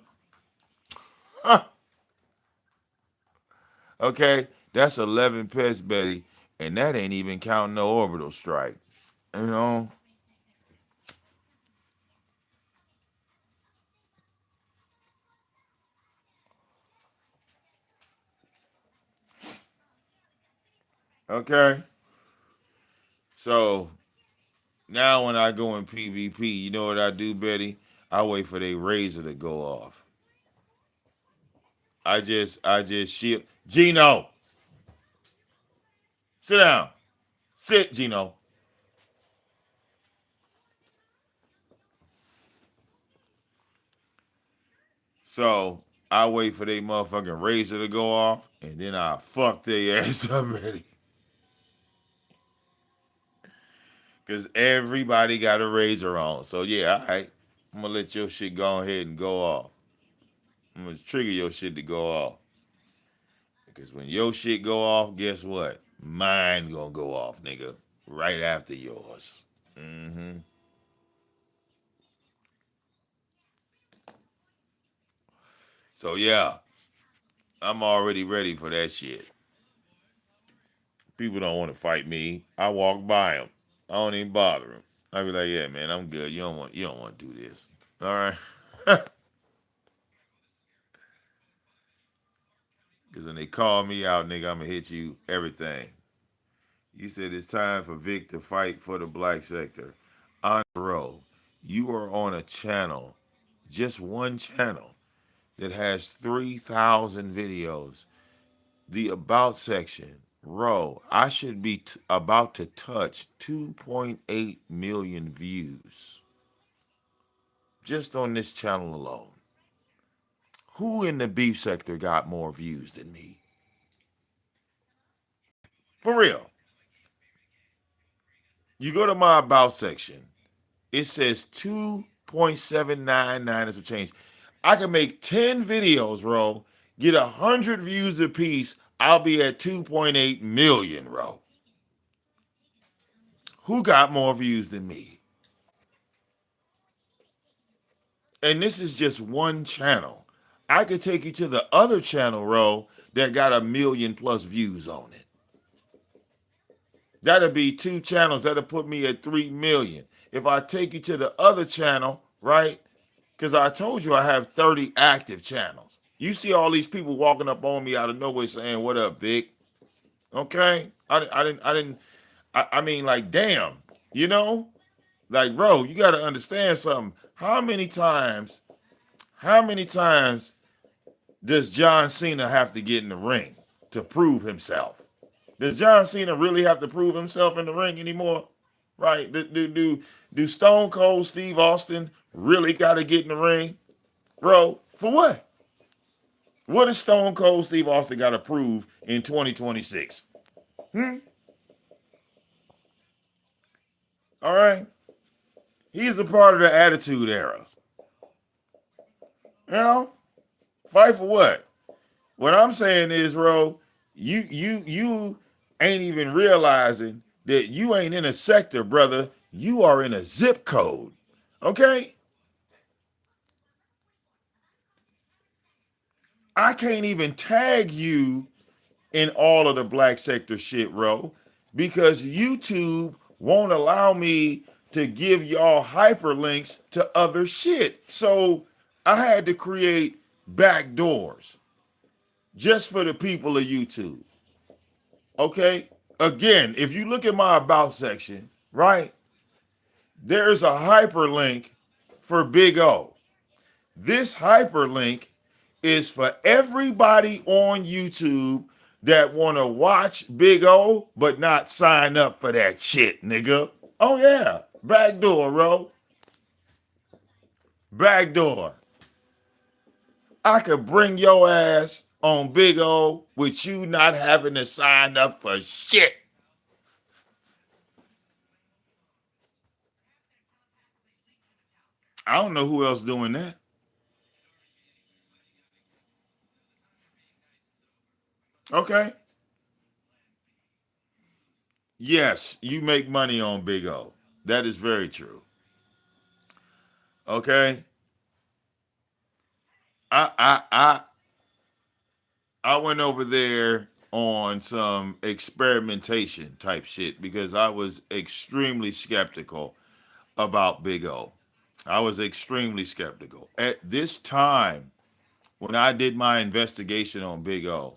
Okay, that's 11 pets, Betty, and that ain't even counting no orbital strike. You know. Okay. So now when I go in PvP, you know what I do, Betty? I wait for their razor to go off. I just shield. Gino, sit down. Sit, Gino. So I wait for their motherfucking razor to go off, and then I fuck their ass up, Betty. Cause everybody got a razor on. So yeah, all right. I'm gonna let your shit go ahead and go off. I'm gonna trigger your shit to go off. Because when your shit go off, guess what? Mine gonna go off, nigga. Right after yours. Mm-hmm. So yeah, I'm already ready for that shit. People don't want to fight me. I walk by them. I don't even bother them. I be like, yeah, man, I'm good. You don't want to do this. All right. Because when they call me out, nigga, I'm gonna hit you everything. You said it's time for Vic to fight for the black sector. On row, you are on a channel, just one channel, that has 3,000 videos. The About section, row, I should be about to touch 2.8 million views just on this channel alone. Who in the beef sector got more views than me? For real. You go to my About section, it says 2.799 and some change. I can make 10 videos, bro, get 100 views a piece. I'll be at 2.8 million, bro. Who got more views than me? And this is just one channel. I could take you to the other channel, bro, that got 1 million plus views on it. That'll be two channels. That'll put me at 3 million. If I take you to the other channel, right? Because I told you I have 30 active channels. You see all these people walking up on me out of nowhere saying, "What up, Vic?" Okay? I mean, like, damn, you know? Like, bro, you got to understand something. How many times does John Cena have to get in the ring to prove himself? Does John Cena really have to prove himself in the ring anymore? Right? Do Stone Cold Steve Austin really got to get in the ring? Bro, for what? What does Stone Cold Steve Austin got to prove in 2026? Hmm? All right. He's a part of the Attitude Era. You know? Fight for what? What I'm saying is, bro, you ain't even realizing that you ain't in a sector, brother. You are in a zip code. Okay? I can't even tag you in all of the black sector shit, bro, because YouTube won't allow me to give y'all hyperlinks to other shit. So I had to create back doors just for the people of YouTube. Okay? Again, if you look at my about section, right, there's a hyperlink for Big O. This hyperlink is for everybody on YouTube that want to watch Big O but not sign up for that shit, nigga. Oh yeah, backdoor, bro. Backdoor. I could bring your ass on Big O with you not having to sign up for shit. I don't know who else doing that. Okay. Yes, you make money on Big O. That is very true. Okay. I I I I went over there on some experimentation type shit because I was extremely skeptical about Big O. I was extremely skeptical. At this time, when I did my investigation on Big O,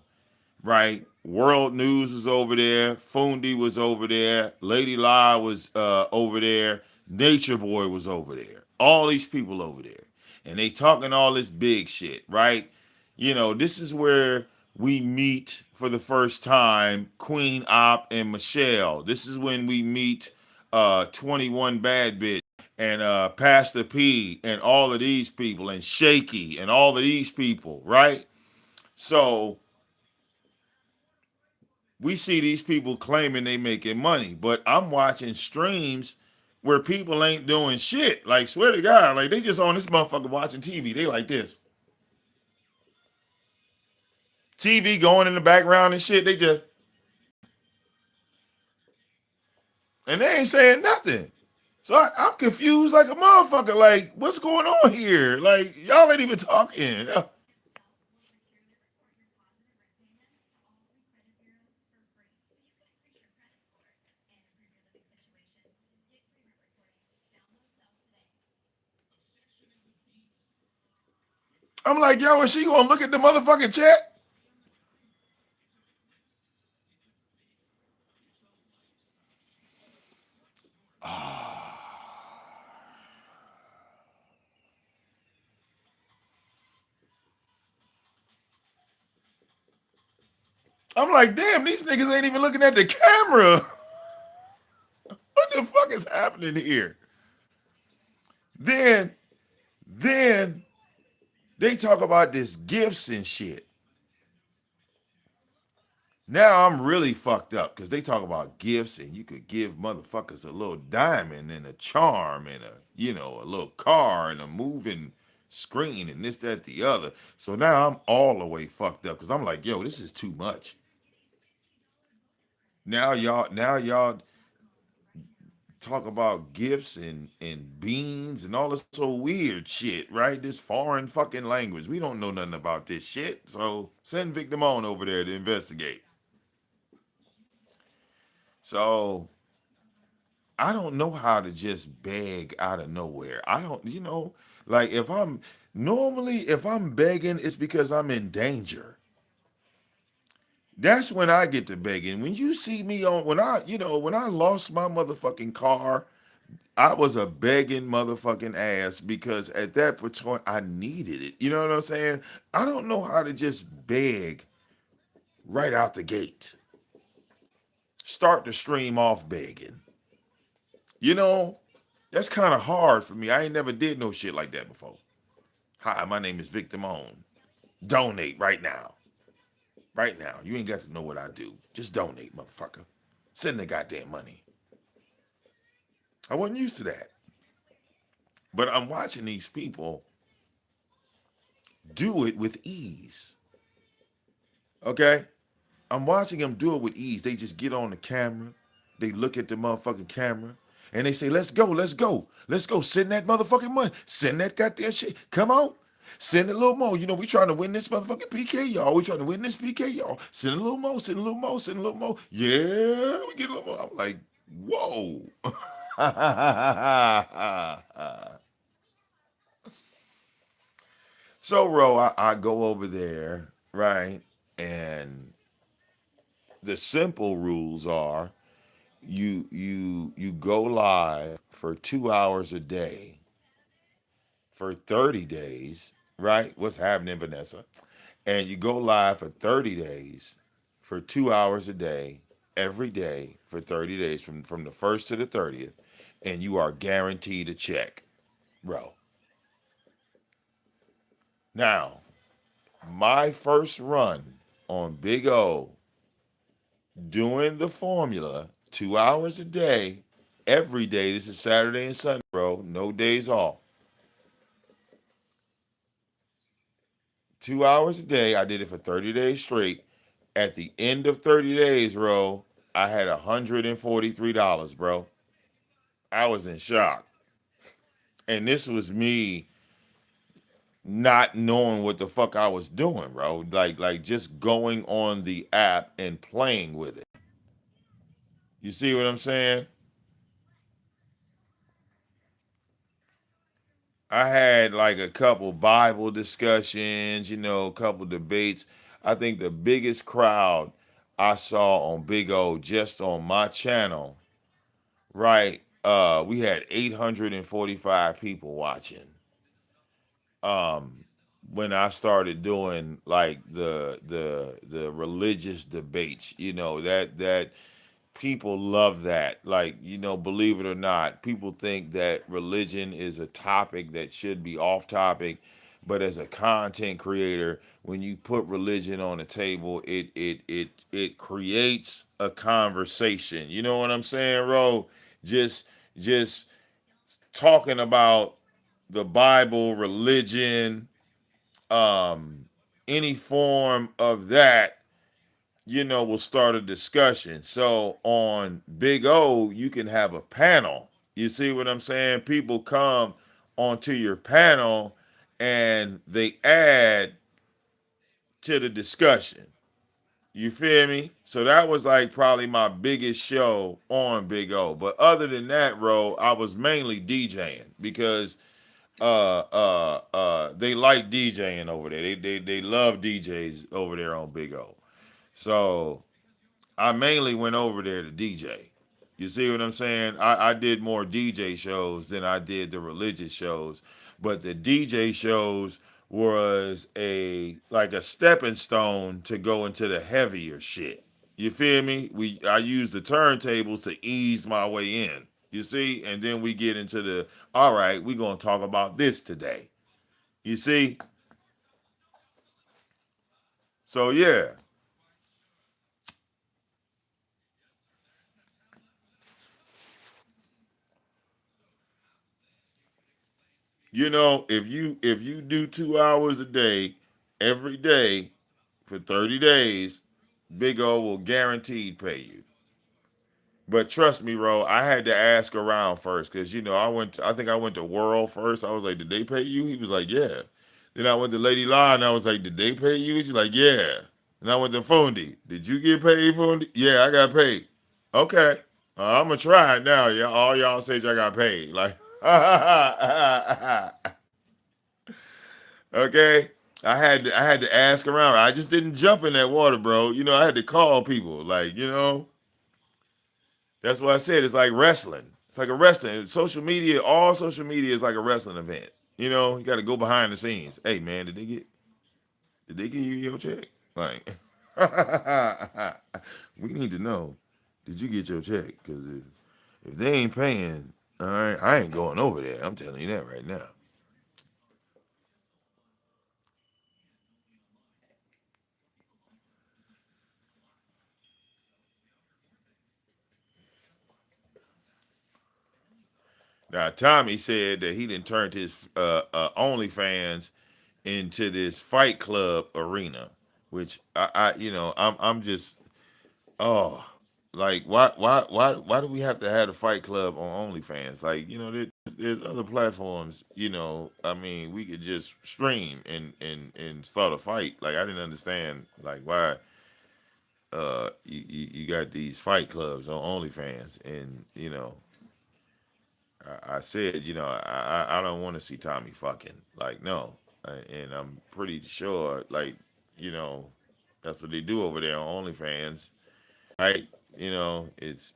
right? World News was over there. Fundi was over there. Lady La was over there. Nature Boy was over there. All these people over there. And they talking all this big shit, right? You know, this is where we meet for the first time Queen Op and Michelle. This is when we meet 21 Bad Bitch and Pastor P and all of these people and Shaky and all of these people, right? So we see these people claiming they making money, but I'm watching streams where people ain't doing shit. Like, swear to God, like they just on this motherfucker watching TV. They like this. TV going in the background and shit. They just and they ain't saying nothing. So I'm confused like a motherfucker. Like, what's going on here? Like, y'all ain't even talking. I'm like, yo, is she gonna look at the motherfucking chat? I'm like, damn, these niggas ain't even looking at the camera. What the fuck is happening here? Then, then they talk about this gifts and shit. Now I'm really fucked up because they talk about gifts and you could give motherfuckers a little diamond and a charm and a little car and a moving screen and this, that, the other. So now I'm all the way fucked up because I'm like, yo, this is too much. Now y'all talk about gifts and beans and all this so weird shit, right? This foreign fucking language. We don't know nothing about this shit. So send VicDamoane over there to investigate. So I don't know how to just beg out of nowhere. I don't, like if I'm begging, it's because I'm in danger. That's when I get to begging. When you see me on when I lost my motherfucking car, I was a begging motherfucking ass because at that point I needed it. You know what I'm saying? I don't know how to just beg right out the gate. Start the stream off begging. You know, that's kind of hard for me. I ain't never did no shit like that before. Hi, my name is Victor Moan. Donate right now. Right now. You ain't got to know what I do. Just donate, motherfucker. Send the goddamn money. I wasn't used to that. But I'm watching these people do it with ease. Okay? I'm watching them do it with ease. They just get on the camera. They look at the motherfucking camera. And they say, let's go, let's go. Let's go. Send that motherfucking money. Send that goddamn shit. Come on. Send a little more. You know, we trying to win this motherfucking PK, y'all. We trying to win this PK, y'all. Send a little more, send a little more, send a little more. Yeah, we get a little more. I'm like, whoa. So, Ro, I go over there, right? And the simple rules are you go live for 2 hours a day for 30 days, right? What's happening, Vanessa? And you go live for 30 days for 2 hours a day, every day for 30 days from the first to the 30th, and you are guaranteed a check, bro. Now, my first run on Big O doing the formula 2 hours a day, every day. This is Saturday and Sunday, bro. No days off. 2 hours a day. I did it for 30 days straight. At the end of 30 days, bro, I had $143, bro. I was in shock. And this was me not knowing what the fuck I was doing, bro. Like just going on the app and playing with it. You see what I'm saying? I had like a couple Bible discussions, a couple debates. I think the biggest crowd I saw on Big O just on my channel, right? We had 845 people watching. Um when I started doing like the religious debates, that people love that. Like, believe it or not, people think that religion is a topic that should be off topic. But as a content creator, when you put religion on the table, it creates a conversation. You know what I'm saying, Ro? Just talking about the Bible, religion, um, any form of that, will start a discussion. So on Big O, you can have a panel. You see what I'm saying? People come onto your panel and they add to the discussion. You feel me? So that was like probably my biggest show on Big O. But other than that, Ro, I was mainly DJing because they like DJing over there. They love DJs over there on Big O. So I mainly went over there to DJ. You see what I'm saying? I did more DJ shows than I did the religious shows. But the DJ shows was a stepping stone to go into the heavier shit. You feel me? I used the turntables to ease my way in. You see? And then we get into the all right, we're gonna talk about this today. You see? So yeah. If you do 2 hours a day every day for 30 days, Big O will guaranteed pay you. But trust me, bro, I had to ask around first because I think I went to World first. I was like, did they pay you? He was like, yeah. Then I went to Lady La and I was like, did they pay you? She's like, yeah. And I went to Fundi. Did you get paid, Fundi? Yeah, I got paid. Okay. I'm gonna try it now. Yeah, all y'all say I got paid. Like, okay. I had to ask around. I just didn't jump in that water, bro. I had to call people. Like, that's what I said. It's like wrestling. It's like a wrestling. All social media is like a wrestling event. You got to go behind the scenes. Hey, man, did they give you your check? Like, we need to know. Did you get your check? Because if they ain't paying, all right, I ain't going over there. I'm telling you that right now. Now, Tommy said that he didn't turn his OnlyFans into this Fight Club arena, which I'm just oh, like why do we have to have a Fight Club on OnlyFans? Like there's other platforms. I mean, we could just stream and start a fight. Like I didn't understand like why you got these fight clubs on OnlyFans, and I said, I don't want to see Tommy fucking. Like, no. And I'm pretty sure, like, you know, that's what they do over there on OnlyFans, right? It's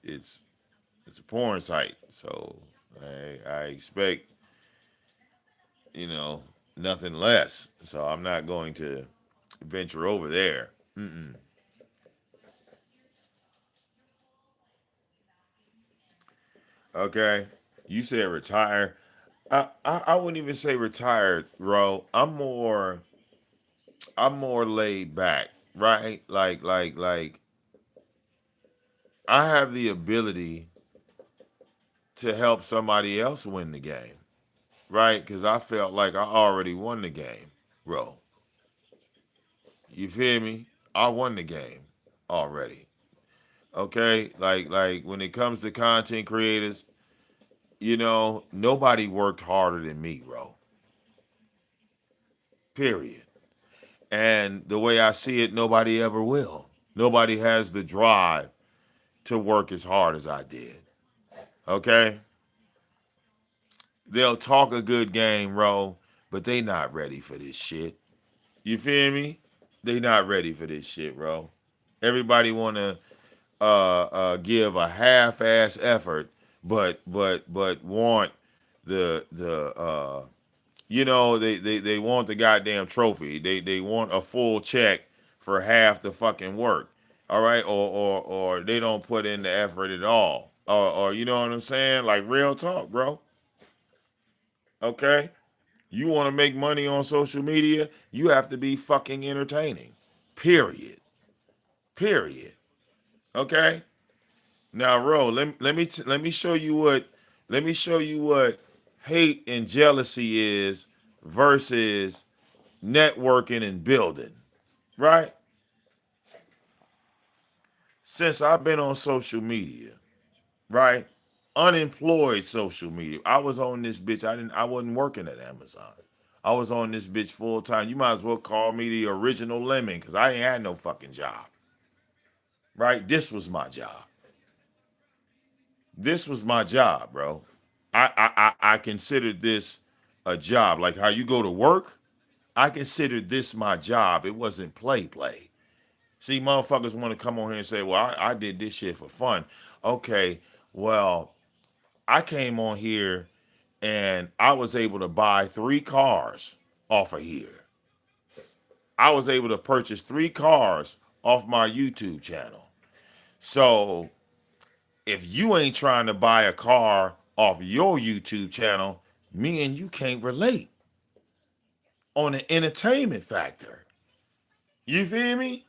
a porn site. So I expect, you know, nothing less. So I'm not going to venture over there. Mm-mm. Okay. You said retire. I wouldn't even say retired, bro. I'm more laid back, right? Like I have the ability to help somebody else win the game, right? Because I felt like I already won the game, bro. You feel me? I won the game already. Okay, like when it comes to content creators, nobody worked harder than me, bro. Period. And the way I see it, nobody ever will. Nobody has the drive to work as hard as I did. Okay? They'll talk a good game, bro, but they not ready for this shit. You feel me? They not ready for this shit, bro. Everybody wanna give a half-ass effort, but want they want the goddamn trophy. They want a full check for half the fucking work. All right, or they don't put in the effort at all. Or you know what I'm saying? Like real talk, bro. Okay? You want to make money on social media, you have to be fucking entertaining. Period. Period. Okay? Now, Ro, let me show you what hate and jealousy is versus networking and building. Right? Since I've been on social media, right? Unemployed social media. I was on this bitch. I wasn't working at Amazon. I was on this bitch full time. You might as well call me the original lemon because I ain't had no fucking job. Right? This was my job. This was my job, bro. I considered this a job. Like how you go to work, I considered this my job. It wasn't play. See, motherfuckers want to come on here and say, well, I did this shit for fun. Okay, well, I came on here and I was able to buy 3 cars off of here. I was able to purchase 3 cars off my YouTube channel. So if you ain't trying to buy a car off your YouTube channel, me and you can't relate on the entertainment factor. You feel me?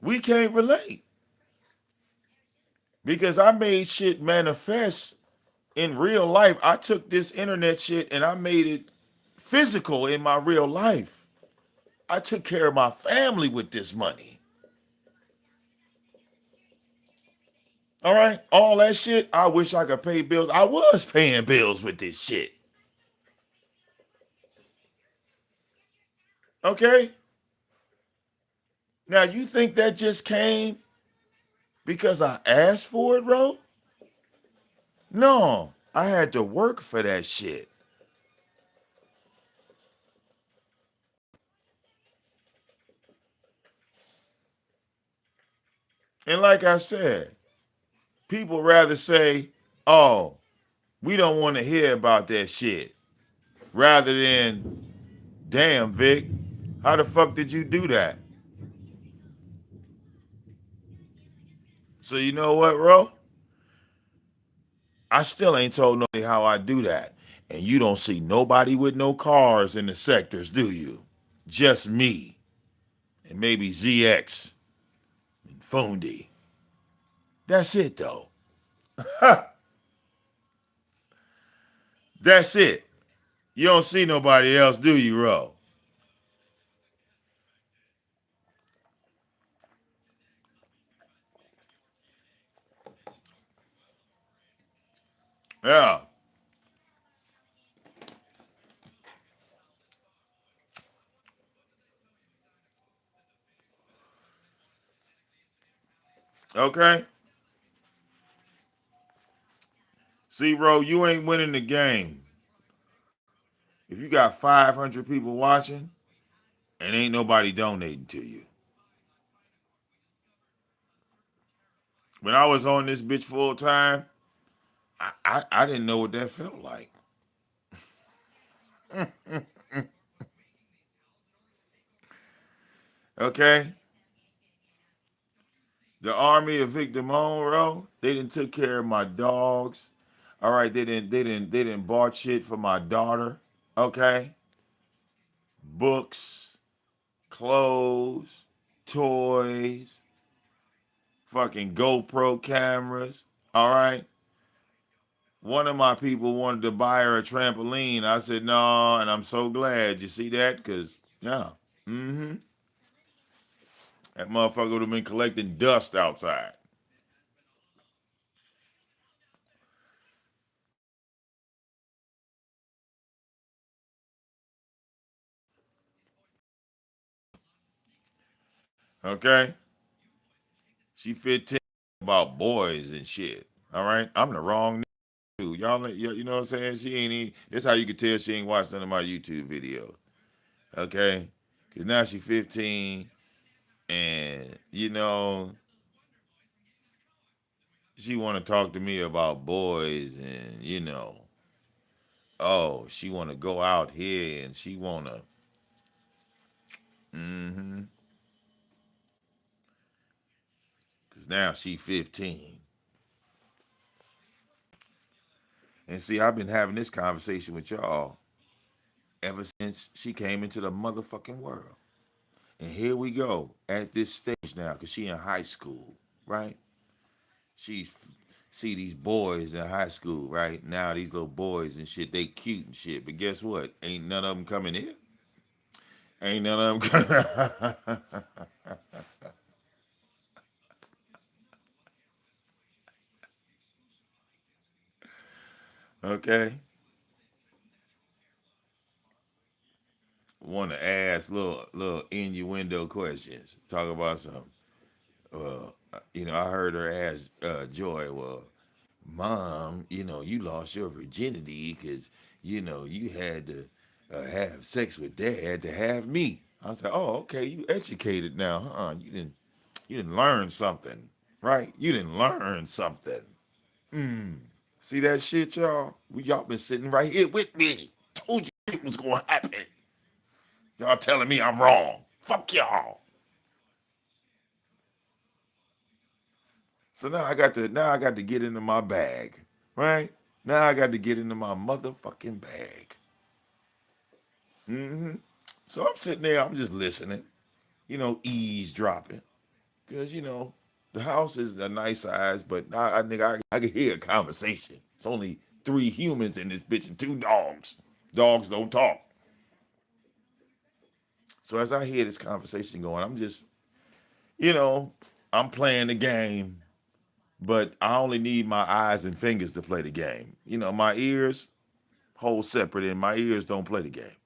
We can't relate because I made shit manifest in real life. I took this internet shit and I made it physical in my real life. I took care of my family with this money. All right? All that shit, I wish I could pay bills. I was paying bills with this shit. Okay? Now, you think that just came because I asked for it, bro? No, I had to work for that shit. And like I said, people rather say, oh, we don't want to hear about that shit, rather than, damn, Vic, how the fuck did you do that? So you know what, bro? I still ain't told nobody how I do that. And you don't see nobody with no cars in the sectors, do you? Just me and maybe ZX and Fundi. That's it, though. That's it. You don't see nobody else, do you, Ro? Yeah. Okay. See, Ro, you ain't winning the game. If you got 500 people watching and ain't nobody donating to you. When I was on this bitch full time, I didn't know what that felt like. Okay? The army of VicDamoane, bro, they done took care of my dogs. All right, they didn't bought shit for my daughter. Okay, books, clothes, toys, fucking GoPro cameras. All right. One of my people wanted to buy her a trampoline. I said no, and I'm so glad. You see that? Cause yeah, mm-hmm. That motherfucker would have been collecting dust outside. Okay, she 15 about boys and shit. All right, I'm the wrong too. Y'all, you know what I'm saying? She ain't. This how you can tell she ain't watched none of my YouTube videos. Okay, cause now she 15, and she want to talk to me about boys, and oh, she want to go out here, and she want to. Mm-hmm. Cause now she 15, and see, I've been having this conversation with y'all ever since she came into the motherfucking world. And here we go at this stage now, cause she in high school, right? She's see these boys in high school, right? Now these little boys and shit, they cute and shit. But guess what? Ain't none of them coming here. Ain't none of them coming. Okay. Want to ask little innuendo questions. Talk about some. I heard her ask Joy, well, Mom, you lost your virginity because, you had to have sex with Dad to have me. I said, oh, okay, you educated now, huh? You didn't learn something, right? You didn't learn something. See that shit, y'all? Y'all been sitting right here with me. Told you it was gonna happen. Y'all telling me I'm wrong. Fuck y'all. So now I got to get into my bag, right? Now I got to get into my motherfucking bag. hmm So I'm sitting there, I'm just listening, eavesdropping, because the house is a nice size, but I can hear a conversation. It's only three humans in this bitch and two dogs. Dogs don't talk. So as I hear this conversation going, I'm just, you know, I'm playing the game, but I only need my eyes and fingers to play the game. My ears hold separate, and my ears don't play the game.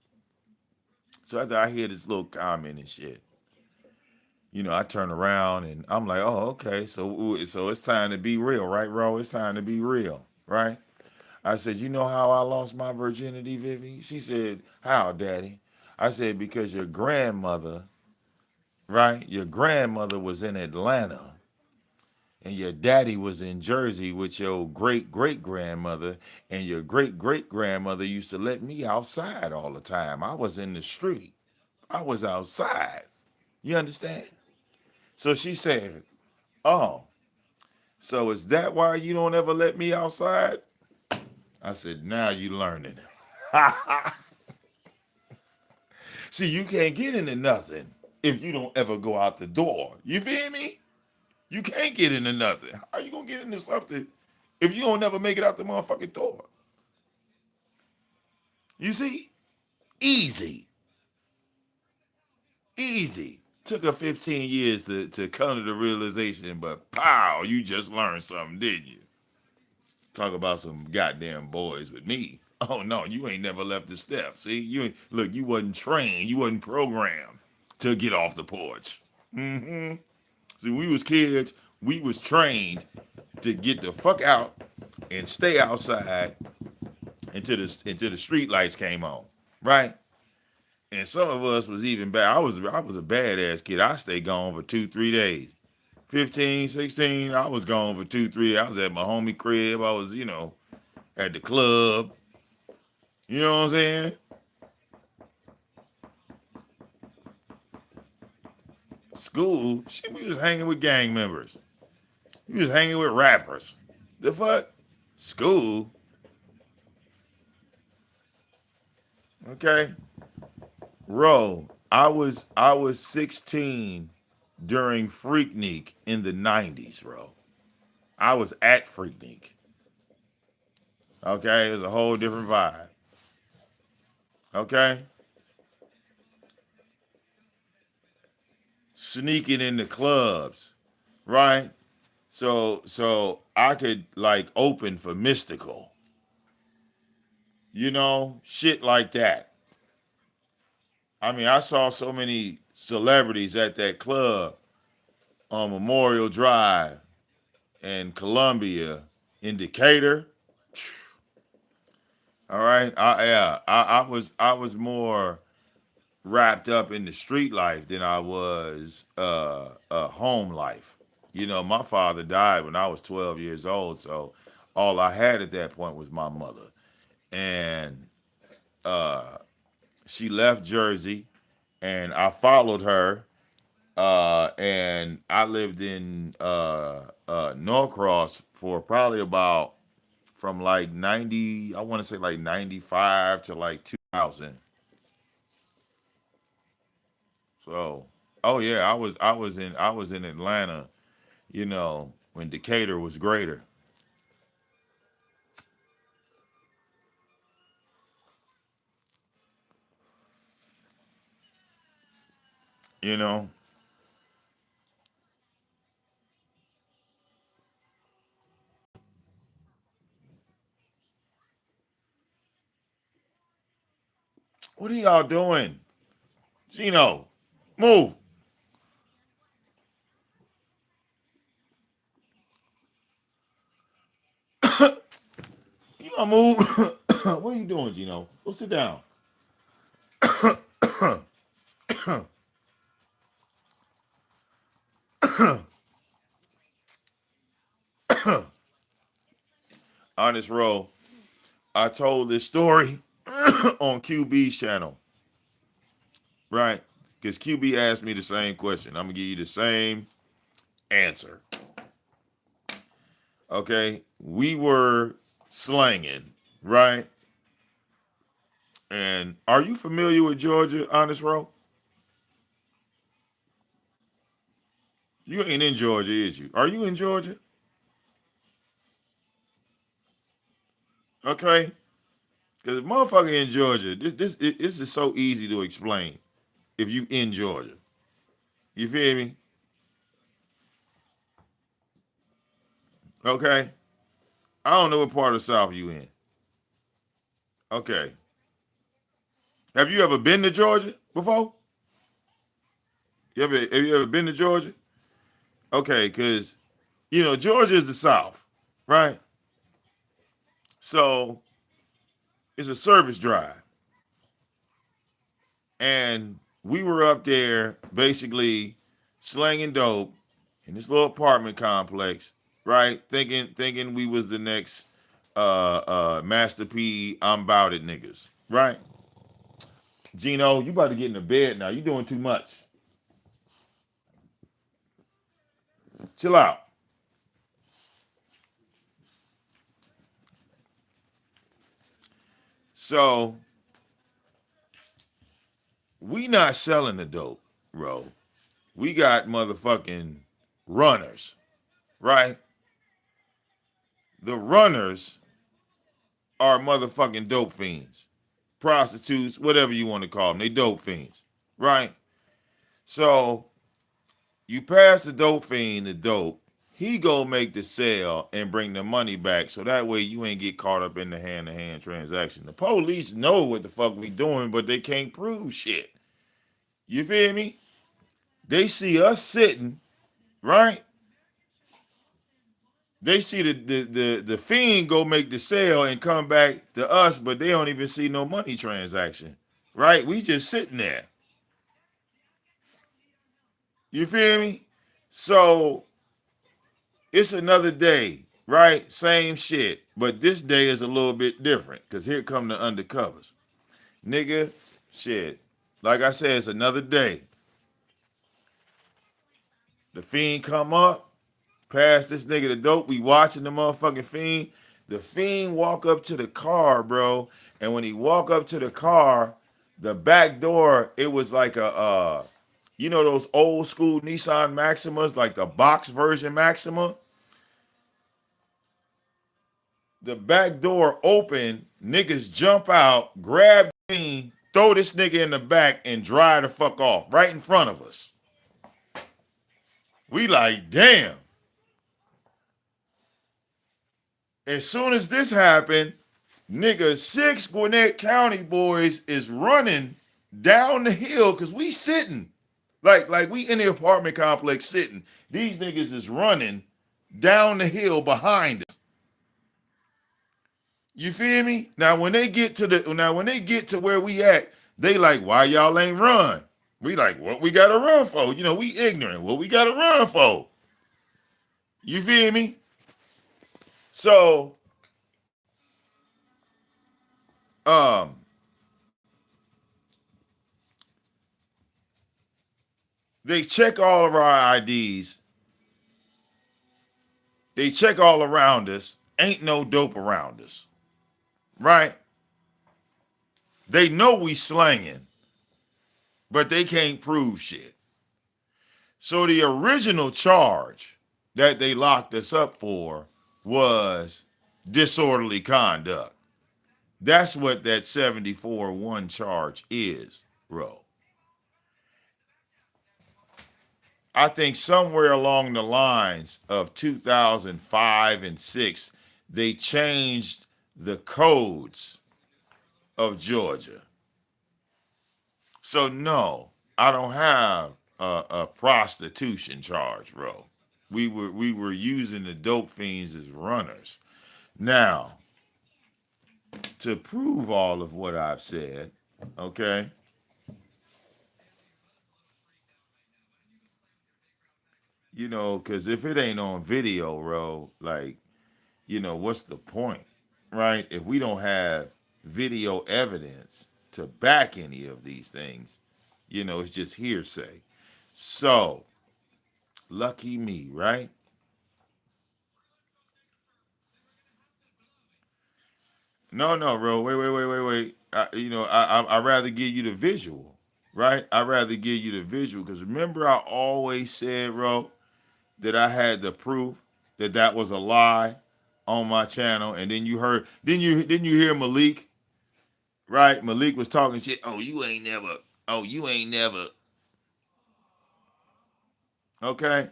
So after I hear this little comment and shit, I turn around and I'm like, oh, okay, so it's time to be real, right, Ro? It's time to be real, right? I said, you know how I lost my virginity, Vivi? She said, how, Daddy? I said, because your grandmother, right? Your grandmother was in Atlanta and your daddy was in Jersey with your great great grandmother, and your great great grandmother used to let me outside all the time. I was in the street. I was outside. You understand? So she said, oh, so is that why you don't ever let me outside? I said, now you learning. See, you can't get into nothing if you don't ever go out the door. You feel me? You can't get into nothing. How you gonna get into something if you don't never make it out the motherfucking door? You see? Easy. Easy. Took her 15 years to come to the realization, but pow, you just learned something, didn't you? Talk about some goddamn boys with me. Oh no, you ain't never left the steps. See, look, you wasn't trained, you wasn't programmed to get off the porch. hmm See, we was kids, we was trained to get the fuck out and stay outside until the street lights came on, right? And some of us was even bad. I was a badass kid. I stayed gone for 2 3 days. 15, 16, I was gone for 2 3 days. I was at my homie crib. I was, at the club. You know what I'm saying? School, shit, we was hanging with gang members. We was hanging with rappers. The fuck? School? Okay, Ro, I was 16 during Freaknik in the 90s, bro. I was at Freaknik. Okay, it was a whole different vibe. Okay, sneaking in the clubs, right? So I could like open for Mystical, shit like that. I mean, I saw so many celebrities at that club on Memorial Drive and Columbia in Decatur. All right, I was more wrapped up in the street life than I was home life. My father died when I was 12 years old, so all I had at that point was my mother, and uh, she left Jersey, and I followed her, and I lived in Norcross for probably about from like 90, I want to say like 95 to like 2000. So, oh yeah, I was in Atlanta, when Decatur was greater, you know. What are y'all doing? Gino, move. You gonna move? What are you doing, Gino? Go sit down. On this roll, I told this story on QB's channel, right? Because QB asked me the same question. I'm gonna give you the same answer. Okay, we were slanging, right? And are you familiar with Georgia, Honest Row? You ain't in Georgia, is you? Are you in Georgia? Okay, because the motherfucker in Georgia, this is so easy to explain. If you in Georgia, you feel me? Okay, I don't know what part of the South you in. Okay, have you ever been to Georgia before? Have you ever been to Georgia? Okay, because Georgia is the South, right? So it's a service drive, and we were up there basically slanging dope in this little apartment complex, right? Thinking we was the next Master P. I'm about it niggas, right? Gino, you about to get in the bed now. You doing too much. Chill out. So we not selling the dope, bro. We got motherfucking runners, right? The runners are motherfucking dope fiends, prostitutes, whatever you want to call them. They dope fiends, right? So you pass the dope fiend the dope. He go make the sale and bring the money back, so that way you ain't get caught up in the hand-to-hand transaction. The police know what the fuck we doing, but they can't prove shit. You feel me? They see us sitting, right? They see the fiend go make the sale and come back to us, but they don't even see no money transaction, right? We just sitting there. You feel me? So it's another day, right? Same shit, but this day is a little bit different because here come the undercovers, nigga. Shit, like I said, it's another day. The fiend come up, pass this nigga the dope. We watching the motherfucking fiend. The fiend walk up to the car, bro, And when he walked up to the car, the back door, it was like a you know those old school Nissan Maximas, like the box version Maxima. The back door open, niggas jump out, grab me, throw this nigga in the back, and drive the fuck off right in front of us. We like, damn. As soon as this happened, nigga, 6 Gwinnett County boys is running down the hill because we sitting. Like we in the apartment complex sitting. These niggas is running down the hill behind us. You feel me? When they get to where we at, they like, why y'all ain't run? We like, what we gotta run for? You know, we ignorant. What we gotta run for? You feel me? So, um, they check all of our IDs. They check all around us. Ain't no dope around us. Right? They know we slanging, but they can't prove shit. So the original charge that they locked us up for was disorderly conduct. That's what that 74-1 charge is, bro. I think somewhere along the lines of 2005 and 6, they changed the codes of Georgia. So no, I don't have a prostitution charge, bro. We were using the dope fiends as runners. Now, to prove all of what I've said, okay, you know, because if it ain't on video, bro, like, you know, what's the point, right? If we don't have video evidence to back any of these things, you know, it's just hearsay. So, lucky me, right? No, no, bro. Wait. I'd rather give you the visual, right? I'd rather give you the visual because remember, I always said, bro, that I had the proof that that was a lie on my channel, and then you heard, didn't you hear Malik, right? Malik was talking shit. Oh, you ain't never. Oh, you ain't never. Okay,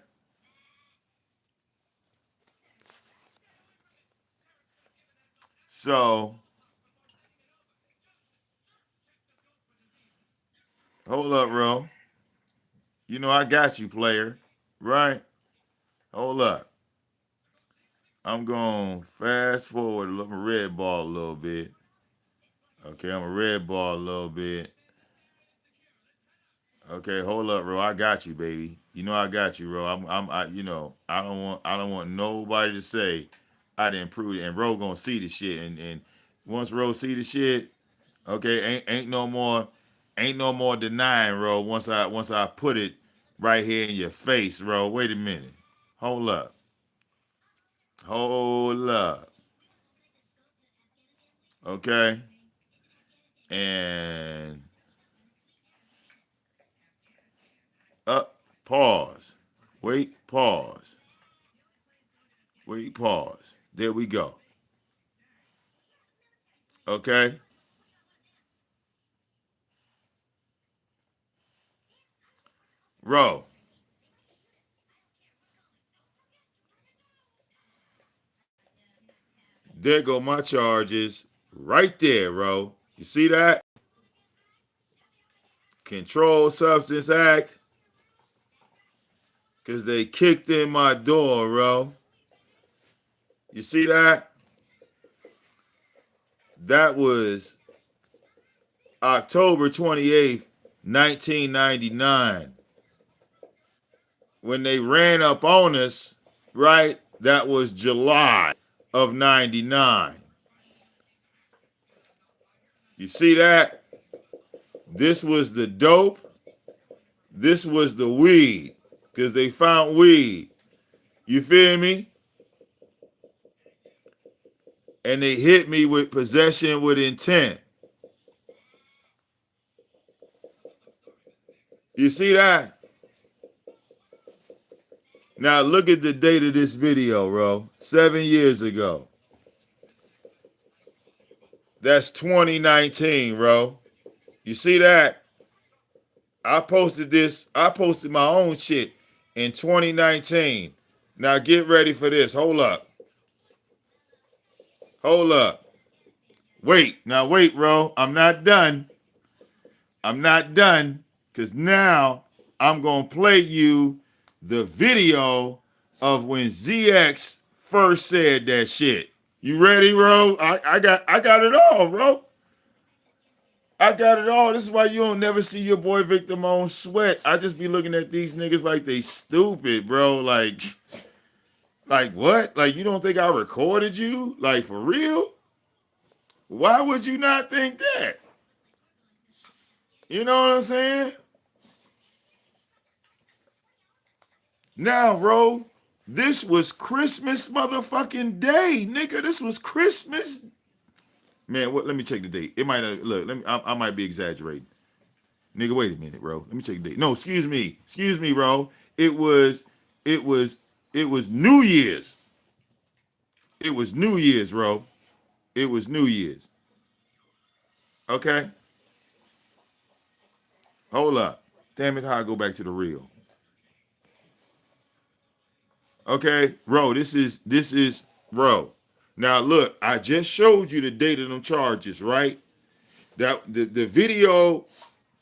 so hold up, bro. You know I got you, player. Right? Hold up. I'm going to fast forward. I'm a red ball a little bit. Okay, I'm a red ball a little bit. Okay, hold up, bro. I got you, baby. You know I got you, bro. You know, I don't want nobody to say I didn't prove it. And Ro gonna see the shit, and once Ro see the shit, okay, ain't no more denying, Ro. Once I put it right here in your face, Ro. Wait a minute. Hold up. Hold up. Okay, and up. Pause. Wait. Pause. Wait. Pause. There we go. Okay. Ro, there go my charges right there, Ro. You see that? Controlled Substance Act, because they kicked in my door, Ro. You see that? That was October 28th, 1999. When they ran up on us, right? That was July of 99. You see that? This was the dope. This was the weed. Because they found weed. You feel me? and they hit me with possession with intent. You see that? Now look at the date of this video, bro. 7 years ago. That's 2019, bro. You see that? I posted this. I posted my own shit in 2019. Now get ready for this. Hold up. Hold up. Wait. Now wait, bro. I'm not done. I'm not done. Because now I'm going to play you the video of when ZX first said that shit. You ready, bro? I got it all, bro. I got it all. This is why you don't never see your boy VicDamoane sweat. I just be looking at these niggas like they stupid, bro. Like what? Like you don't think I recorded you? Like for real? Why would you not think that? You know what I'm saying? Now, bro, this was Christmas motherfucking day, nigga. This was Christmas. Man, what? Let me check the date. It might not look. Let me. I might be exaggerating, nigga. Wait a minute, bro. Let me check the date. No, excuse me, bro. It was New Year's. It was New Year's, bro. It was New Year's. Okay. Hold up. Damn it, how I go back to the real. Okay, bro. This is bro. Now look, I just showed you the date of them charges, right? That the video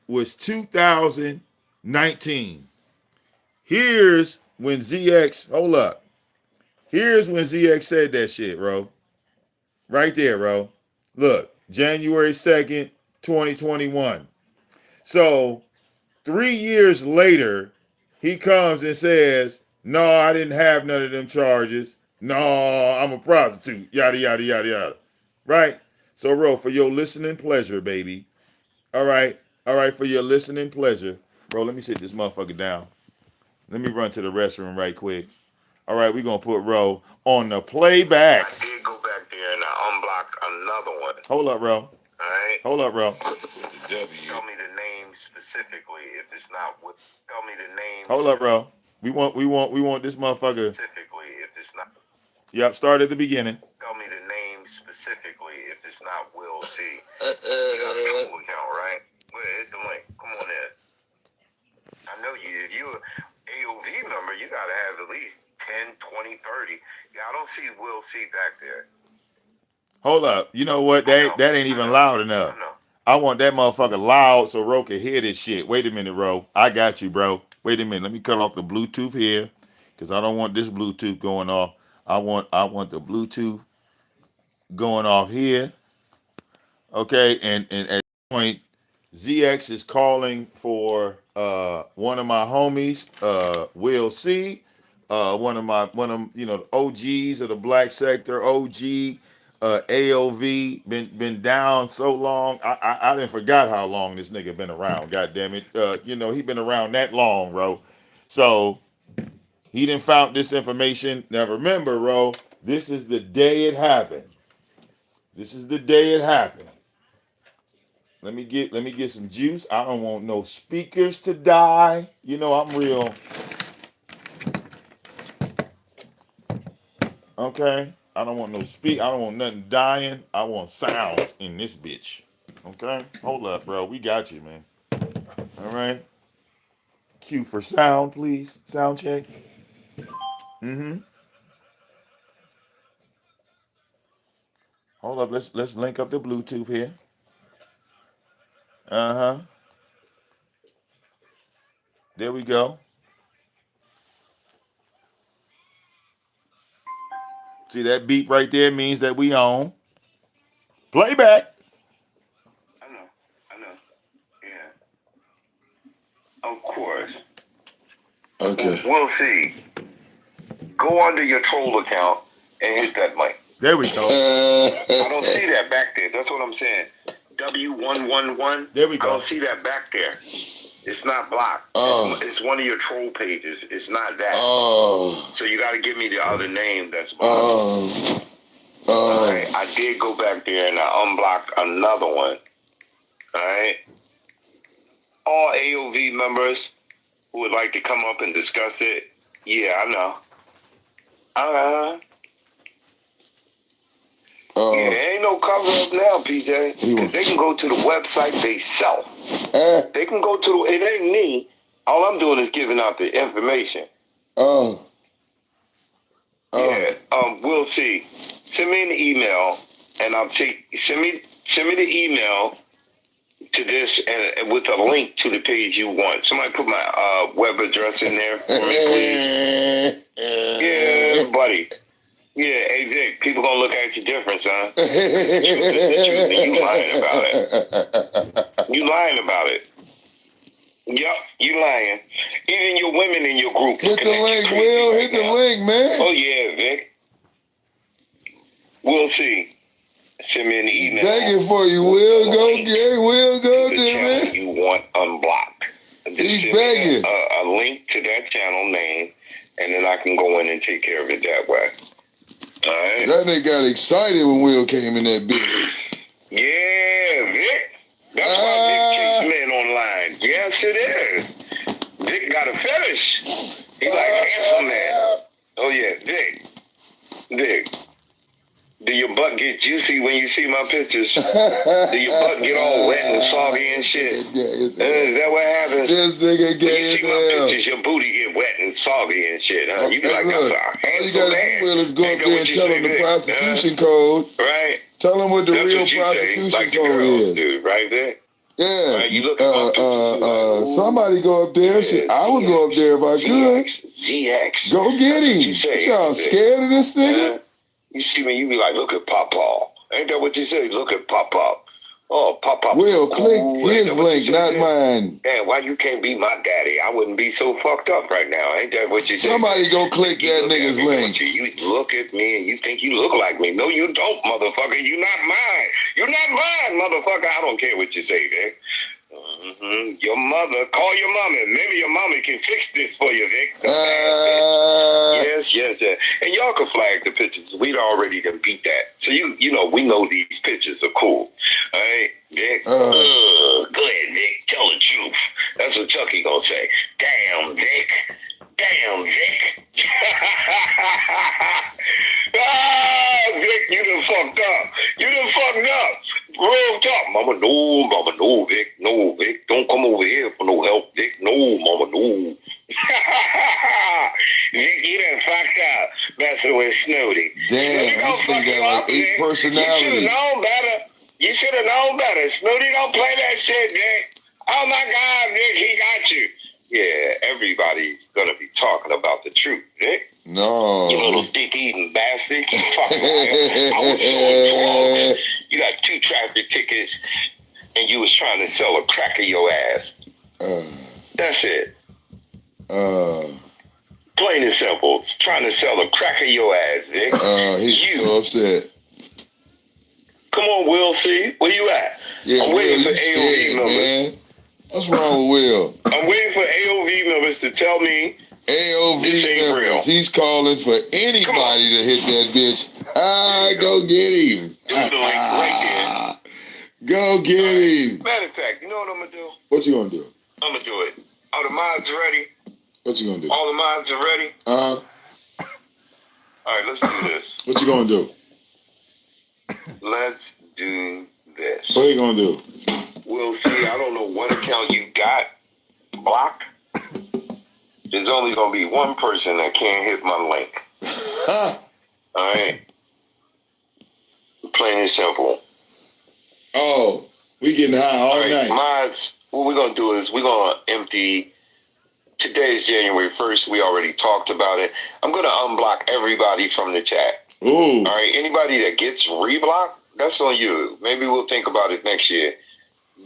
was 2019. Here's when ZX, hold up. Here's when ZX said that shit, bro. Right there, bro. Look, January 2nd, 2021. So 3 years later, he comes and says, no, I didn't have none of them charges. No, I'm a prostitute. Yada, yada, yada, yada. Right? So, bro, for your listening pleasure, baby. All right. All right, for your listening pleasure. Bro, let me sit this motherfucker down. Let me run to the restroom right quick. All right, we're going to put Ro on the playback. I did go back there and I unblocked another one. Hold up, Ro. All right? Hold up, Ro. Tell me the name specifically if it's not what. Tell me the name. Hold up, Ro. We want this motherfucker. Specifically if it's not. Yep, start at the beginning. Tell me the name specifically if it's not Will C. You got a Google account, right? Well, hit the link. Come on in. I know you. If you're AOV member, you got to have at least 10, 20, 30. Yeah, I don't see Will C back there. Hold up. You know what? That ain't even loud enough. I want that motherfucker loud so Ro can hear this shit. Wait a minute, Ro. I got you, bro. Wait a minute. Let me cut off the Bluetooth here because I don't want this Bluetooth going off. I want the Bluetooth going off here. Okay, and at this point, ZX is calling for one of my homies, Will C, one of the OGs of the Black Sector, OG, AOV, been down so long. I didn't forgot how long this nigga been around. God damn it, he been around that long, bro. So he didn't found this information. Now remember, bro, this is the day it happened. This is the day it happened. Let me get some juice. I don't want no speakers to die. I'm real. Okay? I don't want I don't want nothing dying. I want sound in this bitch. Okay? Hold up, bro. We got you, man. All right? Cue for sound, please. Sound check. Mm-hmm. Hold up. Let's link up the Bluetooth here. Uh-huh. There we go. See that beep right there means that we on. Playback. I know. Yeah. Of course. Okay. We'll see. Go under your troll account and hit that link. There we go. I don't see that back there. That's what I'm saying. W111. There we go. I don't see that back there. It's not blocked. It's one of your troll pages. It's not that. So you got to give me the other name that's blocked. All right. I did go back there and I unblocked another one. All right. All AOV members who would like to come up and discuss it. Yeah, I know. Yeah, there ain't no cover up now, PJ. Because they can go to the website they sell. They can go to it ain't me. All I'm doing is giving out the information. Yeah, we'll see. Send me an email and I'll send me the email to this and with a link to the page you want. Somebody put my web address in there for me, please. Yeah, buddy. Yeah, hey Vic, people gonna look at you different, son. The truth is the truth, and you lying about it. You lying about it. Yup, you lying. Even your women in your group. Hit the link, Will. Hit the link, man. Oh yeah, Vic. We'll see. Send me an email. Begging for you, Will. Go get Will. Go to the channel man. you want unblocked. He's begging. A link to that channel name, and then I can go in and take care of it that way. All right. That nigga got excited when Will came in that bitch. Yeah, Vic. That's why Vic chased men online. Yes, it is. Vic got a fetish. He like handsome man. Oh yeah, Vic. Vic. Do your butt get juicy when you see my pictures? Do your butt get all wet and soggy and shit? Is that what happens? This nigga when you see my pictures, your booty get wet and soggy and shit, huh? You be like, that's a handsome man. All you gotta do is go up there and tell him the prostitution code. Right. Tell him what the real prostitution like the code girls is. do, right there. Yeah. Right, you look at my pictures, somebody go up there. I would go up there if I could. ZX. Go get him. Y'all scared of this nigga? You see me, you be like, look at Papa. Ain't that what you say? Look at Papa. Oh, Papa. Will, click his link, not mine. Man, why you can't be my daddy? I wouldn't be so fucked up right now. Ain't that what you say? Somebody go click that nigga's link. You look at me and you think you look like me. No, you don't, motherfucker. You not mine. You're not mine, motherfucker. I don't care what you say, Vic. Your mother, call your mama. Maybe your mama can fix this for you, Vic. Yes. And y'all can flag the pictures. We'd already done beat that. So you know, we know these pictures are cool. All right, Vic? Go ahead, Vic. Tell the truth. That's what Chucky gonna say. Damn, Vic. Damn, Vic. Vic, you done fucked up. Real talk. Mama, no, Vic. No, Vic. Don't come over here for no help, Vic. No, mama, no. Vic, you done fucked up messing with Snooty. Damn, this thing got like 8 personalities. You should have known better. Snooty don't play that shit, Vic. Oh my God, Vic, he got you. Yeah, everybody's gonna be talking about the truth, Vic. No. You little dick-eating bastard. You fucking liar. I was selling drugs. You got 2 traffic tickets, and you was trying to sell a crack of your ass. That's it. Plain and simple. Trying to sell a crack of your ass, Vic. He's so upset. Come on, Will, see? Where you at? Yeah, I'm waiting for AOV members. Man. What's wrong with Will? I'm waiting for AOV members to tell me AOV this ain't members. real. He's calling for anybody to hit that bitch. Go get him. Do the link right there. Go get him. Matter of fact, you know what I'm gonna do? What you gonna do? I'm gonna do it. All the mods ready? What you gonna do? All the mods are ready? All right, let's do this. What you gonna do? Let's do this. What you gonna do? We'll see. I don't know what account you got blocked. There's only gonna be one person that can't hit my link. All right. Plain and simple. Oh, we getting high all night. Mods, what we're gonna do is we're gonna empty. Today is January 1st. We already talked about it. I'm gonna unblock everybody from the chat. Ooh. All right. Anybody that gets reblocked, that's on you. Maybe we'll think about it next year.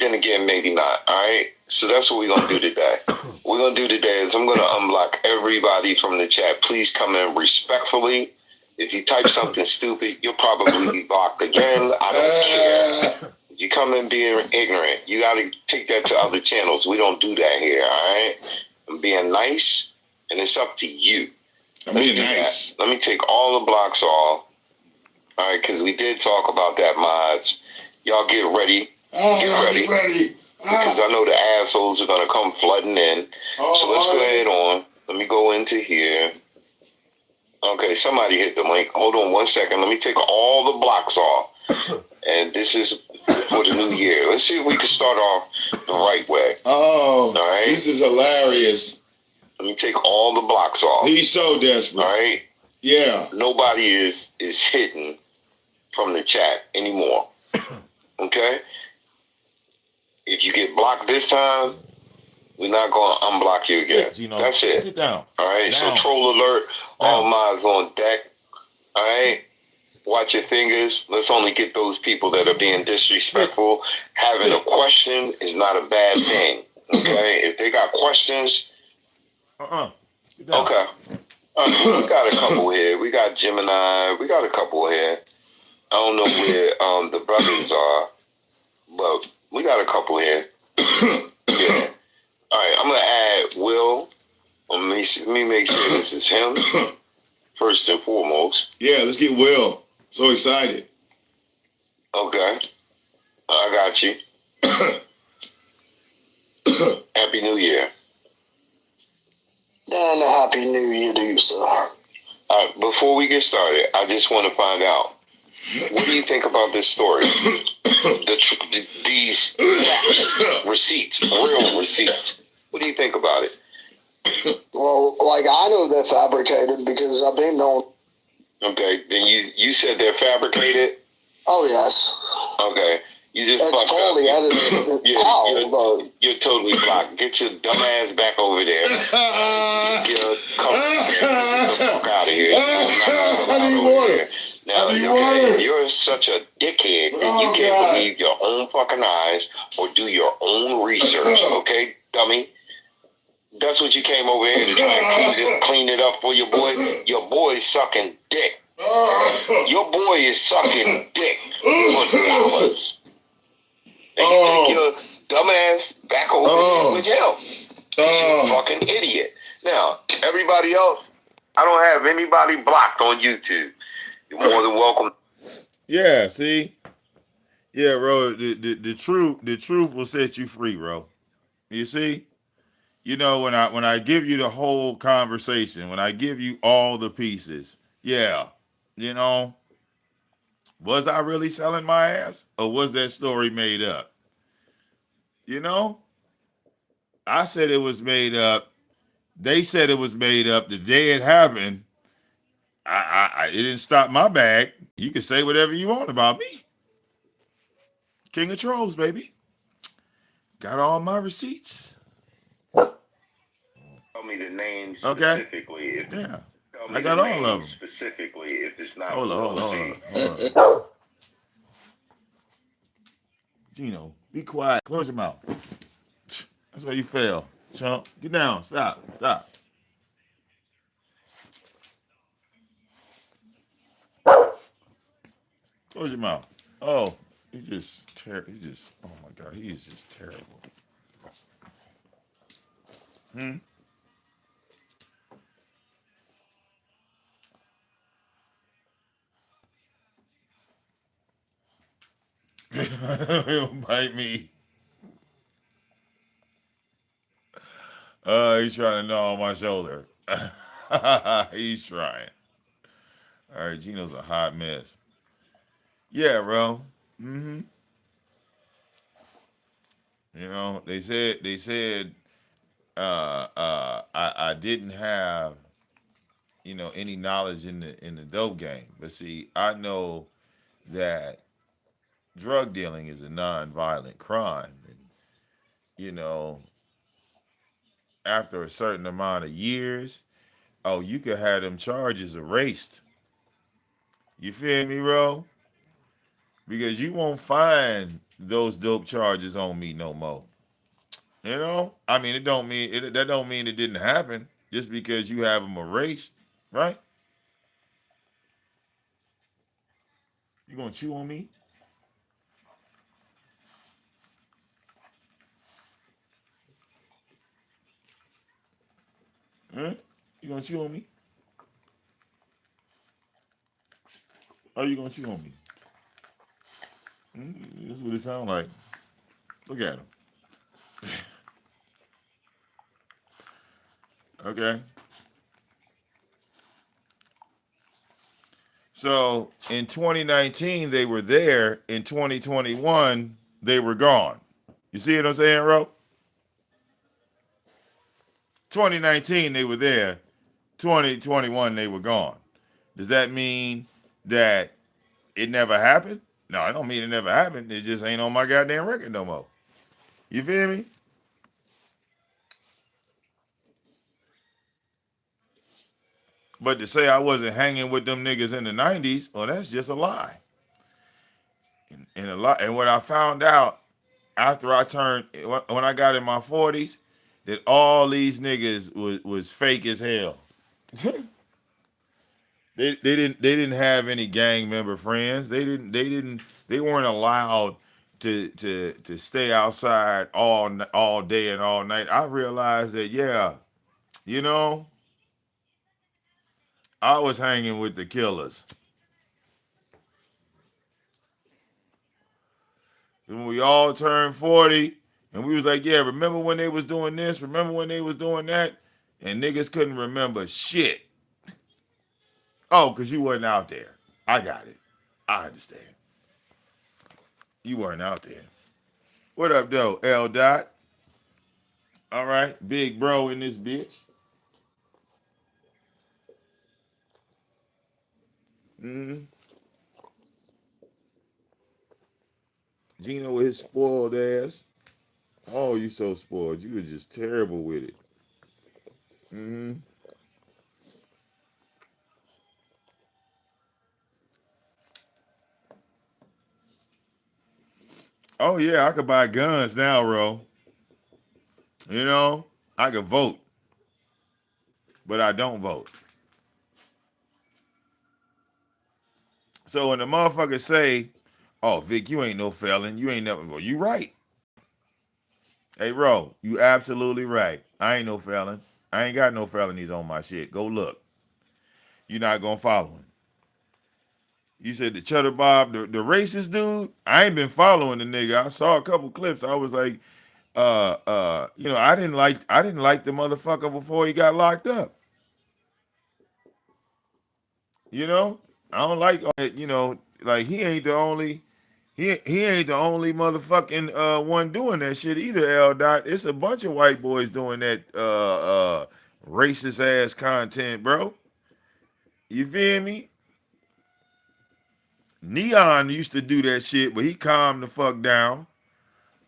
Then again, maybe not. All right. So that's what we're gonna do today. What we're gonna do today is I'm gonna unblock everybody from the chat. Please come in respectfully. If you type something stupid, you'll probably be blocked again. I don't care. If you come in being ignorant, you gotta take that to other channels. We don't do that here. All right. I'm being nice, and it's up to you. Let's do that. Let me take all the blocks off. All right, because we did talk about that, mods. Y'all get ready. Get ready. Because I know the assholes are going to come flooding in. So let's go ahead on. Let me go into here. Okay, somebody hit the link. Hold on 1 second. Let me take all the blocks off. And this is for the new year. Let's see if we can start off the right way. Oh, all right. This is hilarious. Let me take all the blocks off. He's so desperate. All right. Yeah. Nobody is hidden from the chat anymore. Okay. If you get blocked this time, we're not going to unblock you again. That's it. Sit down. All right. So troll alert. All minds on deck. All right. Watch your fingers. Let's only get those people that are being disrespectful. Having a question is not a bad thing. Okay. If they got questions. Okay. All right, we got a couple here. We got Gemini. We got a couple here. I don't know where the brothers are, but we got a couple here. Yeah. All right, I'm gonna add Will. Let me make sure this is him first and foremost. Yeah, let's get Will. So excited. Okay, I got you. Happy New Year. And a happy New Year to you, sir. All right, before we get started, I just want to find out, what do you think about this story? These receipts, real receipts. What do you think about it? Well, like, I know they're fabricated because I've been known. Okay, then you said they're fabricated? Oh, yes. Okay. You just it's totally edited. You're totally blocked. Get your dumb ass back over there. Get the fuck out of here. I need water. Now, okay, you're such a dickhead that you can't believe your own fucking eyes or do your own research, okay, dummy? That's what you came over here to try and clean it up for your boy. Your boy's sucking dick. Your boy is sucking dick for dollars. And you take your dumbass back over here with him. You fucking idiot. Now, everybody else, I don't have anybody blocked on YouTube. You're more than welcome. Yeah, see? Yeah, bro, the truth will set you free, bro. You see? You know, when I give you the whole conversation, when I give you all the pieces, yeah, you know, was I really selling my ass or was that story made up? You know, I said it was made up. They said it was made up. The day it happened, it didn't stop my bag. You can say whatever you want about me. King of Trolls, baby. Got all my receipts. Tell me the name specifically. Okay. Yeah. I got all of them. Specifically, if it's not hold on. Gino, be quiet. Close your mouth. That's why you fail. Chump. Get down. Stop. Close your mouth. Oh, oh my God, he is just terrible. He'll bite me. He's trying to gnaw on my shoulder. He's trying. All right, Gino's a hot mess. Yeah, bro. You know, they said I didn't have, you know, any knowledge in the dope game. But see, I know that drug dealing is a non-violent crime. And, you know, after a certain amount of years, you could have them charges erased. You feel me, bro? Because you won't find those dope charges on me no more. You know? I mean, that don't mean it didn't happen just because you have them erased, right? You gonna chew on me? Huh? You gonna chew on me? How you gonna cheat on me? That's what it sounds like. Look at him. Okay. So in 2019 they were there. In 2021 they were gone. You see what I'm saying, Ro? 2019 they were there. 2021 they were gone. Does that mean that it never happened? No, I don't mean it never happened. It just ain't on my goddamn record no more. You feel me? But to say I wasn't hanging with them niggas in the 90s, well, that's just a lie. And what I found out after I turned, when I got in my 40s, that all these niggas was fake as hell. They didn't have any gang member friends. They weren't allowed to stay outside all day and all night. I realized that, yeah, you know, I was hanging with the killers. When we all turned 40, and we was like, yeah, remember when they was doing this? Remember when they was doing that? And niggas couldn't remember shit. Oh, because you wasn't out there. I got it. I understand. You weren't out there. What up, though, L. Dot? All right, big bro in this bitch. Mm-hmm. Gino with his spoiled ass. Oh, you so spoiled. You were just terrible with it. Mm-hmm. Oh, yeah, I could buy guns now, bro. You know, I could vote, but I don't vote. So when the motherfuckers say, oh, Vic, you ain't no felon. You ain't never vote. You right. Hey, Ro, you absolutely right. I ain't no felon. I ain't got no felonies on my shit. Go look. You're not going to follow him. You said the Cheddar Bob, the racist dude. I ain't been following the nigga. I saw a couple clips. I was like, I didn't like the motherfucker before he got locked up. You know, I don't like like he ain't the only he ain't the only motherfucking one doing that shit either. L. Dot. It's a bunch of white boys doing that racist ass content, bro. You feel me? Neon used to do that shit, but he calmed the fuck down.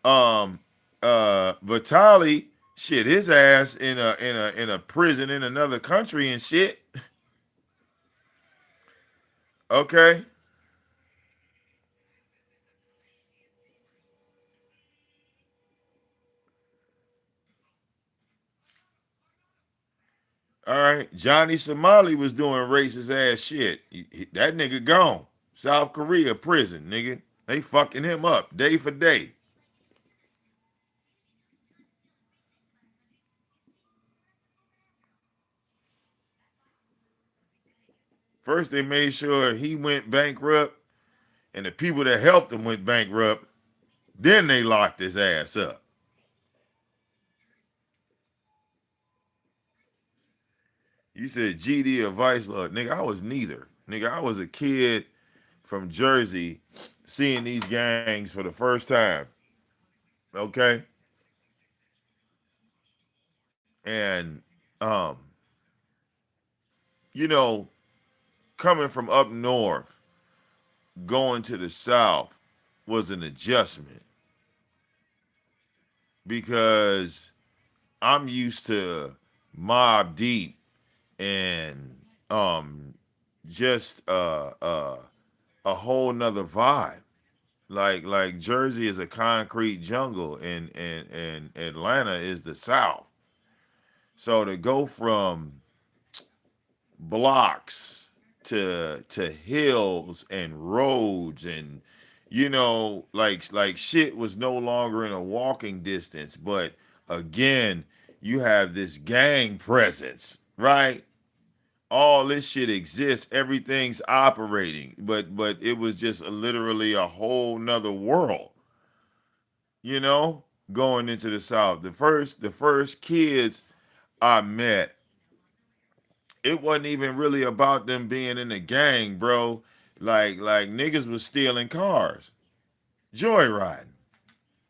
Um, Vitali, shit, his ass in a prison in another country and shit. Okay, all right. Johnny Somali was doing racist ass shit. That nigga gone. South Korea prison, nigga. They fucking him up day for day. First, they made sure he went bankrupt, and the people that helped him went bankrupt. Then they locked his ass up. You said GD or Vice Lord. Nigga, I was neither. Nigga, I was a kid from Jersey seeing these gangs for the first time. Okay? And um, you know, coming from up north, going to the south was an adjustment because I'm used to Mob Deep and just a whole nother vibe. Like Jersey is a concrete jungle and Atlanta is the South. So to go from blocks to hills and roads and like shit was no longer in a walking distance, but again, you have this gang presence, right? all this shit exists. Everything's operating, but it was just literally a whole nother world, you know, going into the South. The first kids I met, it wasn't even really about them being in a gang, bro. Like niggas was stealing cars, joyriding.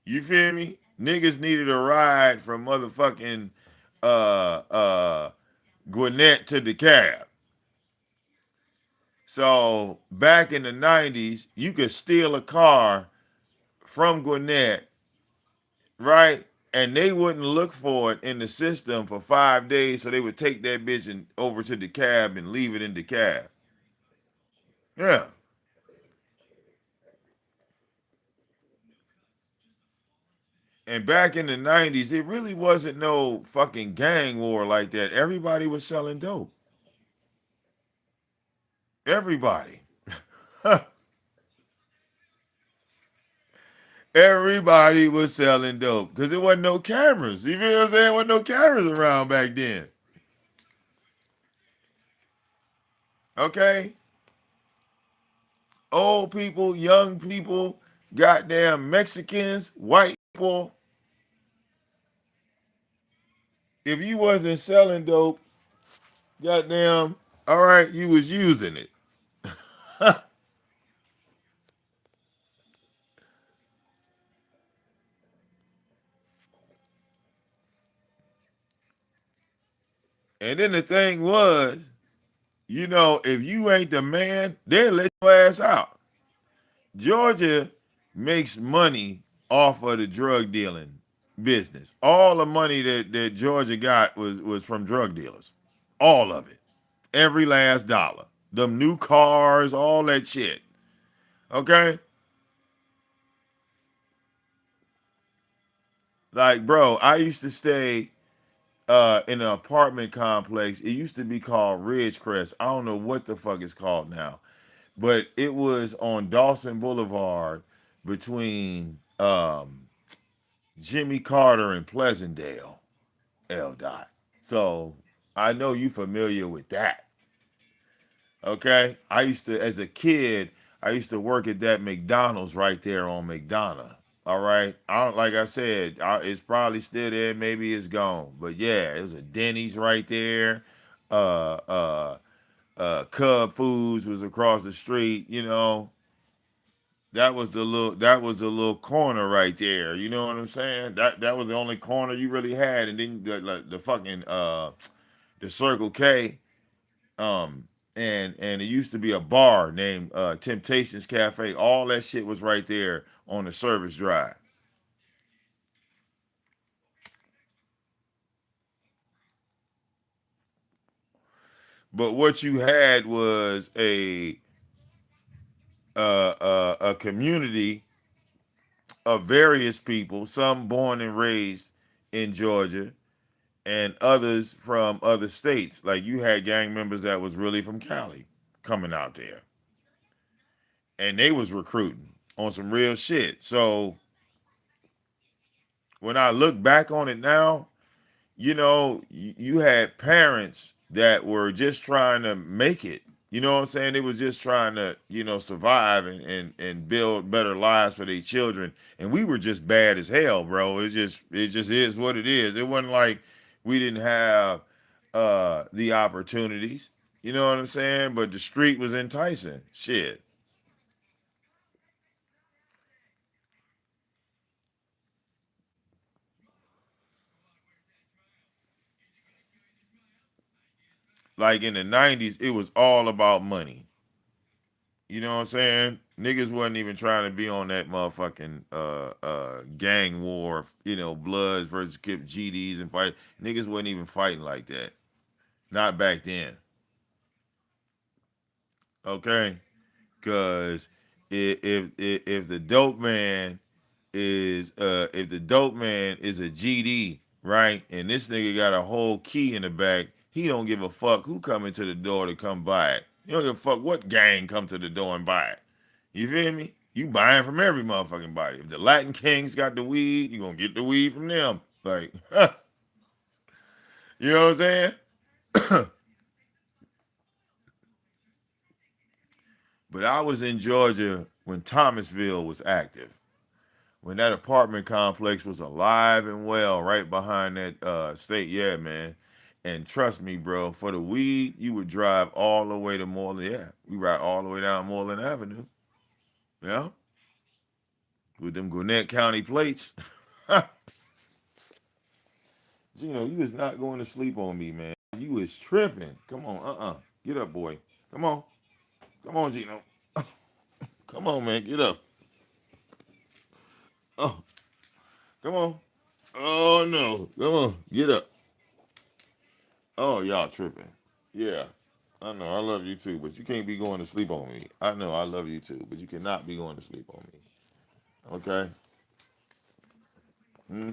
You feel me? Niggas needed a ride from motherfucking uh Gwinnett to DeKalb. So back in the 90s, you could steal a car from Gwinnett, right? And they wouldn't look for it in the system for 5 days, so they would take that bitch and over to the cab and leave it in the cab. Yeah. And back in the 90s, it really wasn't no fucking gang war like that. Everybody was selling dope. Everybody. Everybody was selling dope because there wasn't no cameras. You feel what I'm saying? There wasn't no cameras around back then. Okay? Old people, young people, goddamn Mexicans, white people. If you wasn't selling dope, goddamn, all right, you was using it. And then the thing was, you know, if you ain't the man, they'll let your ass out. Georgia makes money off of the drug dealing business. All the money that Georgia got was from drug dealers. All of it. Every last dollar. Them new cars, all that shit. Okay? Like, bro, I used to stay in an apartment complex. It used to be called Ridgecrest. I don't know what the fuck it's called now. But it was on Dawson Boulevard between Jimmy Carter and Pleasantdale, L. Dot. So I know you familiar with that. Okay. I used to, as a kid, I used to work at that McDonald's right there on McDonough. All right. Like I said, it's probably still there. Maybe it's gone. But yeah, it was a Denny's right there. Uh, uh, Cub Foods was across the street. You know, that was the little corner right there. You know what I'm saying? That was the only corner you really had, and then the fucking the Circle K, and it used to be a bar named Temptations Cafe. All that shit was right there on the service drive. But what you had was a community of various people, some born and raised in Georgia, and others from other states. Like you had gang members that was really from Cali coming out there, and they was recruiting on some real shit. So when I look back on it now, you know, you had parents that were just trying to make it. You know what I'm saying? They was just trying to, survive and build better lives for their children. And we were just bad as hell, bro. It just is what it is. It wasn't like we didn't have the opportunities. You know what I'm saying? But the street was enticing. Shit. Like in the 90s, it was all about money. You know what I'm saying? Niggas wasn't even trying to be on that motherfucking gang war, Bloods versus Kip GDs and fight. Niggas wasn't even fighting like that. Not back then. Okay? Cause if the dope man is a GD, right? And this nigga got a whole key in the back, he don't give a fuck who come into the door to come buy it. You don't give a fuck what gang come to the door and buy it. You feel me? You buying from every motherfucking body. If the Latin Kings got the weed, you gonna get the weed from them. Like, you know what I'm saying? But I was in Georgia when Thomasville was active, when that apartment complex was alive and well right behind that state. Yeah, man. And trust me, bro, for the weed, you would drive all the way to Moreland. Yeah, we ride all the way down Moreland Avenue. Yeah, with them Gwinnett County plates. Gino, you is not going to sleep on me, man. You is tripping. Come on, get up, boy. Come on, come on, Gino. Come on, man, get up. Oh, come on. Oh no, come on, get up. Oh, y'all tripping. Yeah, I know. I love you too, but you can't be going to sleep on me. I know. I love you too, but you cannot be going to sleep on me. Okay? Hmm?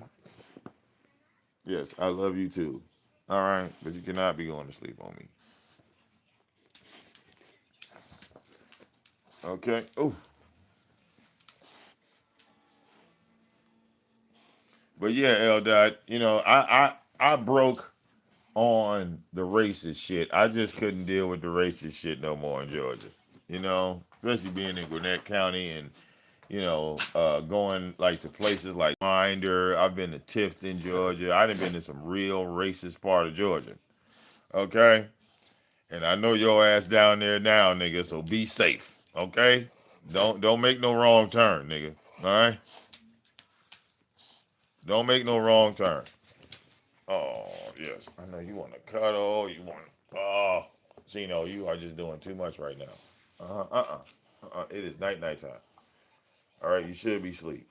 Yes, I love you too. All right, but you cannot be going to sleep on me. Okay? Oh, but yeah, Eldad, I broke on the racist shit. I just couldn't deal with the racist shit no more in Georgia. Especially being in Gwinnett County and going like to places like Minder. I've been to Tifton, Georgia. I done been to some real racist part of Georgia. Okay? And I know your ass down there now, nigga, so be safe. Okay? Don't make no wrong turn, nigga. All right? Don't make no wrong turn. Oh, yes. I know you want to cuddle. You want to... Oh, Gino, you are just doing too much right now. It is night time. All right? You should be asleep.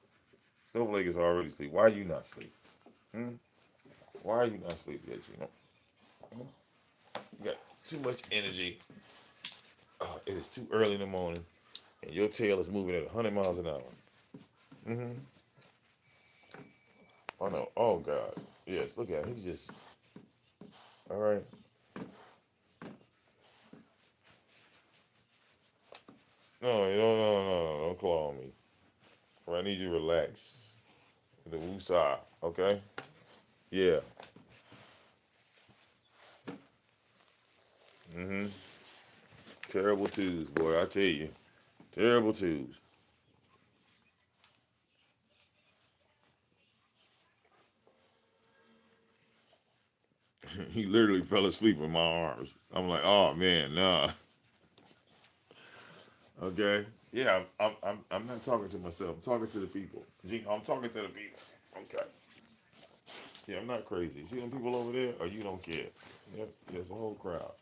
Snowflake is already asleep. Why are you not asleep? Hmm? Why are you not asleep yet, Gino? You got too much energy. It is too early in the morning, and your tail is moving at 100 miles an hour. Mm-hmm. I know. Oh, God. Yes, look at him. He's just... All right. No. Don't call on me. I need you to relax. The woosah, okay? Yeah. Mm-hmm. Terrible twos, boy. I tell you. Terrible twos. He literally fell asleep in my arms. I'm like, oh, man, nah. Okay? Yeah, I'm not talking to myself. I'm talking to the people. I'm talking to the people. Okay. Yeah, I'm not crazy. See them people over there? Or you don't care? Yep, there's a whole crowd.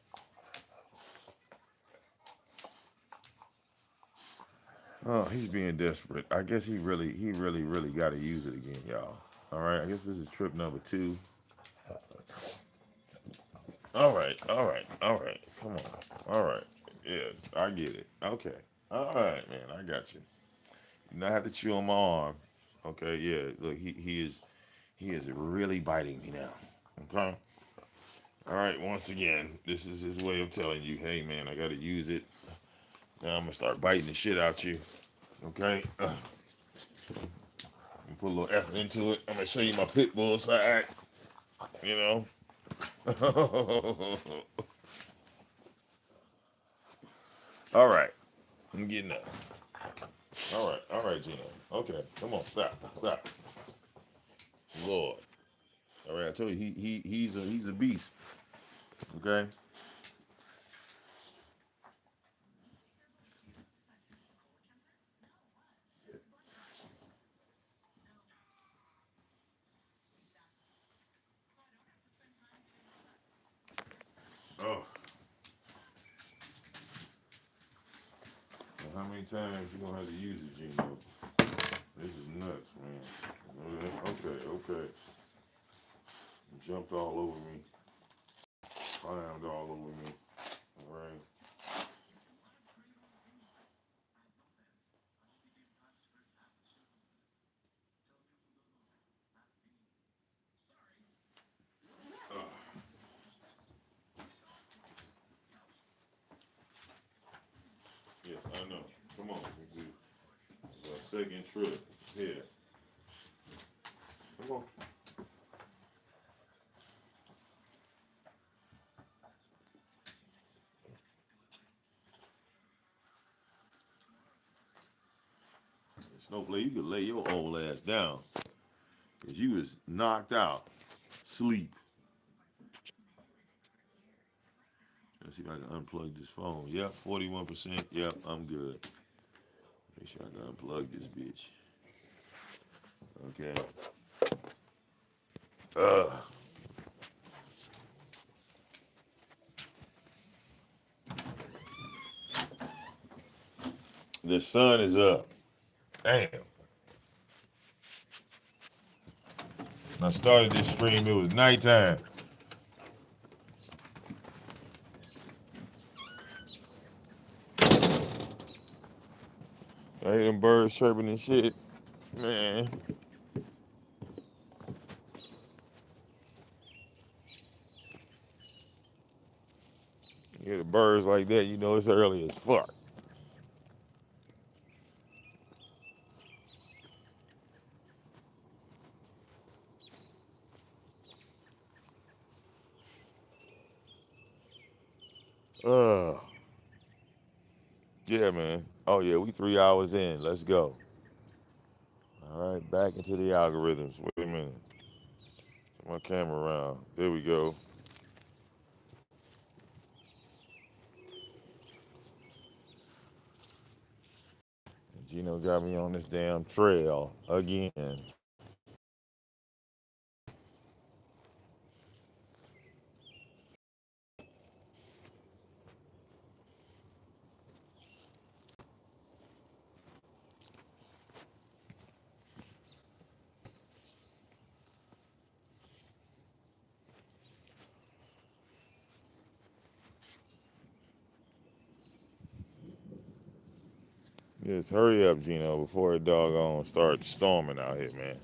Oh, he's being desperate. I guess he really got to use it again, y'all. All right, I guess this is trip number 2. All right. Come on. All right. Yes, I get it. Okay. All right, man. I got you. You not have to chew on my arm. Okay. Yeah. Look, he is really biting me now. Okay. All right. Once again, this is his way of telling you, hey, man, I got to use it. Now I'm gonna start biting the shit out you. Okay. Put a little effort into it. I'm gonna show you my pit bull side. You know. All right. I'm getting up. All right, Gino. Okay, come on, stop. Lord. All right, I told you he's a beast. Okay. Oh, well, how many times you gonna have to use it, Gino? This is nuts, man. Okay. You jumped all over me, climbed all over me. All right. Oh, yes, I know. Come on, we do a second trip here. Come on. Snowflake, you could lay your old ass down. Because you was knocked out. Sleep. Let's see if I can unplug this phone. Yep, 41%. Yep, I'm good. Make sure I can unplug this bitch. Okay. The sun is up. Damn. When I started this stream, it was nighttime. I hear them birds chirping and shit. Man. You hear the birds like that, you know it's early as fuck. Yeah, man. Oh, yeah, we 3 hours in. Let's go. All right, back into the algorithms. Wait a minute. Turn my camera around. There we go. Gino got me on this damn trail again. Yes, hurry up, Gino, before it doggone starts storming out here, man.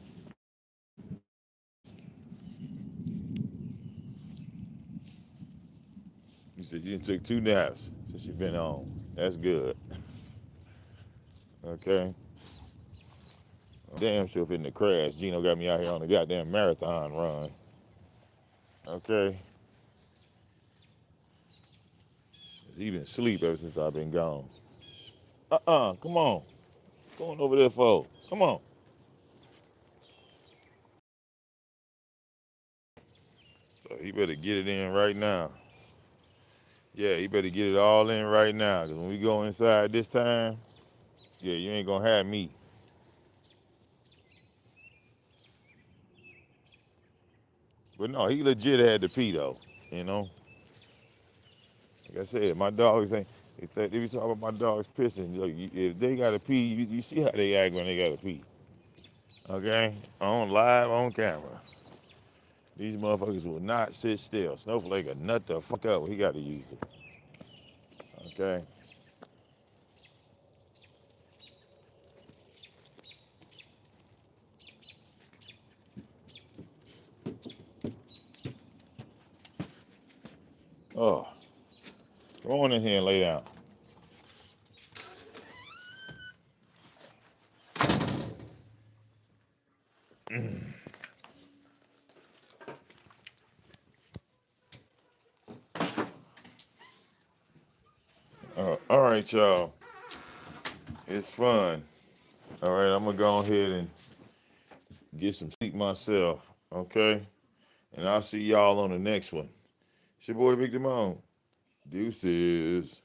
You said you took 2 naps since you've been on. That's good. Okay. Damn sure if in the crash, Gino got me out here on a goddamn marathon run. Okay. He been asleep ever since I've been gone. Come on. What's going over there for? Come on. So he better get it in right now. Yeah, he better get it all in right now. Because when we go inside this time, yeah, you ain't going to have me. But no, he legit had to pee, though. You know? Like I said, my dogs ain't, if you talk about my dogs pissing, look, if they got to pee, you see how they act when they got to pee. Okay? On live, on camera. These motherfuckers will not sit still. Snowflake will nut the fuck up when he got to use it. Okay? Oh, go on in here and lay down. All right, y'all. It's fun. All right, I'm going to go ahead and get some sleep myself. Okay? And I'll see y'all on the next one. It's your boy, VicDamoane. Deuces.